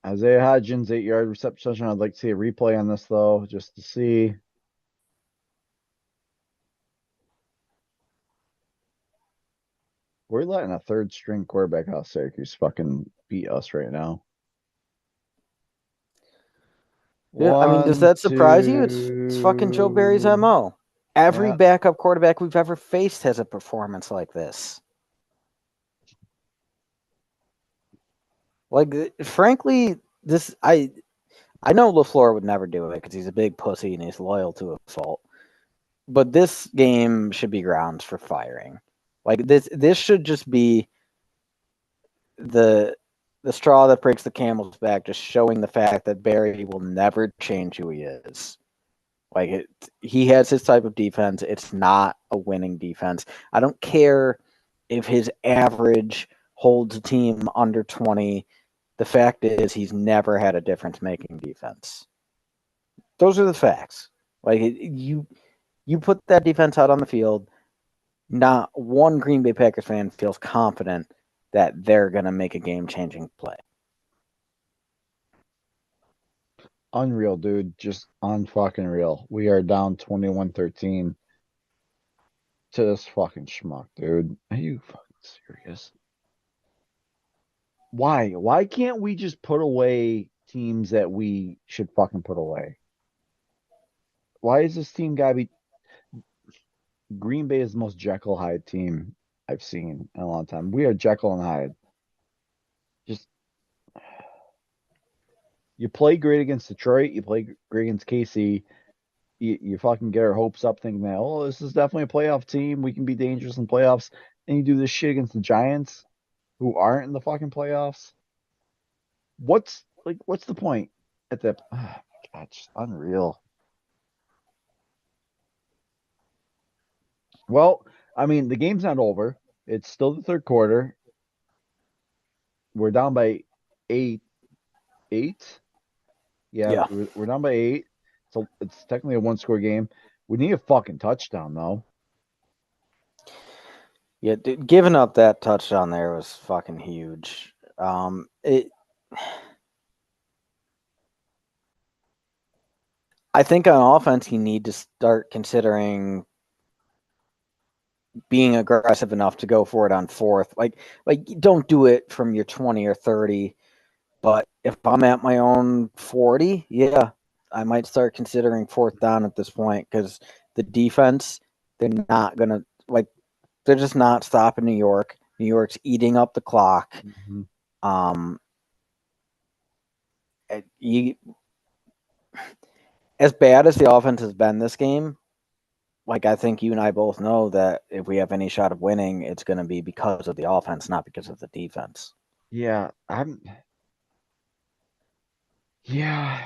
Isaiah Hodgins, 8-yard reception. I'd like to see a replay on this though, just to see. We're letting a 3rd string quarterback out of Syracuse fucking beat us right now. Yeah, I mean, does that surprise you? It's fucking Joe Barry's MO. Every backup quarterback we've ever faced has a performance like this. Like, frankly, this I know LaFleur would never do it because he's a big pussy and he's loyal to a fault. But this game should be grounds for firing. Like this should just be the the straw that breaks the camel's back, just showing the fact that Barry will never change who he is. Like he has his type of defense. It's not a winning defense. I don't care if his average holds a team under 20. The fact is, he's never had a difference-making defense. Those are the facts. Like you put that defense out on the field. Not one Green Bay Packers fan feels confident that they're going to make a game-changing play. Unreal, dude. Just unfucking real. We are down 21-13 to this fucking schmuck, dude. Are you fucking serious? Why? Why can't we just put away teams that we should fucking put away? Why is this team gotta be Green Bay is the most Jekyll Hyde team I've seen in a long time. We are Jekyll and Hyde. Just you play great against Detroit, you play great against KC, you fucking get our hopes up thinking that, oh, this is definitely a playoff team. We can be dangerous in playoffs. And you do this shit against the Giants, who aren't in the fucking playoffs. What's the point at that? Oh my God, just unreal. Well, I mean, the game's not over. It's still the third quarter. We're down by eight. Yeah. We're down by 8. So it's technically a one-score game. We need a fucking touchdown, though. Yeah, dude, giving up that touchdown there was fucking huge. I think on offense, you need to start considering being aggressive enough to go for it on fourth. Like don't do it from your 20 or 30. But if I'm at my own 40, yeah, I might start considering fourth down at this point because the defense, they're not going to, like, they're just not stopping New York. New York's eating up the clock. Mm-hmm. As bad as the offense has been this game, like I think you and I both know that if we have any shot of winning, it's going to be because of the offense, not because of the defense. Yeah, yeah.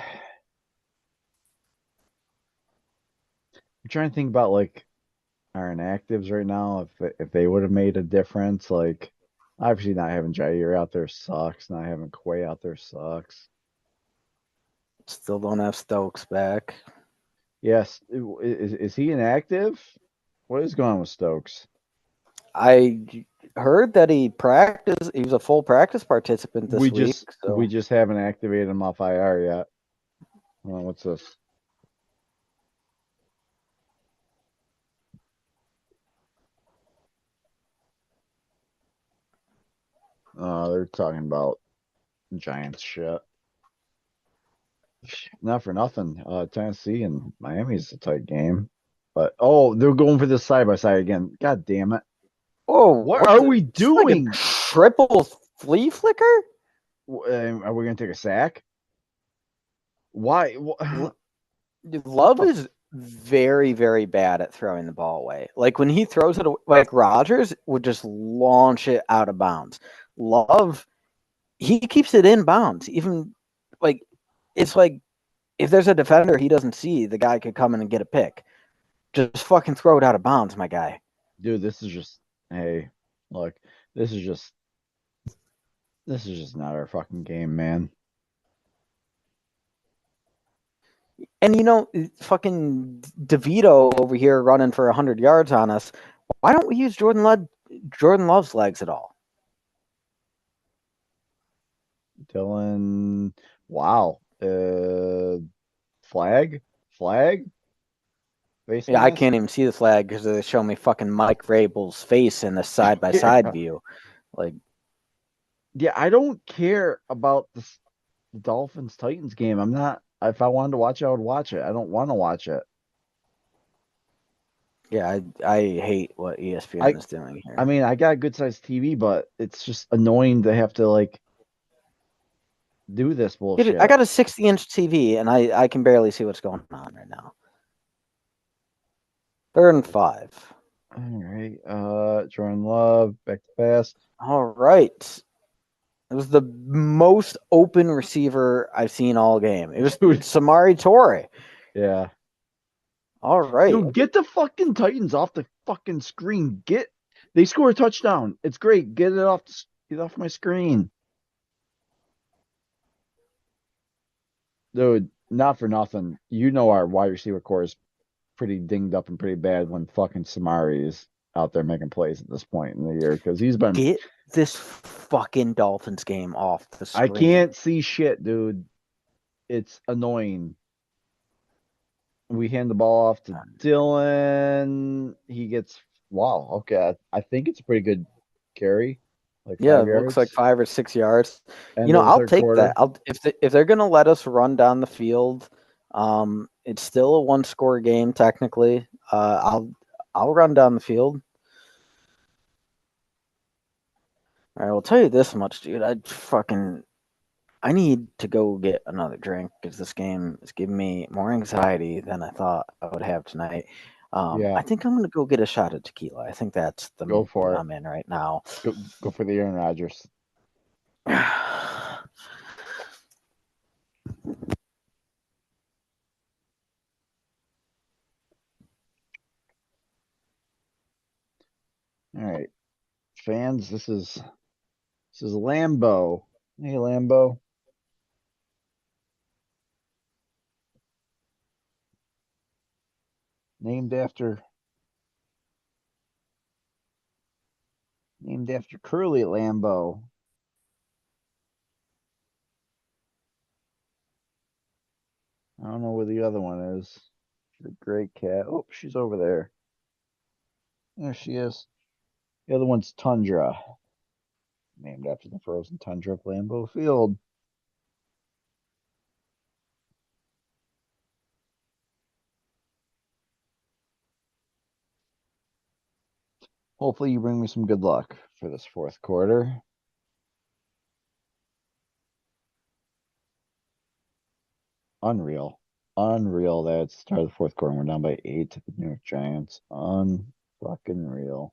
I'm trying to think about like our inactives right now. If they would have made a difference, like obviously not having Jair out there sucks. Not having Quay out there sucks. Still don't have Stokes back. Yes, is he inactive? What is going on with Stokes? I heard that he practiced. He was a full practice participant this week. We just haven't activated him off IR yet. Well, what's this? They're talking about Giants shit. Not for nothing. Tennessee and Miami's a tight game. But they're going for this side by side again. God damn it. Oh, what are we doing? Like triple flea flicker? Are we gonna take a sack? Why? Love is very, very bad at throwing the ball away. Like when he throws it, like Rodgers would just launch it out of bounds. Love, he keeps it in bounds. Even like it's like if there's a defender he doesn't see, the guy could come in and get a pick. Just fucking throw it out of bounds, my guy. Dude, this is just look, this is just not our fucking game, man. And fucking DeVito over here running for 100 yards on us. Why don't we use Jordan Love's legs at all? Dylan, wow. Flag? Yeah, I can't even see the flag because they show me fucking Mike Vrabel's face in the side-by-side view. Like, yeah, I don't care about the Dolphins Titans game. I'm not. If I wanted to watch it, I would watch it. I don't want to watch it. Yeah, I hate what ESPN is doing here. I mean, I got a good sized TV, but it's just annoying to have to like do this bullshit. I got a 60-inch TV and I can barely see what's going on right now. 3rd and 5. All right. Jordan Love back to pass. All right. It was the most open receiver I've seen all game. It was Dude. Samari Torre. Yeah. All right. Dude, get the fucking Titans off the fucking screen. They score a touchdown. It's great. Get off my screen. Dude, not for nothing. You know our wide receiver core is pretty dinged up and pretty bad when fucking Samari is out there making plays at this point in the year because he's been. Get this fucking Dolphins game off the I screen. can't see shit, dude. It's annoying. We hand the ball off to Dylan. He gets wow. Okay, I think it's a pretty good carry, like Yeah, 5 it looks like yards. 5 or 6 yards. End of the I'll third take that. quarter. If they're gonna let us run down the field, it's still a 1-score game technically. I'll run down the field. All right, I'll tell you this much, dude. I need to go get another drink because this game is giving me more anxiety than I thought I would have tonight. Yeah, I think I'm gonna go get a shot of tequila. I think that's the go mood for it. I'm in right now. Go for the Aaron Rodgers. All right, fans. This is Lambo. Hey, Lambo. Named after Curly Lambo. I don't know where the other one is. She's a great cat. Oh, she's over there. There she is. The other one's Tundra, named after the frozen tundra of Lambeau Field. Hopefully, you bring me some good luck for this fourth quarter. Unreal. Unreal that it's the start of the fourth quarter and we're down by 8 to the New York Giants. Unfucking real.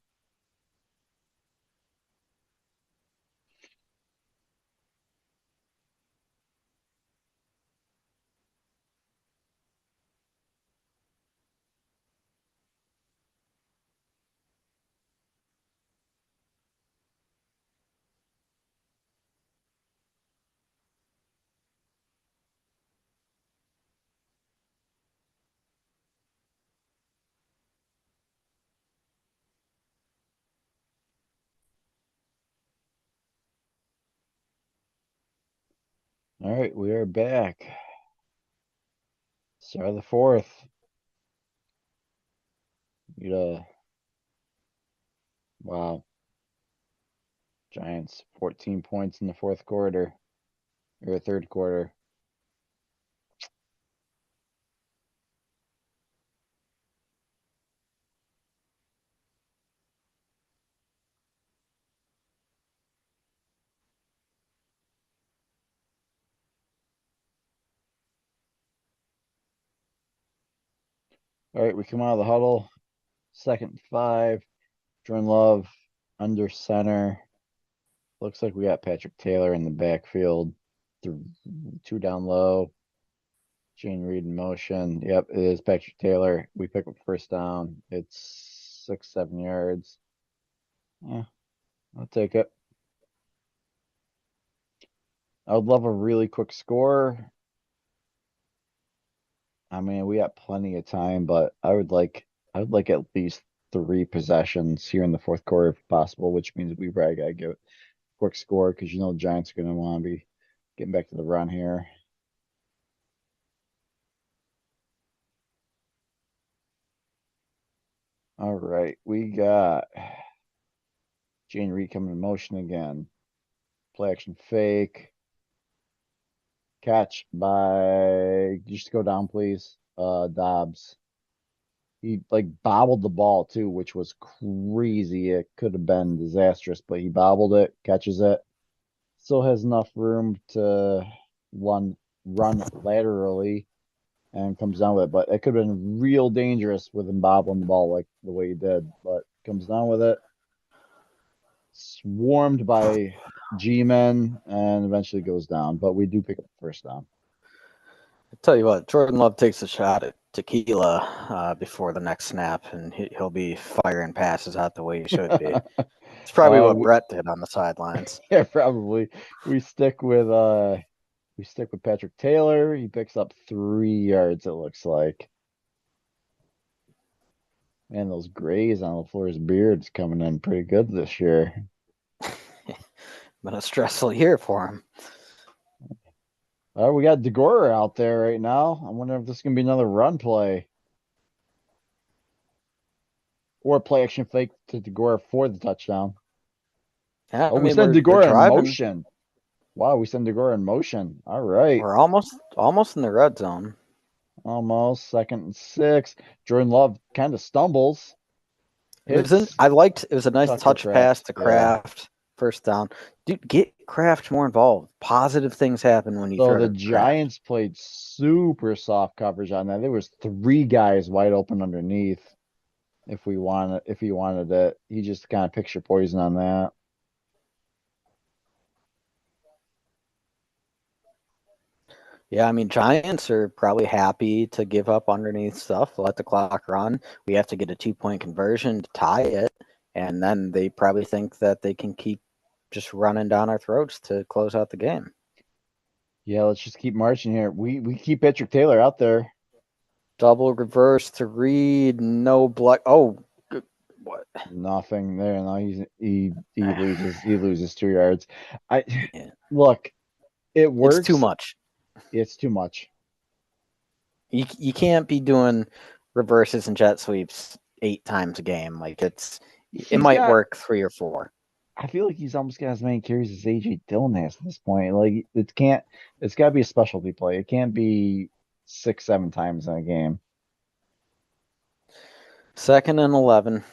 All right, we are back. Start of the fourth. Wow. Giants 14 points in the fourth quarter or third quarter. All right, we come out of the huddle. Second and 5. Jordan Love under center. Looks like we got Patrick Taylor in the backfield. 2 down low. Gene Reed in motion. Yep, it is Patrick Taylor. We pick up first down. It's 6, 7 yards. Yeah, I'll take it. I would love a really quick score. I mean, we got plenty of time, but I would like at least 3 possessions here in the fourth quarter if possible, which means we probably gotta get a quick score because the Giants are gonna want to be getting back to the run here. All right, we got Jane Reed coming in motion again. Play action fake. Catch by just go down, please. Dobbs. He like bobbled the ball too, which was crazy. It could have been disastrous, but he bobbled it, catches it. Still has enough room to run laterally and comes down with it. But it could have been real dangerous with him bobbling the ball like the way he did. But comes down with it. Swarmed by G-men, and eventually goes down. But we do pick up the first down. I tell you what, Jordan Love takes a shot at tequila before the next snap, and he'll be firing passes out the way he should be. It's probably what We, Brett did on the sidelines. yeah, probably. We stick with Patrick Taylor. He picks up 3 yards, it looks like. Man, those grays on LaFleur's beard's coming in pretty good this year. Been a stressful year for him. We got DeGora out there right now. I wonder if this is gonna be another run play. Or play action fake to DeGora for the touchdown. Yeah, Oh, I we mean, send we're DeGora in driving. motion. Wow, we send DeGora in motion. All right. We're almost in the red zone. Almost 2nd and 6. Jordan Love kind of stumbles. It was a nice Tucker touch Kraft, pass to yeah. Kraft. First down. Dude, get Kraft more involved. Positive things happen when you So throw the to Kraft. Giants played super soft coverage on that. There was 3 guys wide open underneath. If he wanted it, he just kind of picture poison on that. Yeah, I mean, Giants are probably happy to give up underneath stuff, let the clock run. We have to get a 2-point conversion to tie it, and then they probably think that they can keep just running down our throats to close out the game. Yeah, let's just keep marching here. We keep Patrick Taylor out there. Double reverse to Reed, no block. Oh, what? Nothing there. No, he loses 2 yards. Yeah. Look, it works. It's too much. It's too much. You can't be doing reverses and jet sweeps 8 times a game. Like it might work 3 or 4. I feel like he's almost got as many carries as AJ Dillon has at this point. Like it's got to be a specialty play. It can't be 6, 7 times in a game. 2nd and 11.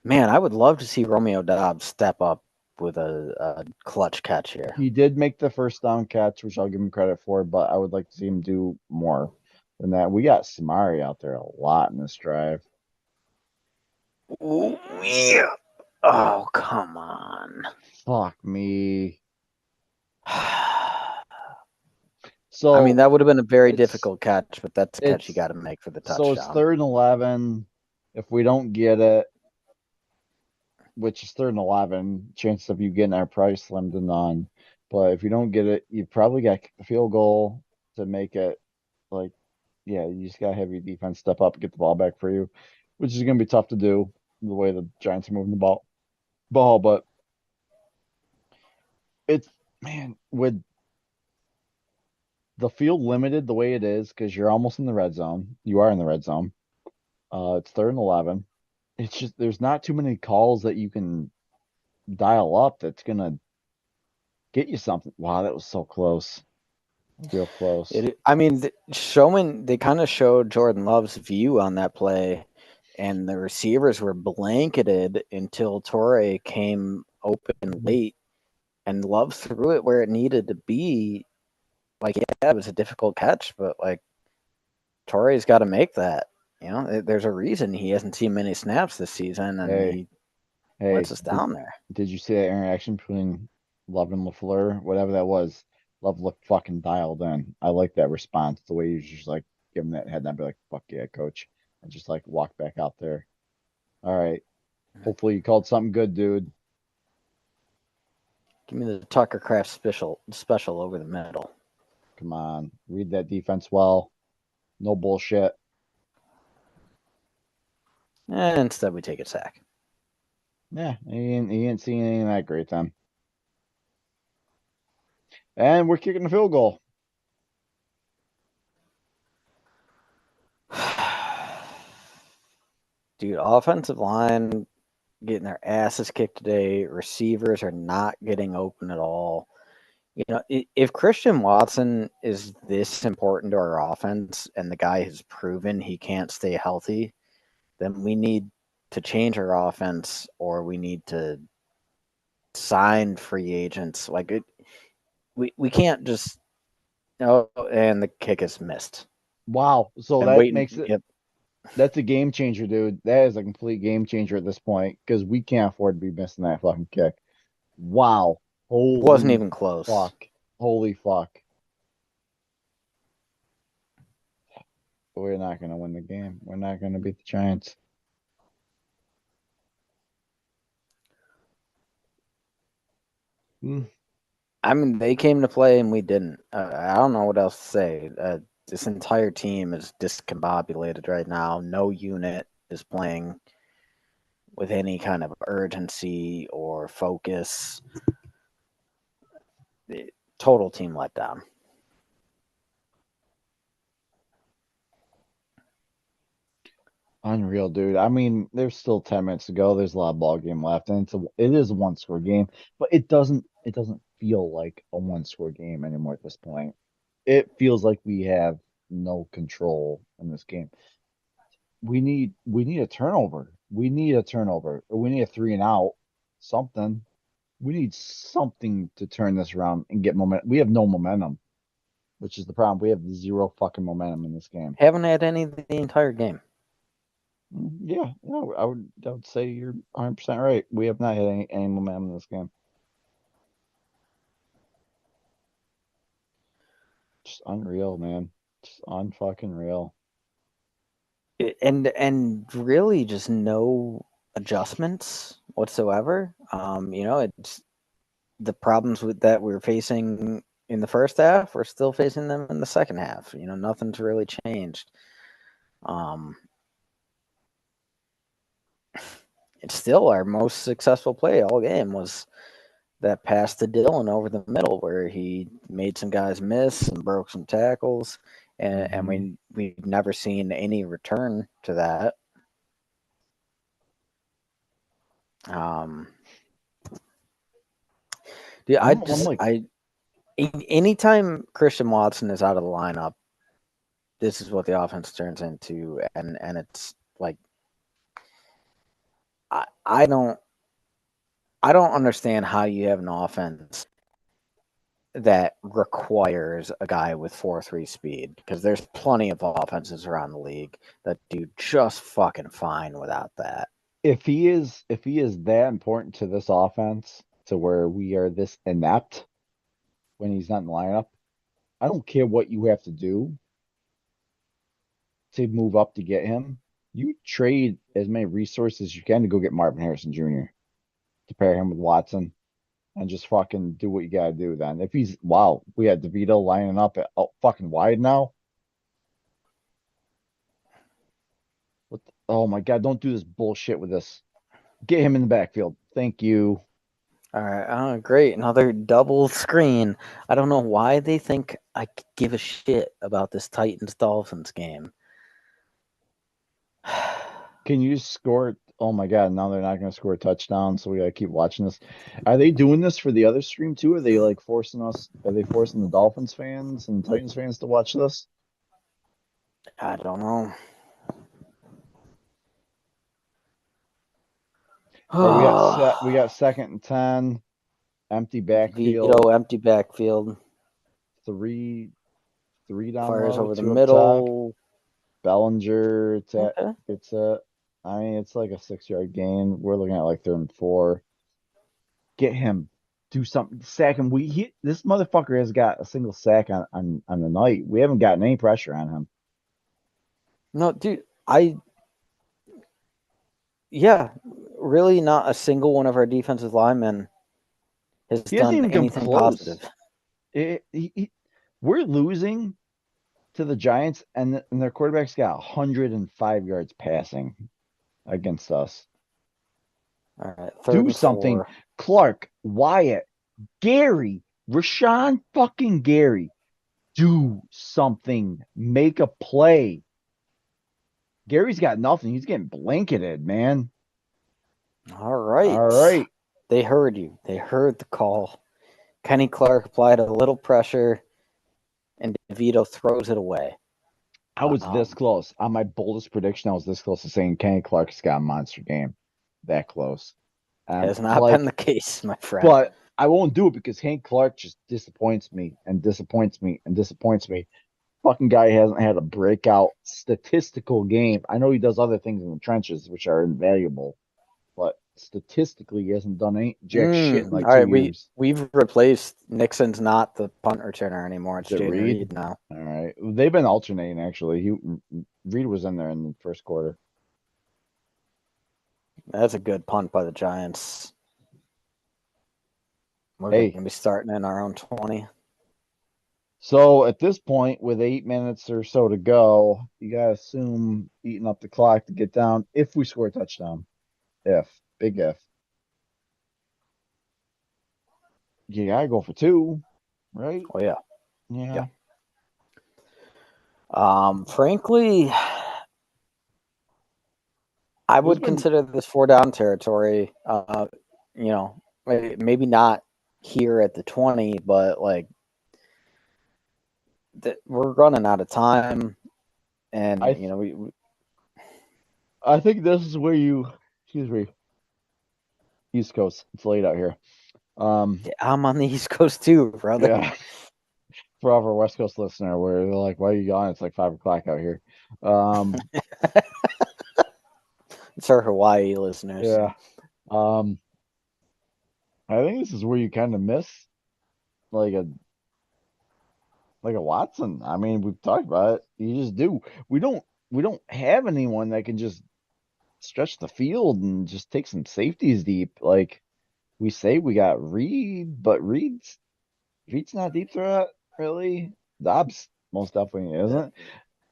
Man, I would love to see Romeo Doubs step up with a clutch catch here. He did make the first down catch, which I'll give him credit for, but I would like to see him do more than that. We got Samari out there a lot in this drive. Ooh, yeah. Oh, come on. Fuck me. So I mean, that would have been a very difficult catch, but that's a catch you got to make for the touchdown. So it's 3rd and 11. If we don't get it, which is 3rd and 11, chances of you getting our price slim to none. But if you don't get it, you probably got a field goal to make it. Like, yeah, you just got to have your defense step up and get the ball back for you, which is going to be tough to do the way the Giants are moving the ball. But it's, man, with the field limited the way it is, because you're almost in the red zone. You are in the red zone. It's 3rd and 11. It's just there's not too many calls that you can dial up that's gonna get you something. Wow, that was so close. Real close. They kind of showed Jordan Love's view on that play, and the receivers were blanketed until Torrey came open late, and Love threw it where it needed to be. Like, yeah, it was a difficult catch, but like Torrey's got to make that. You know, there's a reason he hasn't seen many snaps this season, and he lets us down there. Did you see that interaction between Love and LaFleur? Whatever that was, Love looked fucking dialed in. I like that response. The way he was just like give him that head and be like, "Fuck yeah, coach," and just like walk back out there. All right. Hopefully you called something good, dude. Give me the Tucker Kraft special over the middle. Come on, read that defense well. No bullshit. And instead, we take a sack. Yeah, he ain't seen anything that great then. And we're kicking the field goal. Dude, offensive line getting their asses kicked today. Receivers are not getting open at all. You know, if Christian Watson is this important to our offense and the guy has proven he can't stay healthy, then we need to change our offense, or we need to sign free agents. Like we can't just and the kick is missed. Wow. So And that makes it that's a game changer, dude. That is a complete game changer at this point because we can't afford to be missing that fucking kick. Wow. Wasn't Holy even close. fuck. Holy fuck. We're not going to win the game. We're not going to beat the Giants. I mean, they came to play and we didn't. I don't know what else to say. This entire team is discombobulated right now. No unit is playing with any kind of urgency or focus. Total team letdown. Unreal, dude. I mean, there's still 10 minutes to go. There's a lot of ball game left, and it is a one score game, but it doesn't feel like a one score game anymore at this point. It feels like we have no control in this game. We need a turnover. We need a turnover. Or we need a three and out. Something. We need something to turn this around and get momentum. We have no momentum, which is the problem. We have zero fucking momentum in this game. Haven't had any the entire game. Yeah, I would say you're 100% right. We have not had any momentum in this game. Just unreal, man. Just unfucking real. And really just no adjustments whatsoever. It's the problems that we were facing in the first half, we're still facing them in the second half. Nothing's really changed. It's still our most successful play all game was that pass to Dillon over the middle where he made some guys miss and broke some tackles, and we've never seen any return to that. Anytime Christian Watson is out of the lineup, this is what the offense turns into, and it's like I don't understand how you have an offense that requires a guy with 4.3 speed, because there's plenty of offenses around the league that do just fucking fine without that. If he is that important to this offense to where we are this inept when he's not in the lineup, I don't care what you have to do to move up to get him. You trade as many resources as you can to go get Marvin Harrison Jr. to pair him with Watson and just fucking do what you gotta do then. If we had DeVito lining up at fucking wide now. Oh my God, don't do this bullshit with this. Get him in the backfield. Thank you. All right, great. Another double screen. I don't know why they think I give a shit about this Titans-Dolphins game. Can you score? Oh my God, now they're not going to score a touchdown, so we got to keep watching this. Are they doing this for the other stream too? Are they like forcing us? Are they forcing the Dolphins fans and Titans fans to watch this? I don't know. We got 2nd and 10, empty backfield. Vito, empty backfield. Three down Fires low, over the two up middle. top. Bellinger, it's like a 6-yard gain. We're looking at like 3rd and 4. Get him, do something, sack him. This motherfucker has got a single sack on the night. We haven't gotten any pressure on him. No, dude, really not a single one of our defensive linemen has done anything positive. We're losing to the Giants, and their quarterback's got 105 yards passing against us. All right, do something. 4. Clark, Wyatt, Gary, Rashawn fucking Gary, do something. Make a play. Gary's got nothing. He's getting blanketed, man. All right. They heard you. They heard the call. Kenny Clark applied a little pressure, and DeVito throws it away. I was this close. On my boldest prediction, I was this close to saying Kenny Clark's got a monster game. That close. Has not been the case, my friend. But I won't do it because Hank Clark just disappoints me and disappoints me and disappoints me. Fucking guy hasn't had a breakout statistical game. I know he does other things in the trenches, which are invaluable, but statistically he hasn't done any jack shit in like all 2 right, years. we've replaced Nixon's not the punt returner anymore. It's Is it Jaden Reed? Reed now. All right. They've been alternating actually. Reed was in there in the first quarter. That's a good punt by the Giants. We're Hey. gonna be starting in our own 20. So at this point, with 8 minutes or so to go, you gotta assume eating up the clock to get down if we score a touchdown. Big if. You gotta go for 2, right? Oh yeah. Yeah. Frankly, I would consider this 4-down territory. You know, maybe not here at the 20, but like we're running out of time, and I you know we I think this is where excuse me, East Coast. It's late out here. I'm on the East Coast too, brother. Yeah. For our West Coast listener, where they're like, "Why are you gone? It's like 5 o'clock out here." It's our Hawaii listeners. Yeah. I think this is where you kind of miss like a Watson. I mean, we've talked about it. You just do. We don't have anyone that can just stretch the field and just take some safeties deep. Like we say we got Reed, but Reed's not deep threat, really. Dobbs most definitely isn't.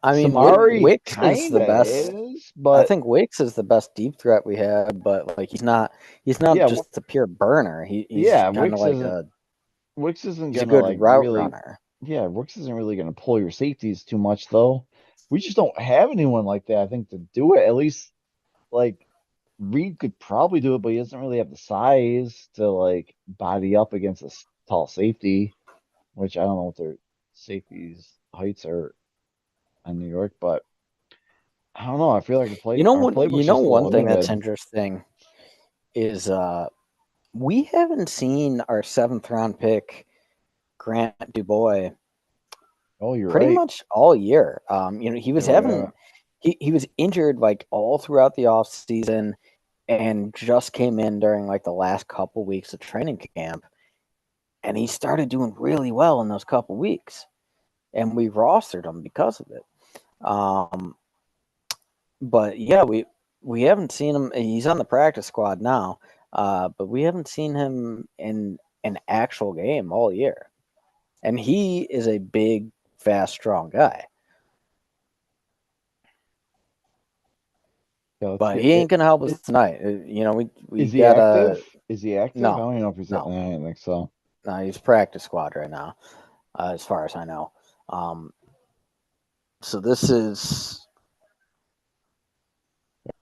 I mean, Samari Wicks is the kinda best. is, I but think Wicks is the best deep threat we have, but like he's not yeah, just a pure burner. He's yeah, kind of like Wicks isn't he's a gonna good like route really. runner. Yeah, Wicks isn't really gonna pull your safeties too much though. We just don't have anyone like that, I think, to do it. At least like Reed could probably do it, but he doesn't really have the size to like body up against a tall safety, which I don't know what their safeties heights are in New York, but I don't know. I feel like our You playbook's know just a little one thing that's limited. interesting is we haven't seen our 7th round pick Grant Dubois Oh, you're pretty right. much all year. You know, he was Yeah, we having haven't. he was injured like all throughout the off season and just came in during like the last couple weeks of training camp, and he started doing really well in those couple weeks, and we rostered him because of it. But yeah, we haven't seen him. He's on the practice squad now, but we haven't seen him in an actual game all year, and he is a big, fast, strong guy. Yeah, let's But get he it. ain't gonna help us tonight. You know, we Is he gotta active? Is he active? I no, don't even know if he's. I no, don't think so. no. He's practice squad right now, as far as I know. So this is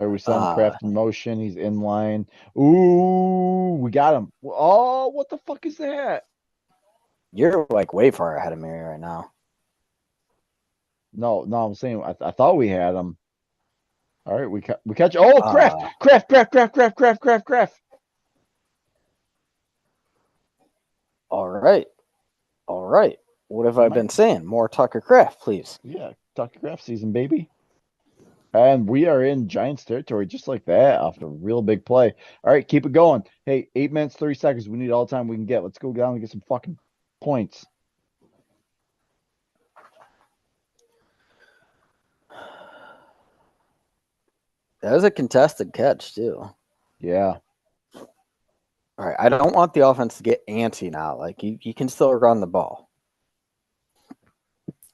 Are we selling craft in motion? He's in line. Ooh, we got him. Oh, what the fuck is that? you're like way far ahead of me right now. No, no, I'm saying I thought we had him. All right, we catch. Oh, craft, Uh, craft, craft, craft, craft, craft, craft, craft. all right, all right. What have I Am I? been saying? More Tucker Craft, please. Yeah, Tucker Craft season, baby. And we are in Giants territory just like that after a real big play. All right, keep it going. Hey, 8 minutes, 30 seconds. We need all the time we can get. Let's go down and get some fucking points. That was a contested catch too. Yeah. All right, I don't want the offense to get antsy now. Like you can still run the ball.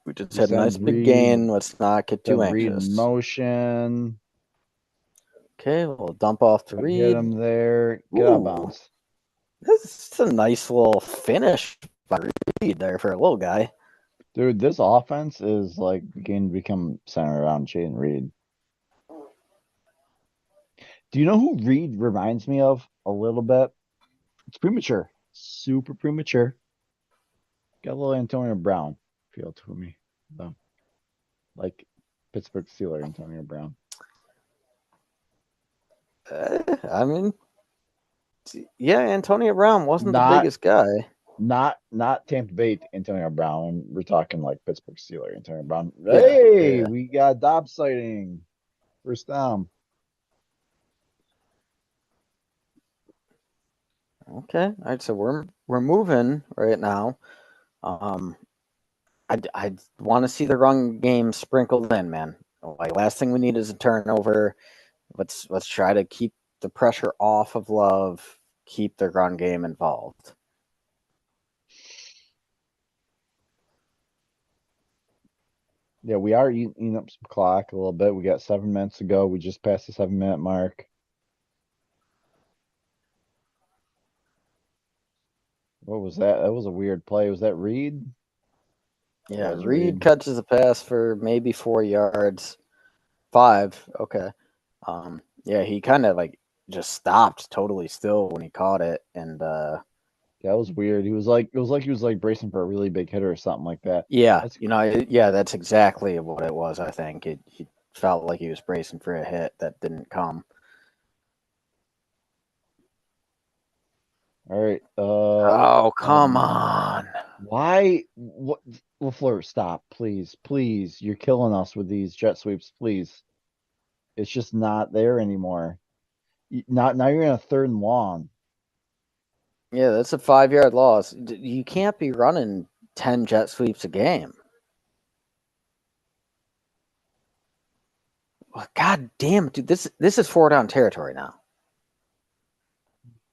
We just had a nice big gain. Let's not get too Reed in anxious. motion. Okay, we'll dump off to Hit Reed. him there. Get out of bounds. This is a nice little finish by Reed there for a little guy. Dude, this offense is like beginning to become centered around Jaden Reed. Do you know who Reed reminds me of a little bit? It's premature. Super premature. Got a little Antonio Brown feel to me, though. Like Pittsburgh Steelers Antonio Brown. I mean, yeah, Antonio Brown wasn't the Not biggest guy. not Tampa Bay Antonio Brown. We're talking like Pittsburgh Steelers Antonio Brown. Yeah, Hey, yeah. we got Dobbs sighting. First down. Okay. All right. So we're moving right now. Um, I want to see the run game sprinkled in, man. Like last thing we need is a turnover. Let's try to keep the pressure off of Love. Keep the run game involved. Yeah, we are eating up some clock a little bit. We got 7 minutes to go. We just passed the 7 minute mark. What was that? That was a weird play. Was that Reed? That Yeah, was Reed Reed. catches a pass for maybe 4 yards. 5. Okay. Yeah, he kind of like just stopped totally still when he caught it, and That was weird. He was like, it was like he was like bracing for a really big hitter or something like that. yeah, That's yeah, that's exactly what it was. I think he felt like he was bracing for a hit that didn't come. all right. Oh, come Um, on. why? What? LaFleur, stop, please, please. You're killing us with these jet sweeps, please. It's just not there anymore. Not now. You're in a third and long. Yeah, that's a 5 yard loss. You can't be running 10 jet sweeps a game. God damn, dude, this is 4 down territory now.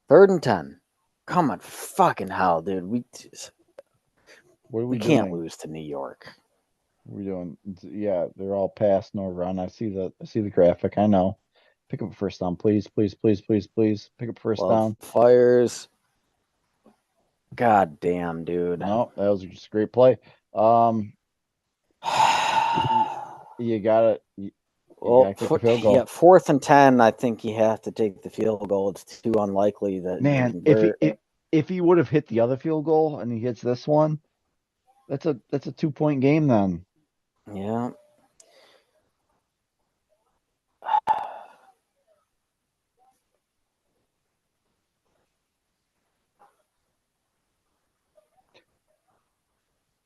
3rd and 10. Come on, fucking hell, dude. What are We we can't doing? lose to New York. We're doing, yeah, they're all pass, no run. I see the graphic. I know. Pick up a first down, please, please, please, please, please. Pick up first Love down. fires. God damn, dude. No, that was just a great play. Um, you gotta, you Well, gotta kick the field yeah, goal. 4th and 10. I think you have to take the field goal. It's too unlikely that you Man, convert. if he would have hit the other field goal and he hits this one, that's a 2 point game then. Yeah.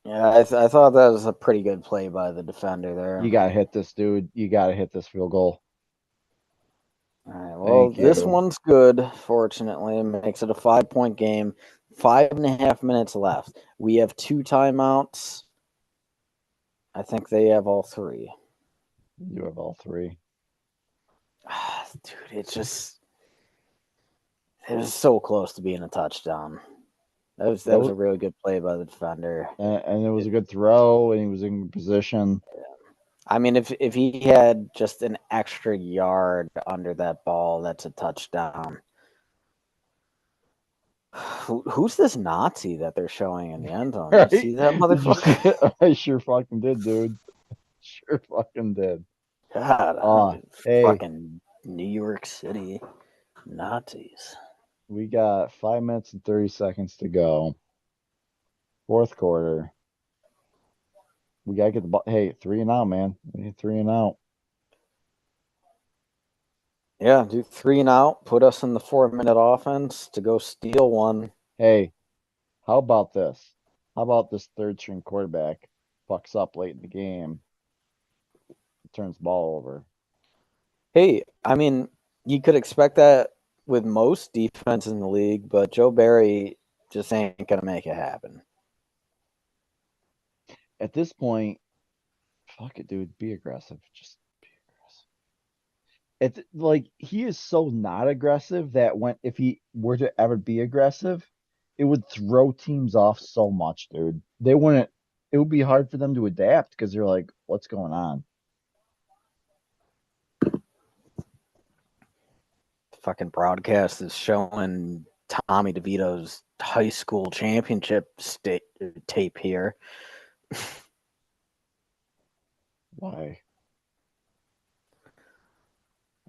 Yeah, I thought that was a pretty good play by the defender there. You gotta hit this, dude. You gotta hit this field goal. All right, well, Thank this you. one's good, fortunately. It makes it a 5 point game. 5.5 minutes left. We have 2 timeouts. I think they have all 3. You have all three. Dude, it was so close to being a touchdown. That That was was, a really good play by the defender. and it was a good throw, and he was in position. I mean, if he had just an extra yard under that ball, that's a touchdown. Who's this Nazi that they're showing in the end zone? Did you Right? see that Did you see motherfucker? it? I sure fucking did, dude. Sure fucking did. God, I don't know, Hey, fucking New York City Nazis. we got 5 minutes and 30 seconds to go. Fourth quarter. We gotta get the ball. Hey, three and out, man. We need three and out. Yeah, do 3 and out. Put us in the 4 minute offense to go steal one. Hey, how about this? How about this third string quarterback fucks up late in the game, turns the ball over? Hey, I mean, you could expect that with most defense in the league, but Joe Barry just ain't gonna make it happen. At this point, fuck it, dude. Be aggressive. Just be aggressive. It's like he is so not aggressive that when if he were to ever be aggressive, it would throw teams off so much, dude. They wouldn't. It would be hard for them to adapt because they're like, "What's going on?" Fucking broadcast is showing Tommy DeVito's high school championship tape here. Why?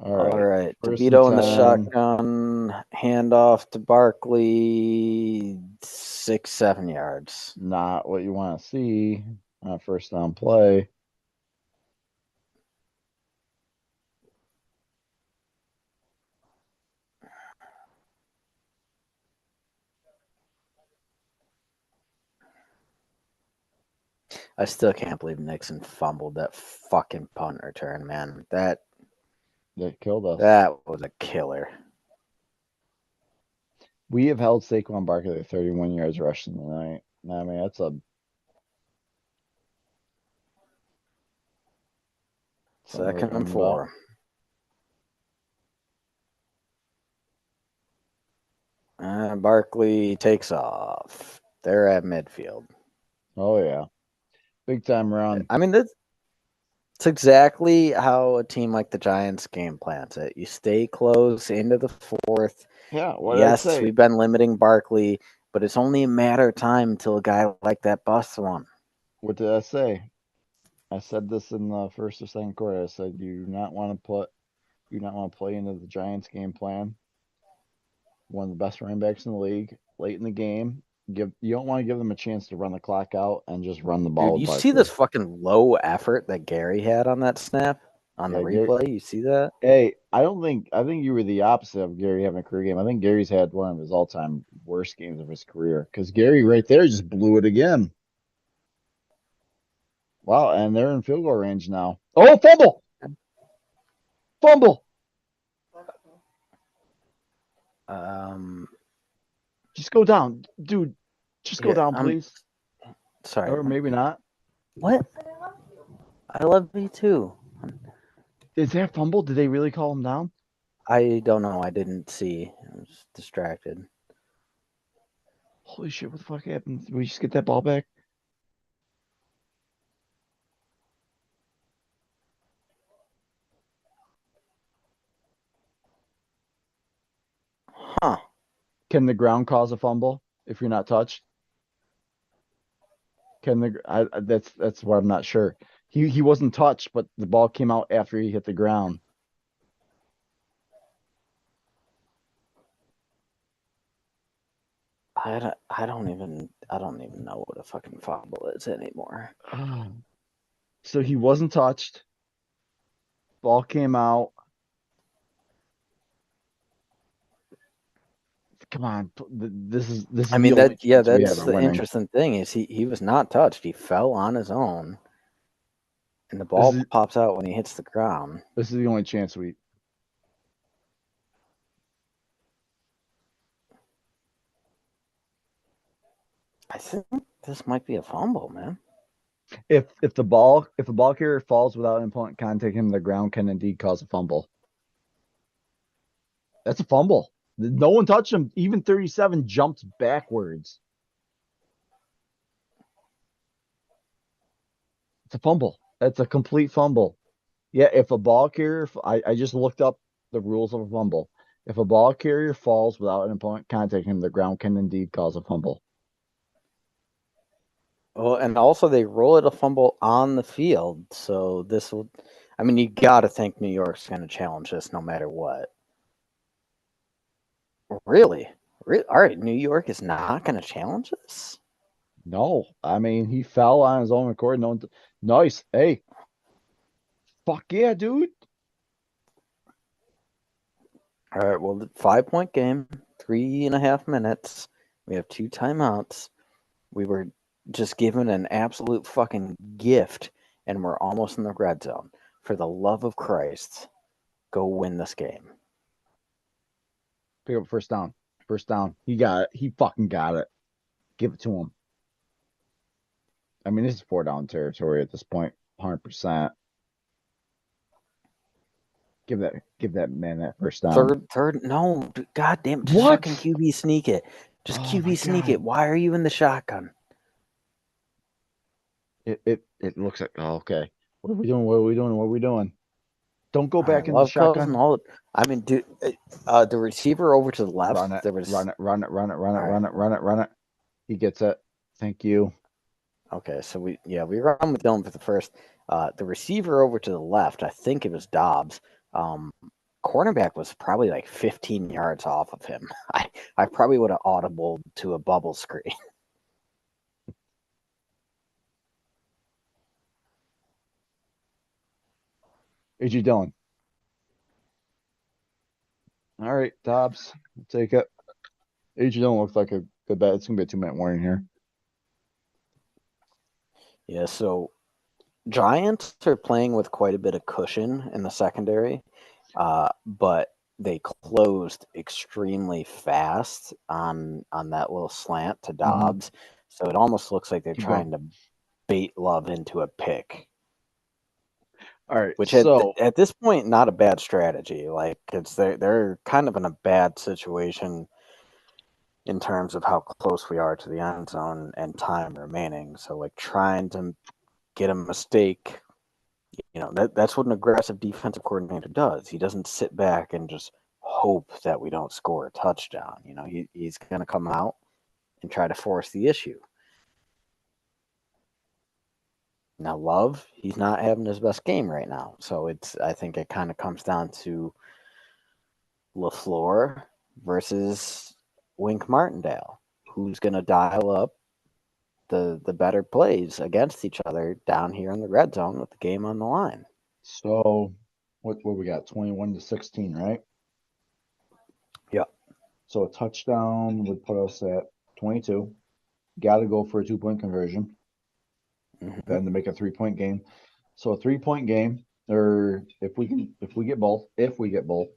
All right, First and DeVito in the 10. shotgun, handoff to Barkley, 6, 7 yards. Not what you want to see on a first down play. I still can't believe Nixon fumbled that fucking punt return, man. That killed us. That was a killer. We have held Saquon Barkley to 31 yards rushing tonight. I mean, that's a Second and about. 4. And Barkley takes off. They're at midfield. Oh yeah, big time run. I mean, that's exactly how a team like the Giants game plans it. You stay close into the fourth. Yeah, what did I Yes, say? we've been limiting Barkley, but it's only a matter of time until a guy like that busts one. What did I say? I said this in the first or second quarter. I said you do not want to play into the Giants game plan. One of the best running backs in the league, late in the game. You don't want to give them a chance to run the clock out and just run the ball. Dude, with you Barkley. see this fucking low effort that Gary had on that snap on the replay? You see that? Hey, I think you were the opposite of Gary having a career game. I think Gary's had one of his all-time worst games of his career because Gary right there just blew it again. Wow, and they're in field goal range now. Oh, fumble! Fumble! Just go down, dude. Just go down, please. Sorry. Or maybe not. What? I love me too. Is that fumble? Did they really call him down? I don't know. I didn't see. I was distracted. Holy shit, what the fuck happened? Did we just get that ball back? Huh. Can the ground cause a fumble if you're not touched? That's what I'm not sure. He wasn't touched, but the ball came out after he hit the ground. I don't even know what a fucking fumble is anymore. So he wasn't touched. Ball came out. Come on, this is. I mean, that's the interesting thing is he was not touched. He fell on his own, and the ball pops out when he hits the ground. This is the only chance we. I think this might be a fumble, man. If a ball carrier falls without an opponent contacting him, the ground can indeed cause a fumble. That's a fumble. No one touched him. Even 37 jumped backwards. It's a fumble. That's a complete fumble. Yeah, if a ball carrier, I just looked up the rules of a fumble. If a ball carrier falls without an opponent contacting him, the ground can indeed cause a fumble. Well, and also they roll it a fumble on the field, so this will. I mean, you got to think New York's going to challenge this no matter what. Really? All right, New York is not going to challenge this? No, I mean he fell on his own accord. No, nice. Hey, fuck yeah, dude. All right. Well, 5-point game, 3.5 minutes. We have 2 timeouts. We were just given an absolute fucking gift, and we're almost in the red zone. For the love of Christ, go win this game. Pick up first down. First down. He got it. He fucking got it. Give it to him. I mean, this is 4-down territory at this point, 100%. Give that man that first down. Third. No, god damn it! Just fucking QB sneak it. Just QB sneak it. Why are you in the shotgun? It looks like okay. What are we doing? What are we doing? Don't go back in the shotgun. I mean, dude, the receiver over to the left. Run it. He gets it. Thank you. Okay, so we run with Dylan for the first. The receiver over to the left, I think it was Dobbs. Cornerback was probably like 15 yards off of him. I probably would have audibled to a bubble screen. A.J. Dillon. All right, Dobbs, we'll take it. A.J. Dillon looks like a good bet. It's gonna be a 2-minute warning here. Yeah, so Giants are playing with quite a bit of cushion in the secondary, but they closed extremely fast on that little slant to Mhm. Dobbs. So it almost looks like they're Keep trying going. to bait Love into a pick, All right, which so at this point not a bad strategy. Like it's they're kind of in a bad situation in terms of how close we are to the end zone and time remaining. So like trying to get a mistake, that's what an aggressive defensive coordinator does. He doesn't sit back and just hope that we don't score a touchdown. He's going to come out and try to force the issue. Now, Love, he's not having his best game right now. So I think it kind of comes down to LaFleur versus Wink Martindale. Who's going to dial up the better plays against each other down here in the red zone with the game on the line? what we got? 21-16, right? Yeah. So a touchdown would put us at 22. Got to go for a 2-point conversion, Mm-hmm. then to make a 3-point game. So a 3-point game, or if we get both,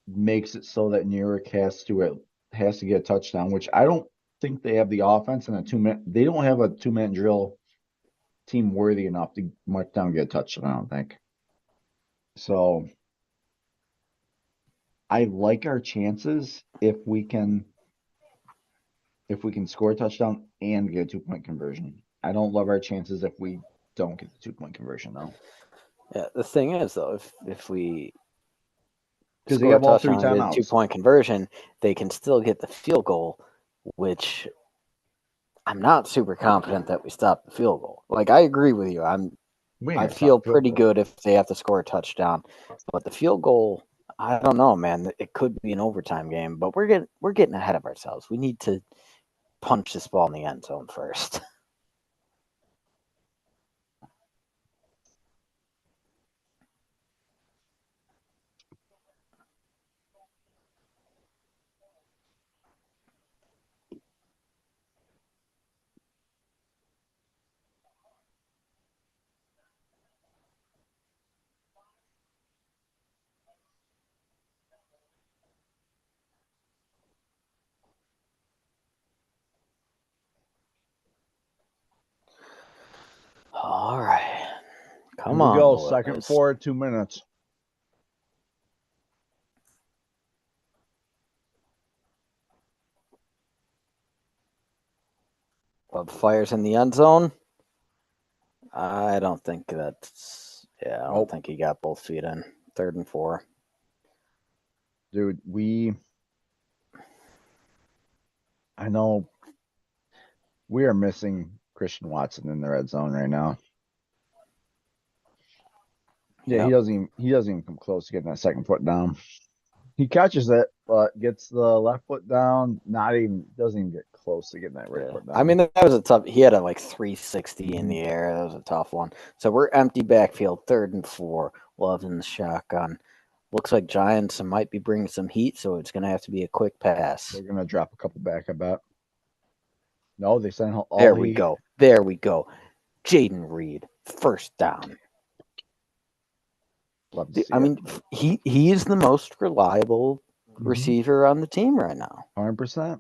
makes it so that New York has to get a touchdown, which I don't think they have the offense and a 2-minute. They don't have a 2-minute drill team worthy enough to march down and get a touchdown. I don't think. So I like our chances if we can score a touchdown and get a 2-point conversion. I don't love our chances if we don't get the 2-point conversion though. Yeah, the thing is though, if we Because they score a have all 3 touchdown and get a timeouts. 2-point conversion, they can still get the field goal, which I'm not super confident that we stop the field goal. Like I agree with you. I feel pretty good if they have to score a touchdown, but the field goal, I don't know, man. It could be an overtime game, but we're getting ahead of ourselves. We need to punch this ball in the end zone first. All right. Come Here we on, go. Second boys. for 2 minutes. Love fires in the end zone. I don't think that's. Yeah, I don't Nope. think he got both feet in. 3rd and 4. Dude, I know we are missing Christian Watson in the red zone right now. Yeah, Yep. he doesn't even come close to getting that second foot down. He catches it, but gets the left foot down. Doesn't even get close to getting that right Yeah. foot down. I mean, that was a tough. He had a like 360 in the air. That was a tough one. So we're empty backfield, 3rd and 4. Love in the shotgun. Looks like Giants might be bringing some heat, so it's going to have to be a quick pass. They're gonna drop a couple back, I bet. No, they sent all There we heat. go. There we go. Jaden Reed, 1st down. Love to see I it. mean, he is the most reliable receiver on the team right now. 100%.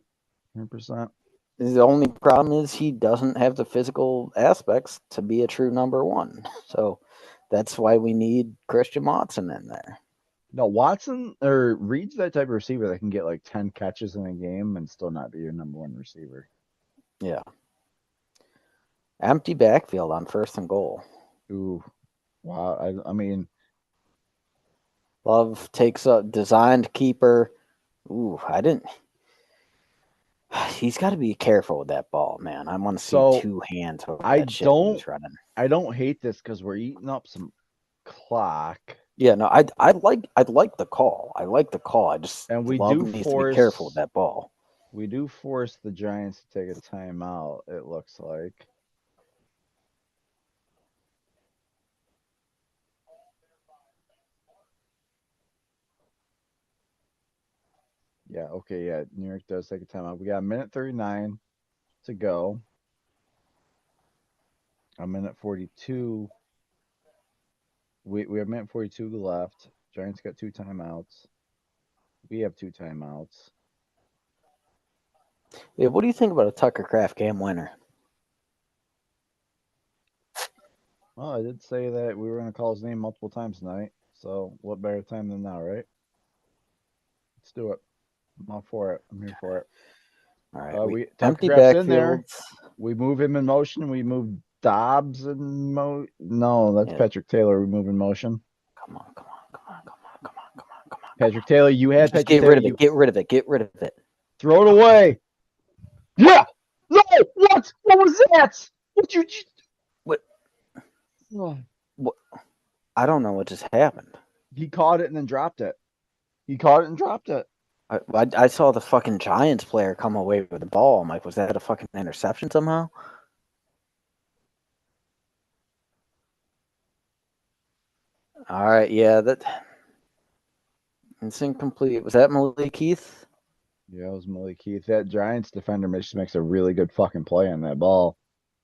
100%. The only problem is he doesn't have the physical aspects to be a true number one. So that's why we need Christian Watson in there. No, Watson or Reed's that type of receiver that can get like 10 catches in a game and still not be your number one receiver. Yeah. Empty backfield on 1st and goal. Ooh. Wow. I mean, Love takes a designed keeper. Ooh, I didn't. He's got to be careful with that ball, man. I want to see So, 2 hands over I that shit when he's don't running. I don't hate this because we're eating up some clock. Yeah, no, I'd like the call. I like the call. I just And we Love do needs to be careful with force that ball. the Giants to take a timeout, it looks like. Yeah, okay, yeah. New York does take a timeout. We got a minute 39 to go. A minute 42. We have a minute 42 left. Giants got 2 timeouts. We have 2 timeouts. Yeah, what do you think about a Tucker Craft game winner? Well, I did say that we were going to call his name multiple times tonight. So what better time than now, right? Let's do it. I'm all for it. I'm here for it. All right, We Tucker empty Craft's in there. backfields. We move him in motion. We move Dobbs in No, that's Yeah. Patrick Taylor. We move in motion. Come on. Patrick Taylor, you had Just Patrick get Taylor. rid of it. Get rid of it. Get rid of it. Throw it away. Yeah. No. What? What was that? What you? What? Oh. What? I don't know what just happened. He caught it and then dropped it. He caught it and dropped it. I saw the fucking Giants player come away with the ball. I'm like, was that a fucking interception somehow? All right, yeah, it's incomplete. Was that Malik Heath? Yeah, it was Malik Heath. That Giants defender just makes a really good fucking play on that ball.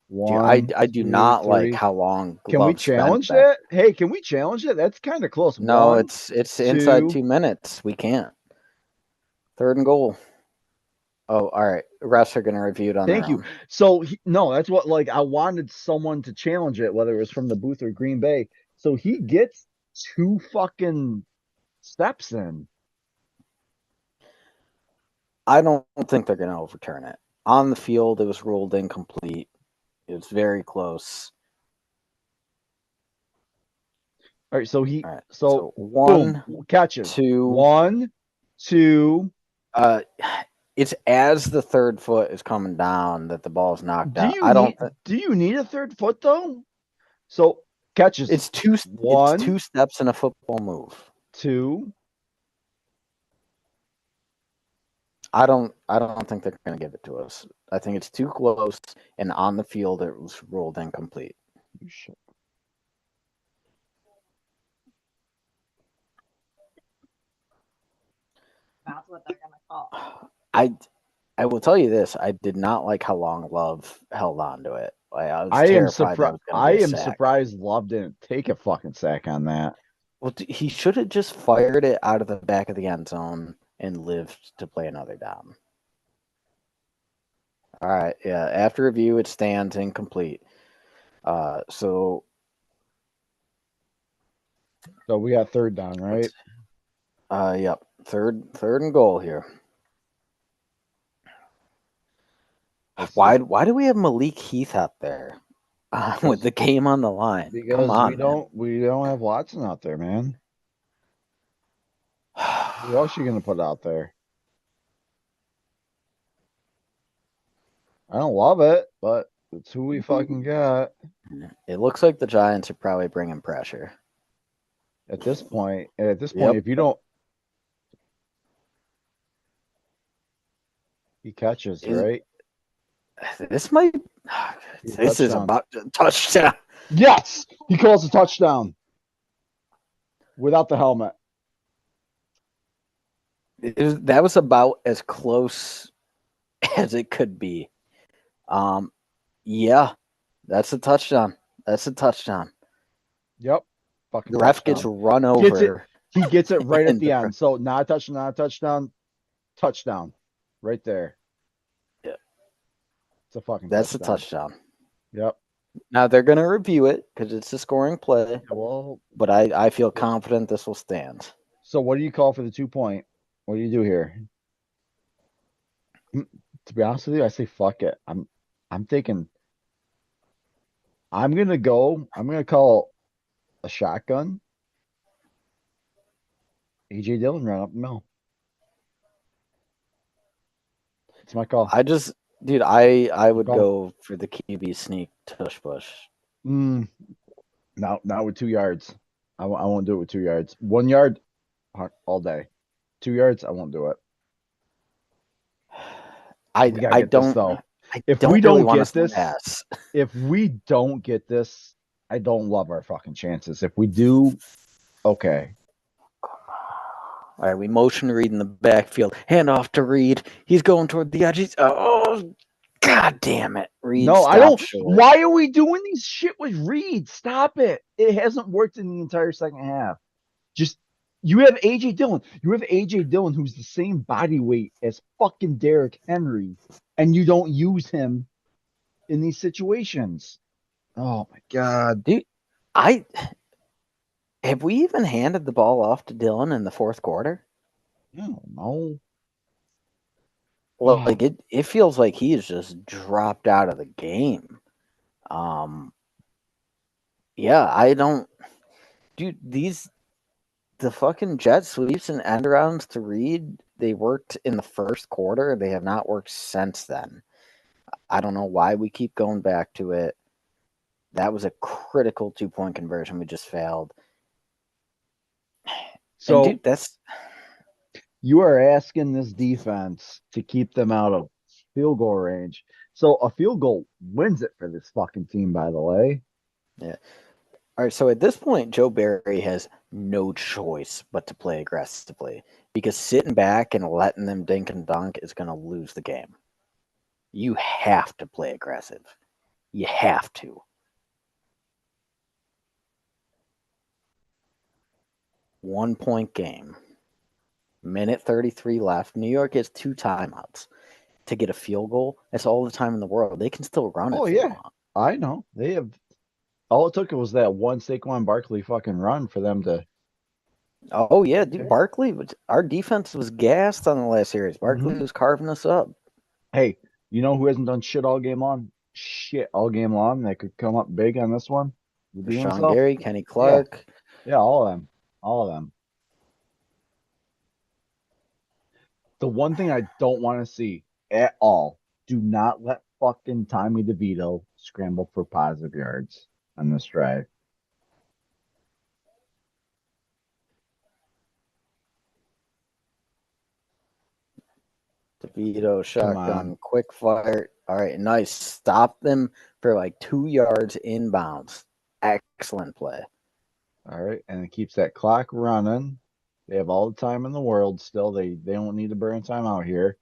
One, I do two, not three. like how long. Can we Love spent challenge back. that? Hey, can we challenge it? That's kind of close. No, One, it's inside two. 2 minutes. We can't. 3rd and goal. Oh, all right. Refs are going to review it on Thank their you. own. So no, that's what I wanted someone to challenge it, whether it was from the booth or Green Bay. So he gets 2 fucking steps in. I don't think they're going to overturn it. On the field, it was ruled incomplete. It was very close. All right, so All right. So boom, catches. 2. 1, 2. It's as the 3rd foot is coming down that the ball is knocked out. Do you need a 3rd foot though? So catches. It's 2. 1, it's 2 steps in a football move. 2. I don't think they're going to give it to us. I think it's too close, and on the field it was ruled incomplete. You shit. That's what they're gonna call. I will tell you this: I did not like how long Love held on to it. I was I am terrified. surprised. I am surprised Love didn't take a fucking sack on that. Well, he should have just fired it out of the back of the end zone and lived to play another down. All right, yeah. After review, it stands incomplete. So we got 3rd down, right? Yep. Third and goal here. Why do we have Malik Heath out there with the game on the line? Because Come on, we don't have Watson out there, man. Who else you gonna put out there? I don't love it, but it's who we fucking got. It looks like the Giants are probably bringing pressure. At this point, if you don't, he catches, right? This is about a touchdown. Yes, he calls a touchdown without the helmet. That was about as close as it could be. Yeah, that's a touchdown. Yep. Fucking the ref gets run over. He gets it right at the end. So not a touchdown, touchdown. Right there. Yeah. It's a fucking That's touchdown. a touchdown. Yep. Now they're going to review it because it's a scoring play. Well, but I feel confident this will stand. So what do you call for the 2-point? What do you do here? To be honest with you, I say fuck it. I'm thinking I'm gonna call a shotgun. AJ Dillon run up the middle. It's my call. I would go for the QB sneak tush push. Not with 2 yards. I won't do it with 2 yards. 1 yard all day. 2 yards, I won't do it. I don't. If we don't get this, I don't love our fucking chances. If we do, okay. All right, we motion Reed in the backfield. Hand off to Reed. He's going toward the edge. God damn it, Reed! No, I don't. Short. Why are we doing these shit with Reed? Stop it! It hasn't worked in the entire second half. Just You have AJ Dillon. You have AJ Dillon, who's the same body weight as fucking Derrick Henry, and you don't use him in these situations. Oh my God. Dude, I have we even handed the ball off to Dillon in the fourth quarter? I don't know. Well, like it feels like he has just dropped out of the game. Yeah, I don't, dude. The fucking jet sweeps and end rounds to Reed, they worked in the first quarter. They have not worked since then. I don't know why we keep going back to it. That was a critical 2-point conversion we just failed. So and dude, that's you are asking this defense to keep them out of field goal range. So a field goal wins it for this fucking team, by the way. yeah. All right, so at this point, Joe Barry has no choice but to play aggressively because sitting back and letting them dink and dunk is going to lose the game. You have to play aggressive. You have to. One-point game. Minute 33 left. New York has 2 timeouts to get a field goal. That's all the time in the world. They can still run it. Oh, yeah. I know. They have. All it took was that one Saquon Barkley fucking run for them to. Oh, yeah, dude. Barkley, our defense was gassed on the last series. Barkley was carving us up. Hey, you know who hasn't done shit all game long? Shit all game long. That could come up big on this one. Rashawn Gary, Kenny Clark. Yeah, all of them. All of them. The one thing I don't want to see at all, do not let fucking Tommy DeVito scramble for positive yards on this drive. DeVito, shotgun, quick fire. All right, nice. Stop them for like 2 yards inbounds. Excellent play. All right, and it keeps that clock running. They have all the time in the world still. They don't need to burn time out here.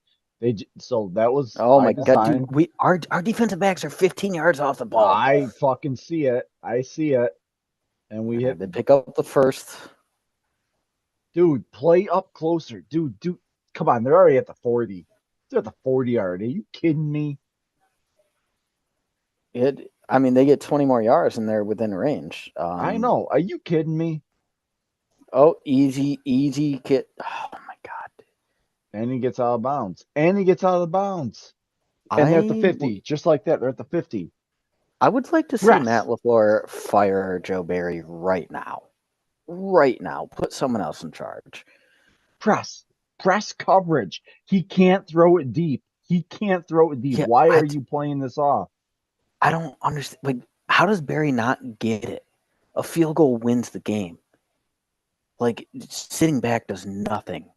So that was. Oh my God, dude! Our defensive backs are 15 yards off the ball. I fucking see it. I see it. And we hit. They pick up the first. Dude, play up closer. Dude, come on. They're already at the 40. They're at the 40 already. Are you kidding me? I mean, they get 20 more yards and they're within range. I know. Are you kidding me? Oh, easy kid. Oh my God. And he gets out of bounds. And they're at the 50. Just like that. They're at the 50. I would like to see Matt LaFleur fire Joe Barry right now. Right now. Put someone else in charge. Press coverage. He can't throw it deep. Yeah, Why are you playing this off? I don't understand. Like, how does Barry not get it? A field goal wins the game. Like, sitting back does nothing.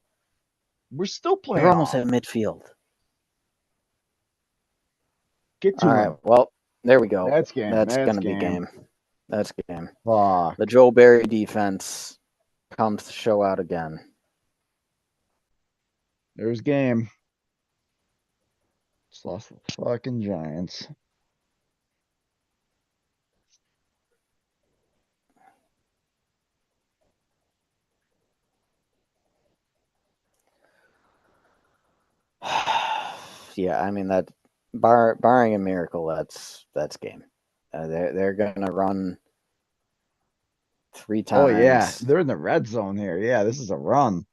We're still playing. We're almost at midfield. Get to All right. Well, there we go. That's game. That's gonna be game. That's game. Fuck. The Joe Barry defense comes to show out again. There's game. Just lost the fucking Giants. Yeah, I mean that. Barring a miracle, that's game. They're gonna run 3 times. Oh yeah, they're in the red zone here. Yeah, this is a run.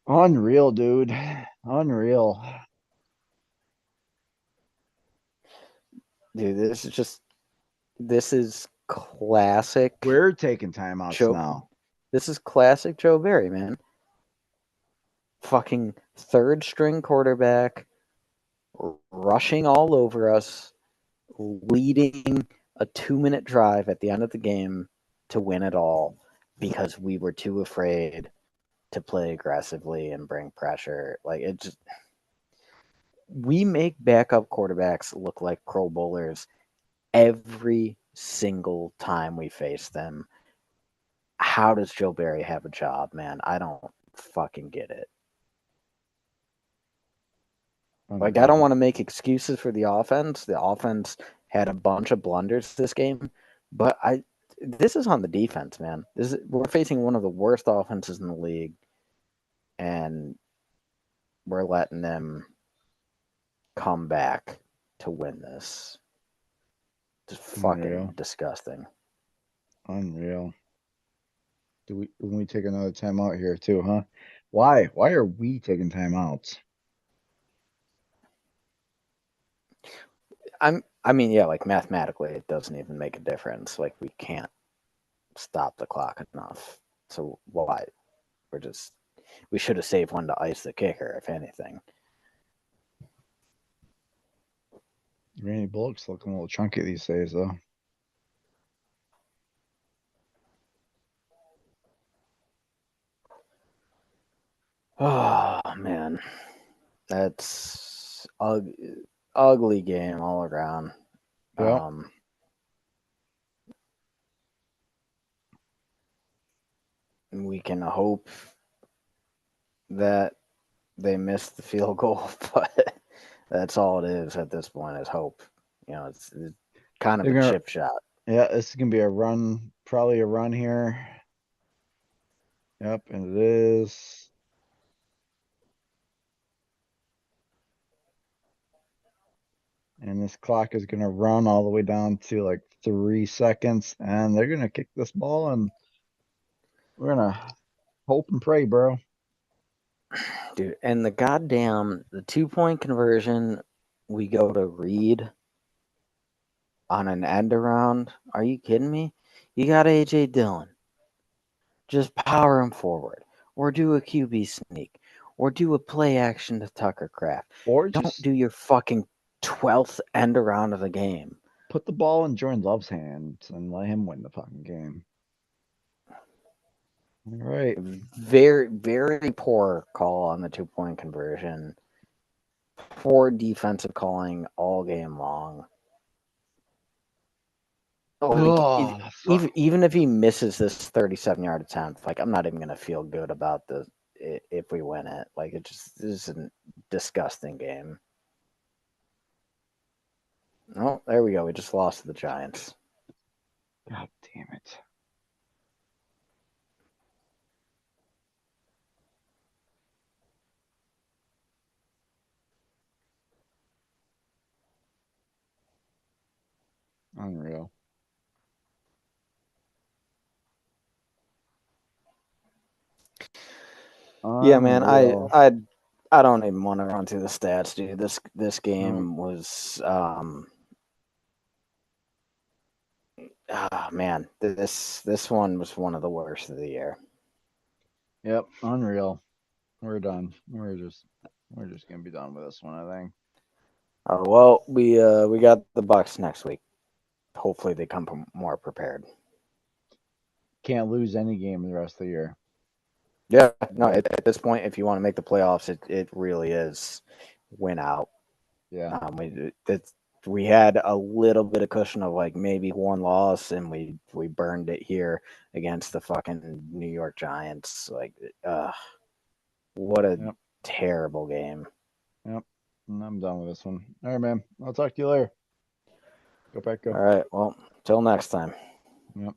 Unreal, dude. Unreal. Dude, this is classic. We're taking timeouts now. This is classic Joe Barry, man. Fucking third string quarterback, rushing all over us, leading a 2-minute drive at the end of the game to win it all because we were too afraid to play aggressively and bring pressure. Like, it just, we make backup quarterbacks look like Pro Bowlers every single time we face them. How does Joe Barry have a job, man? I don't fucking get it. Like, I don't want to make excuses for the offense. The offense had a bunch of blunders this game, but this is on the defense, man. We're facing one of the worst offenses in the league, and we're letting them come back to win this. Just fucking Unreal. disgusting. Unreal. When we take another timeout here too, huh? Why? Why are we taking timeouts? I mean, yeah, like mathematically, it doesn't even make a difference. Like, we can't stop the clock enough. So why? We should have saved one to ice the kicker, if anything. Randy Bullock's looking a little chunky these days, though. Oh man, that's ugly game all around. Yeah. We can hope that they missed the field goal, but that's all it is at this point, is hope. It's kind of a chip shot. Yeah, this is gonna be a run, probably a run here. Yep, and it is. And this clock is gonna run all the way down to like 3 seconds, and they're gonna kick this ball, and we're gonna hope and pray, bro. Dude, and the 2-point conversion, we go to Reed on an end around. Are you kidding me? You got AJ Dillon. Just power him forward, or do a QB sneak, or do a play action to Tucker Kraft. Or don't just do your fucking 12th end around of the game. Put the ball in Jordan Love's hands and let him win the fucking game. All right. Very, very poor call on the 2-point conversion. Poor defensive calling all game long. Even if he misses this 37-yard attempt, like, I'm not even gonna feel good about this if we win it. Like, this is a disgusting game. Oh, there we go. We just lost to the Giants. God damn it. Unreal. Yeah, man. I don't even want to run through the stats, dude. This game was man, this one was one of the worst of the year. Yep, unreal. We're done. We're just gonna be done with this one, I think. Oh well, we got the Bucks next week. Hopefully they come more prepared. Can't lose any game the rest of the year. Yeah, no. At this point, if you want to make the playoffs, it really is win out. Yeah. We had a little bit of cushion of like maybe one loss, and we burned it here against the fucking New York Giants. Like, what a terrible game. Yep. And I'm done with this one. All right, man. I'll talk to you later. Go back. Go. All right. Well, till next time. Yep.